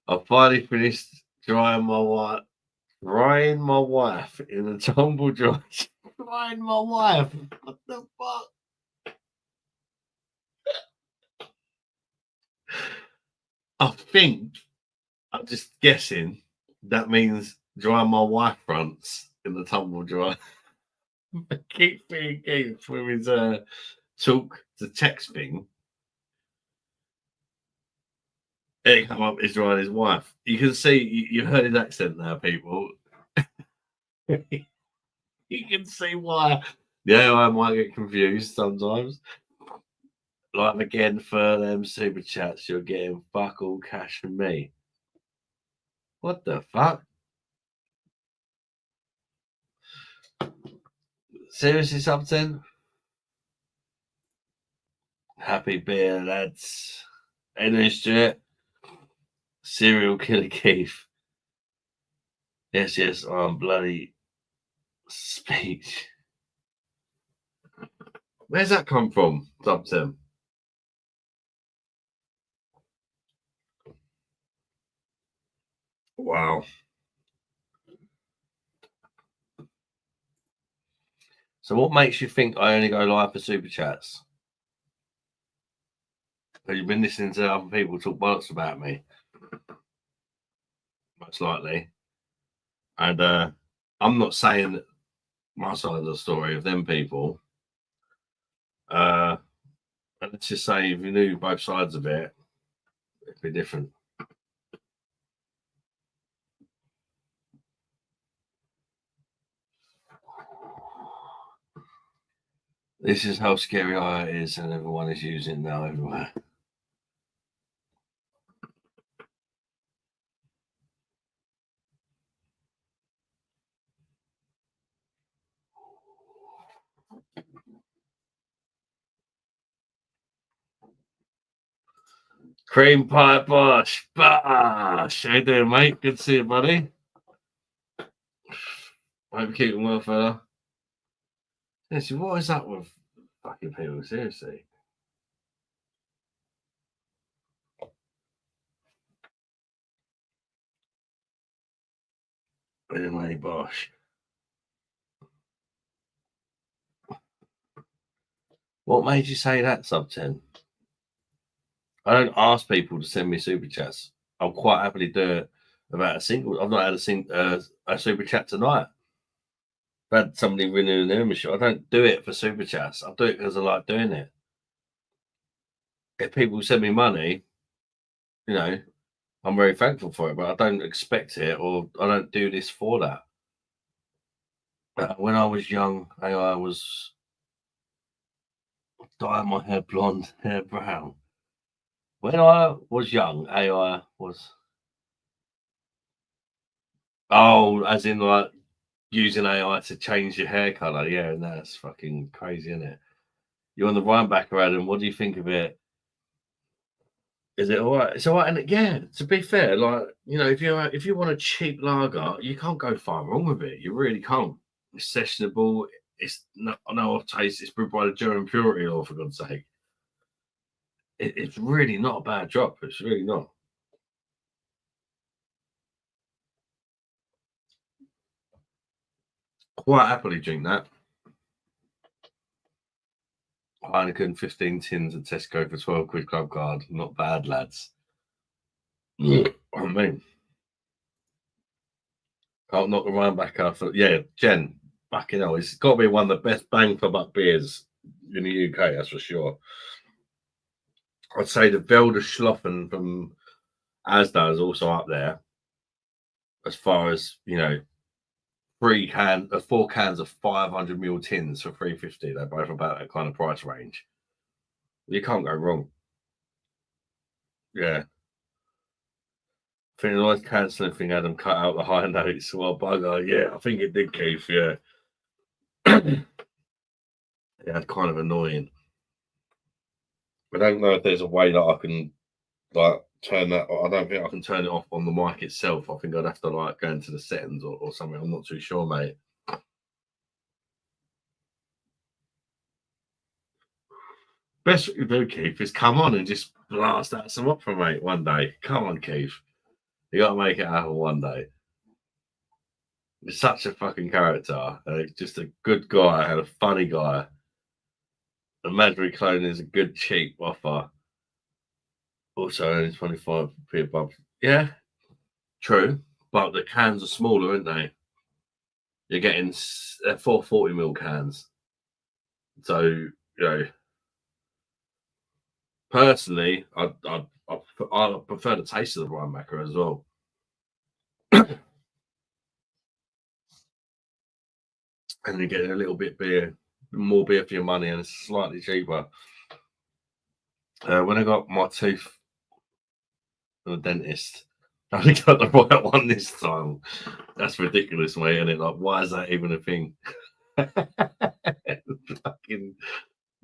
I finally finished drying my wife in a tumble dry. Drying my wife. What the fuck? I think, I'm just guessing, that means dry my wife fronts in the tumble dry. Keep being Keith with his talk to text thing. It come up is drying his wife. You can see, you heard his accent now, people. You can see why Yeah, I might get confused sometimes. Like again for them super chats, you're getting fuck all cash from me. What the fuck? Seriously, something? Happy beer, lads. Any shit. Serial killer Keith. Yes, I'm bloody speech. Where's that come from? Something. Wow. So what makes you think I only go live for super chats? Have you been listening to other people talk bollocks about me? Most likely. And I'm not saying my side of the story of them people. And let's just say if you knew both sides of it, it'd be different. This is how scary it is, and everyone is using it now everywhere. Cream pie Bosh. Bosh. How you doing, mate? Good to see you, buddy. Hope you're keeping well, fella. Seriously, what is up with fucking people? Seriously. Anyway, Bosh. What made you say that, sub 10? I don't ask people to send me super chats. I'll quite happily do it about a single. I've not had a super chat tonight. I've had somebody renewing their membership. I don't do it for super chats. I do it because I like doing it. If people send me money, you know, I'm very thankful for it, but I don't expect it or I don't do this for that. When I was young, AI was dyeing my hair blonde, hair brown. When I was young, AI was as in like using AI to change your hair color. Yeah, and that's fucking crazy, isn't it? You're on the Rhinebacker, Adam. What do you think of it? Is it all right? It's all right, and yeah. To be fair, like if you want a cheap lager, you can't go far wrong with it. You really can't. It's sessionable. It's no off taste. It's brewed by the German Purity Law, for God's sake. It's really not a bad drop. It's really not. Quite happily drink that. Heineken 15 tins at Tesco for 12 quid club card. Not bad, lads. I mean, can't knock the Rhinebacker for Jen. Fucking hell, it's got to be one of the best bang for buck beers in the UK. That's for sure. I'd say the Velder Schloffen from Asda is also up there as far as 4 cans of 500ml tins for 350. They're both about that kind of price range. You can't go wrong. Yeah. I think the noise cancelling thing had them cut out the high notes. Well, bugger. Yeah, I think it did, Keith. Yeah. Yeah, kind of annoying. I don't know if there's a way that I can turn that. I don't think I can turn it off on the mic itself. I think I'd have to go into the settings or something. I'm not too sure, mate. Best what you do, Keith, is come on and just blast out some opera, mate, one day. Come on, Keith. You got to make it happen one day. He's such a fucking character. Just a good guy and a funny guy. The Madry clone is a good cheap offer. Also, only 25p above. Yeah, true. But the cans are smaller, aren't they? You're getting 440ml cans. So, personally, I prefer the taste of the Rhinebacker as well. And you're getting a little bit beer more beer for your money, and it's slightly cheaper. When I got my tooth from the dentist, I only got the right one this time. That's ridiculous, mate. And it like, why is that even a thing? Fucking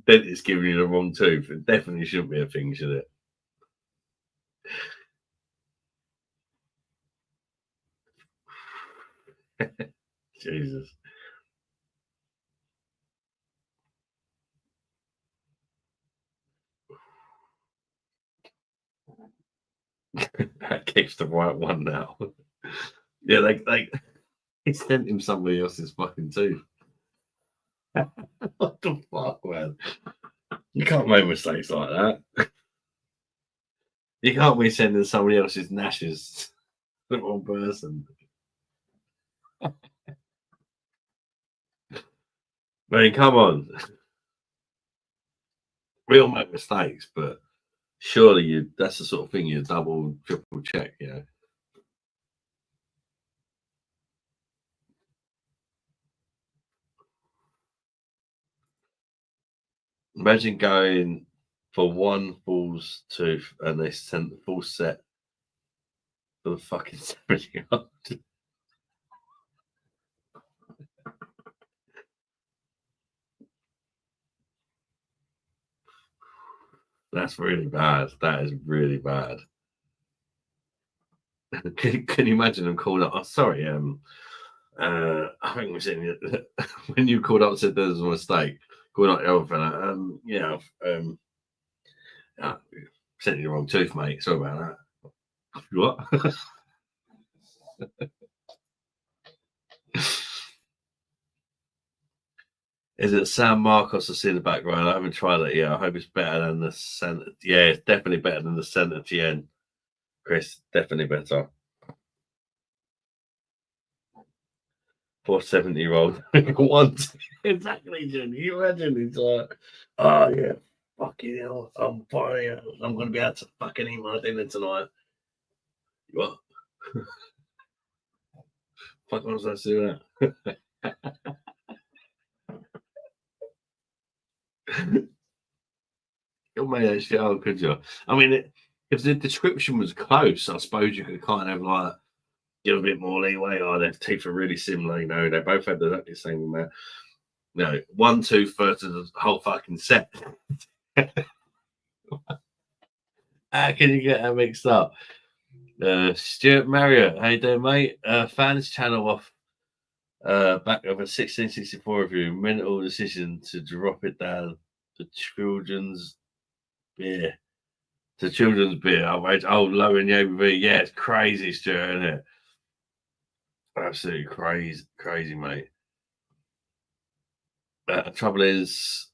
dentist giving you the wrong tooth. It definitely shouldn't be a thing, should it? Jesus. That keeps the right one now. Yeah, they sent him somebody else's fucking tooth. What the fuck, man? You can't make mistakes like that. You can't be sending somebody else's nashes to the wrong person. I mean, come on. We all make mistakes, but surely that's the sort of thing you double, triple check, you know. Imagine going for one false tooth and they sent the full set for the fucking 7-year-old. That's really bad. That is really bad. Can you imagine them calling up? Oh, sorry, I think we're saying when you called up and said there was a mistake, calling up the other fella, yeah, sent you the wrong tooth, mate. Sorry about that. What? Is it San Marcos I see in the background? I haven't tried it yet. I hope it's better than the Santa. Yeah, it's definitely better than the Santa Tien. Chris, definitely better. For 70-year-old. Once. Exactly, Jen. You imagine it's like, oh, yeah, fucking hell. I'm fine. I'm going to be able to fucking eat my dinner tonight. What? Fuck, what was I doing that? You made that shit up, could you? I mean, if the description was close, I suppose you could kind of like give a bit more leeway. Oh, their teeth are really similar, you know, they both had exactly the same amount. No, one tooth versus the whole fucking set. How can you get that mixed up? Stuart Marriott, how you doing, mate? Fans channel off back of a 1664 review. Mental decision to drop it down to children's beer. To children's beer. Outrage. Oh, low in the ABV. Yeah, it's crazy, Stuart, isn't it? Absolutely crazy, crazy, mate. Trouble is,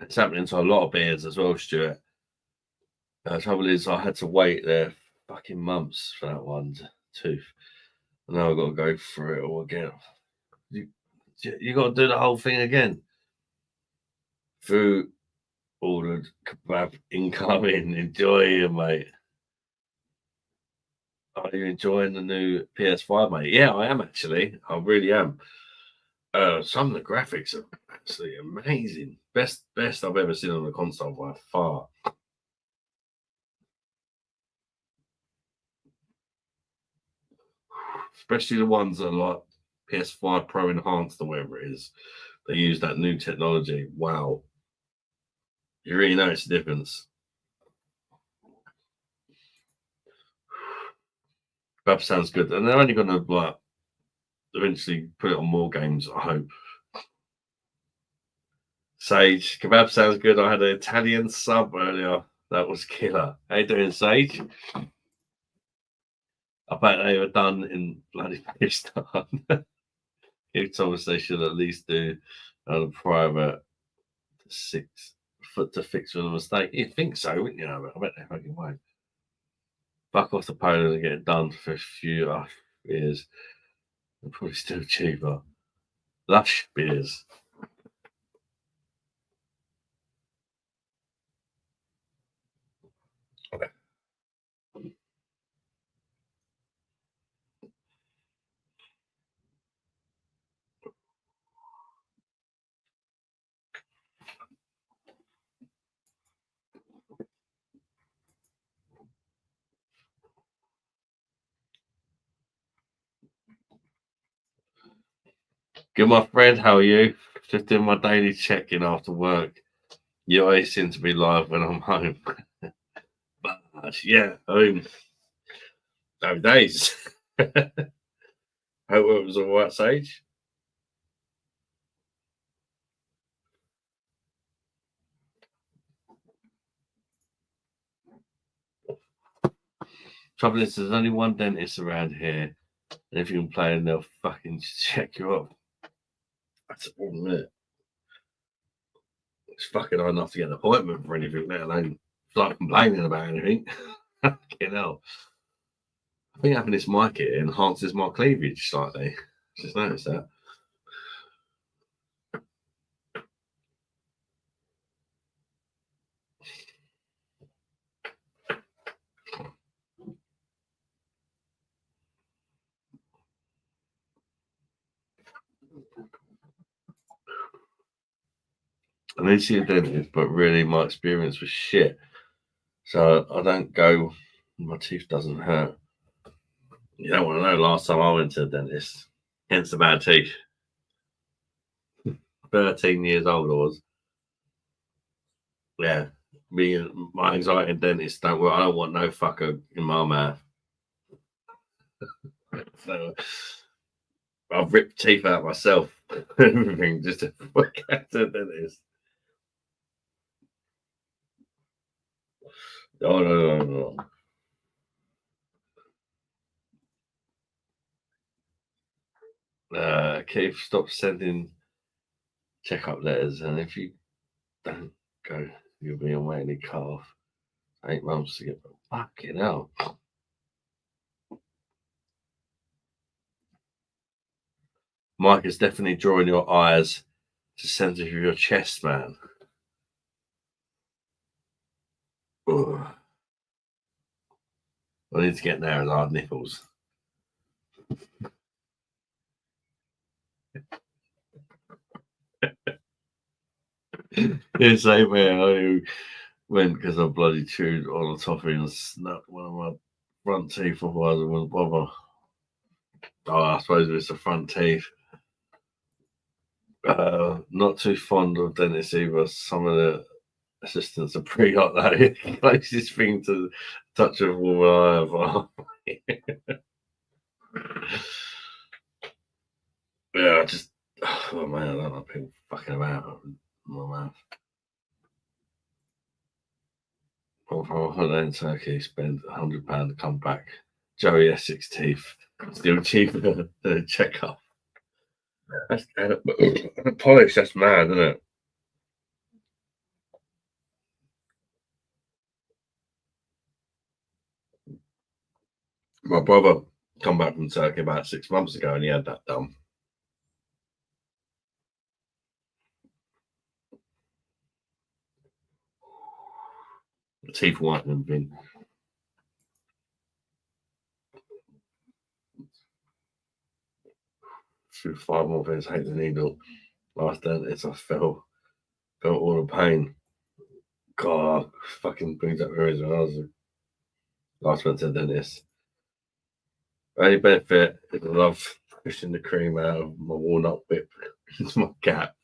it's happening to a lot of beers as well, Stuart. Trouble is, I had to wait there fucking months for that one tooth. And now I've got to go through it all again. You got to do the whole thing again. Food ordered, kebab incoming. Enjoy it, mate. Are you enjoying the new PS5, mate? Yeah, I am actually. I really am. Some of the graphics are absolutely amazing. Best I've ever seen on a console by far. Especially the ones that are like PS5 Pro Enhanced or whatever it is. They use that new technology. Wow. You really notice the difference. Kebab sounds good. And they're only gonna like eventually put it on more games, I hope. Sage, kebab sounds good. I had an Italian sub earlier. That was killer. How you doing, Sage? I bet they were done in bloody Pakistan. He told us they should at least do a private 6 foot to fix for the mistake. You'd think so, wouldn't you? I bet they fucking won't. Fuck off the Poland and get it done for a few years. They're probably still cheaper. Lush beers. Okay. Good, my friend. How are you? Just doing my daily check-in after work. You always seem to be live when I'm home. But yeah, I mean, no days. Hope it was all right, Sage. Trouble is, there's only one dentist around here, and if you complain, they'll fucking check you up. That's a problem, isn't it? It's fucking hard enough to get an appointment for anything, let alone start complaining about anything. Fucking hell. I think having this mic here enhances my cleavage slightly. Just noticed that. I need to see a dentist, but really my experience was shit. So I don't go, my teeth doesn't hurt. You don't want to know last time I went to a dentist. Hence the bad teeth. 13 years old I was. Yeah. Me and my anxiety and dentist don't work. I don't want no fucker in my mouth. So I've ripped teeth out myself. Everything just to work out to the dentist. Oh no. Keith, stop sending checkup letters, and if you don't go, you'll be on waiting calf. 8 months to get fucking hell. Mike is definitely drawing your eyes to center of your chest, man. Ugh. I need to get there and hard nipples. Yeah, same way. I went because I bloody chewed on the toffee and snapped one of my front teeth, otherwise I wouldn't bother. Oh, I suppose it's the front teeth. Not too fond of dentists either. Some of the assistants are pretty hot though. Closest thing to touch of a woman I have. Yeah, I just, oh man, I don't know people fucking about in my mouth. Well, from a holiday in Turkey, spent £100 to come back. Joey Essex teeth, still cheaper than a check-up. That's polish, that's mad, isn't it? My brother come back from Turkey about 6 months ago and he had that done. The teeth whitening thing. Through 5 more things, hate the needle. Last dentist, I felt all the pain. God, fucking brings up memories when I was last went to the dentist. Only benefit is I love pushing the cream out of my walnut whip into my gap.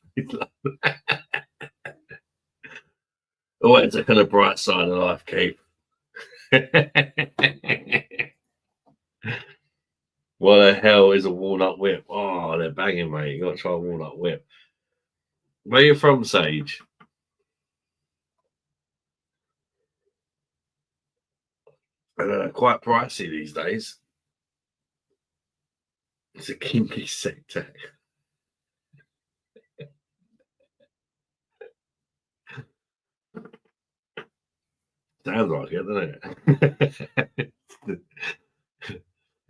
Oh, it's a kind of bright side of life, Keith. What the hell is a walnut whip? Oh, they're banging, mate. You got to try a walnut whip. Where you from, Sage? Quite pricey these days. It's a kinky sector. Sounds like it, doesn't it?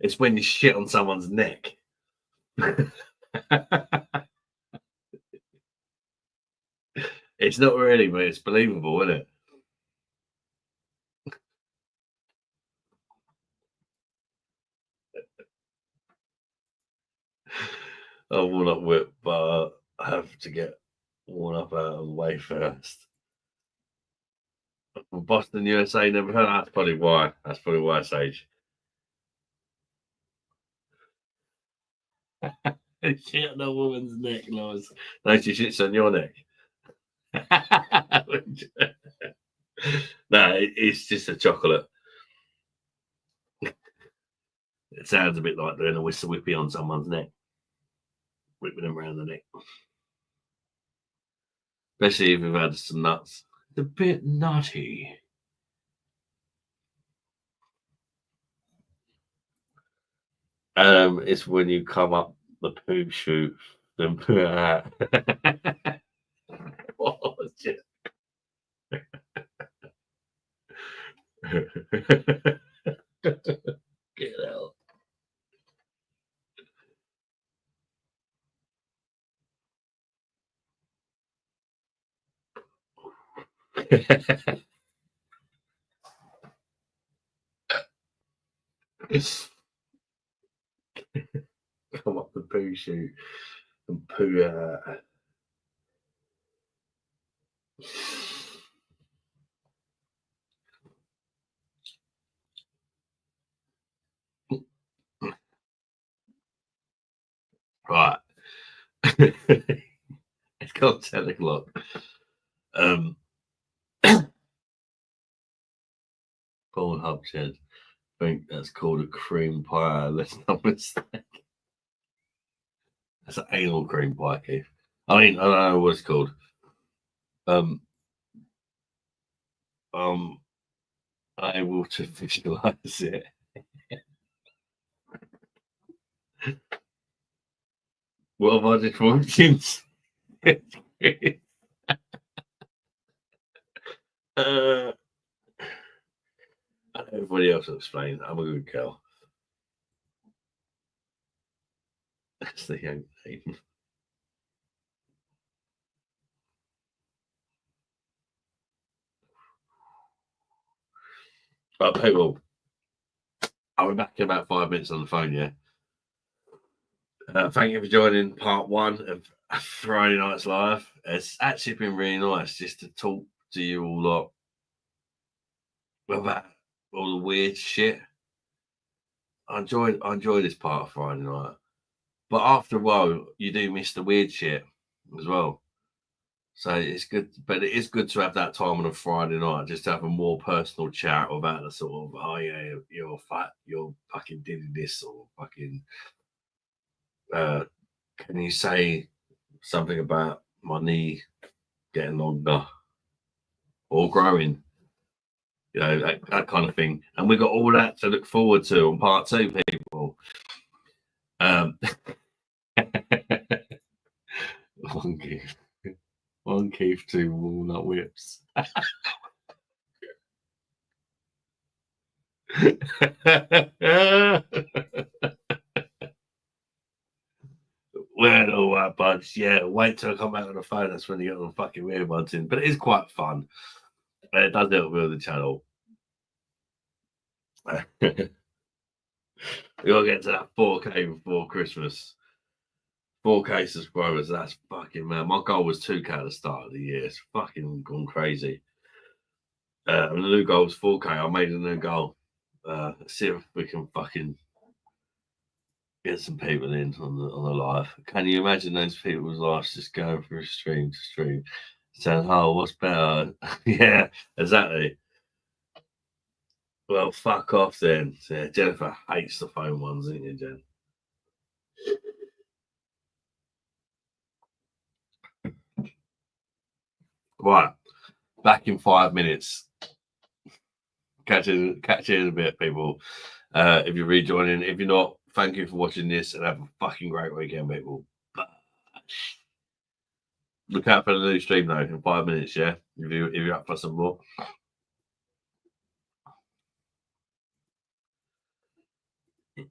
It's when you shit on someone's neck. It's not really, but it's believable, isn't it? I walnut whip, but I have to get worn up out of the way first. From Boston, USA, never heard. That's probably why. That's probably why, Sage. Shit on a woman's neck, Lois. No, she shits on your neck. No, it's just a chocolate. It sounds a bit like doing a whistle whippy on someone's neck, whipping them around the neck. Especially if you've had some nuts. It's a bit nutty. It's when you come up the poo chute and put it out. What was it? Get out. Come up the poo chute and poo out. Right. It's got 10 o'clock. Pornhub said, I think that's called a cream pie. Let's not mistake. That's an anal cream pie, Keith. I mean, I don't know what it's called. Able to visualize it. What have I just walked into? Everybody else will explain. I'm a good girl. That's the young name. But people, I'll be back in about 5 minutes on the phone, yeah? Thank you for joining part 1 of Friday Night's Live. It's actually been really nice just to talk to you all lot about all the weird shit. I enjoy this part of Friday night. But after a while, you do miss the weird shit as well. So it's good, but it is good to have that time on a Friday night, just to have a more personal chat about the sort of, oh yeah, you're fat, you're fucking doing this, or fucking, can you say something about my knee getting longer or growing? You know, that kind of thing. And we've got all that to look forward to on part 2, people. One Keith, 2 walnut whips. Well, all right, buds. Yeah, wait till I come back on the phone. That's when you get all the fucking weird ones in. But it is quite fun. It does help build the channel. We gotta get to that 4K before Christmas. 4K subscribers. That's fucking man. My goal was 2K at the start of the year. It's fucking gone crazy. And the new goal was 4K. I made a new goal. Let's see if we can fucking get some people in on the live. Can you imagine those people's lives just going from stream to stream, saying, "Oh, what's better?" Yeah, exactly. Well, fuck off then. Yeah, Jennifer hates the phone ones, isn't you, Jen? Right, back in 5 minutes. Catch you in a bit, people. If you're rejoining, if you're not, thank you for watching this, and have a fucking great weekend, people. Look out for the new stream though in 5 minutes, yeah. If you're up for some more.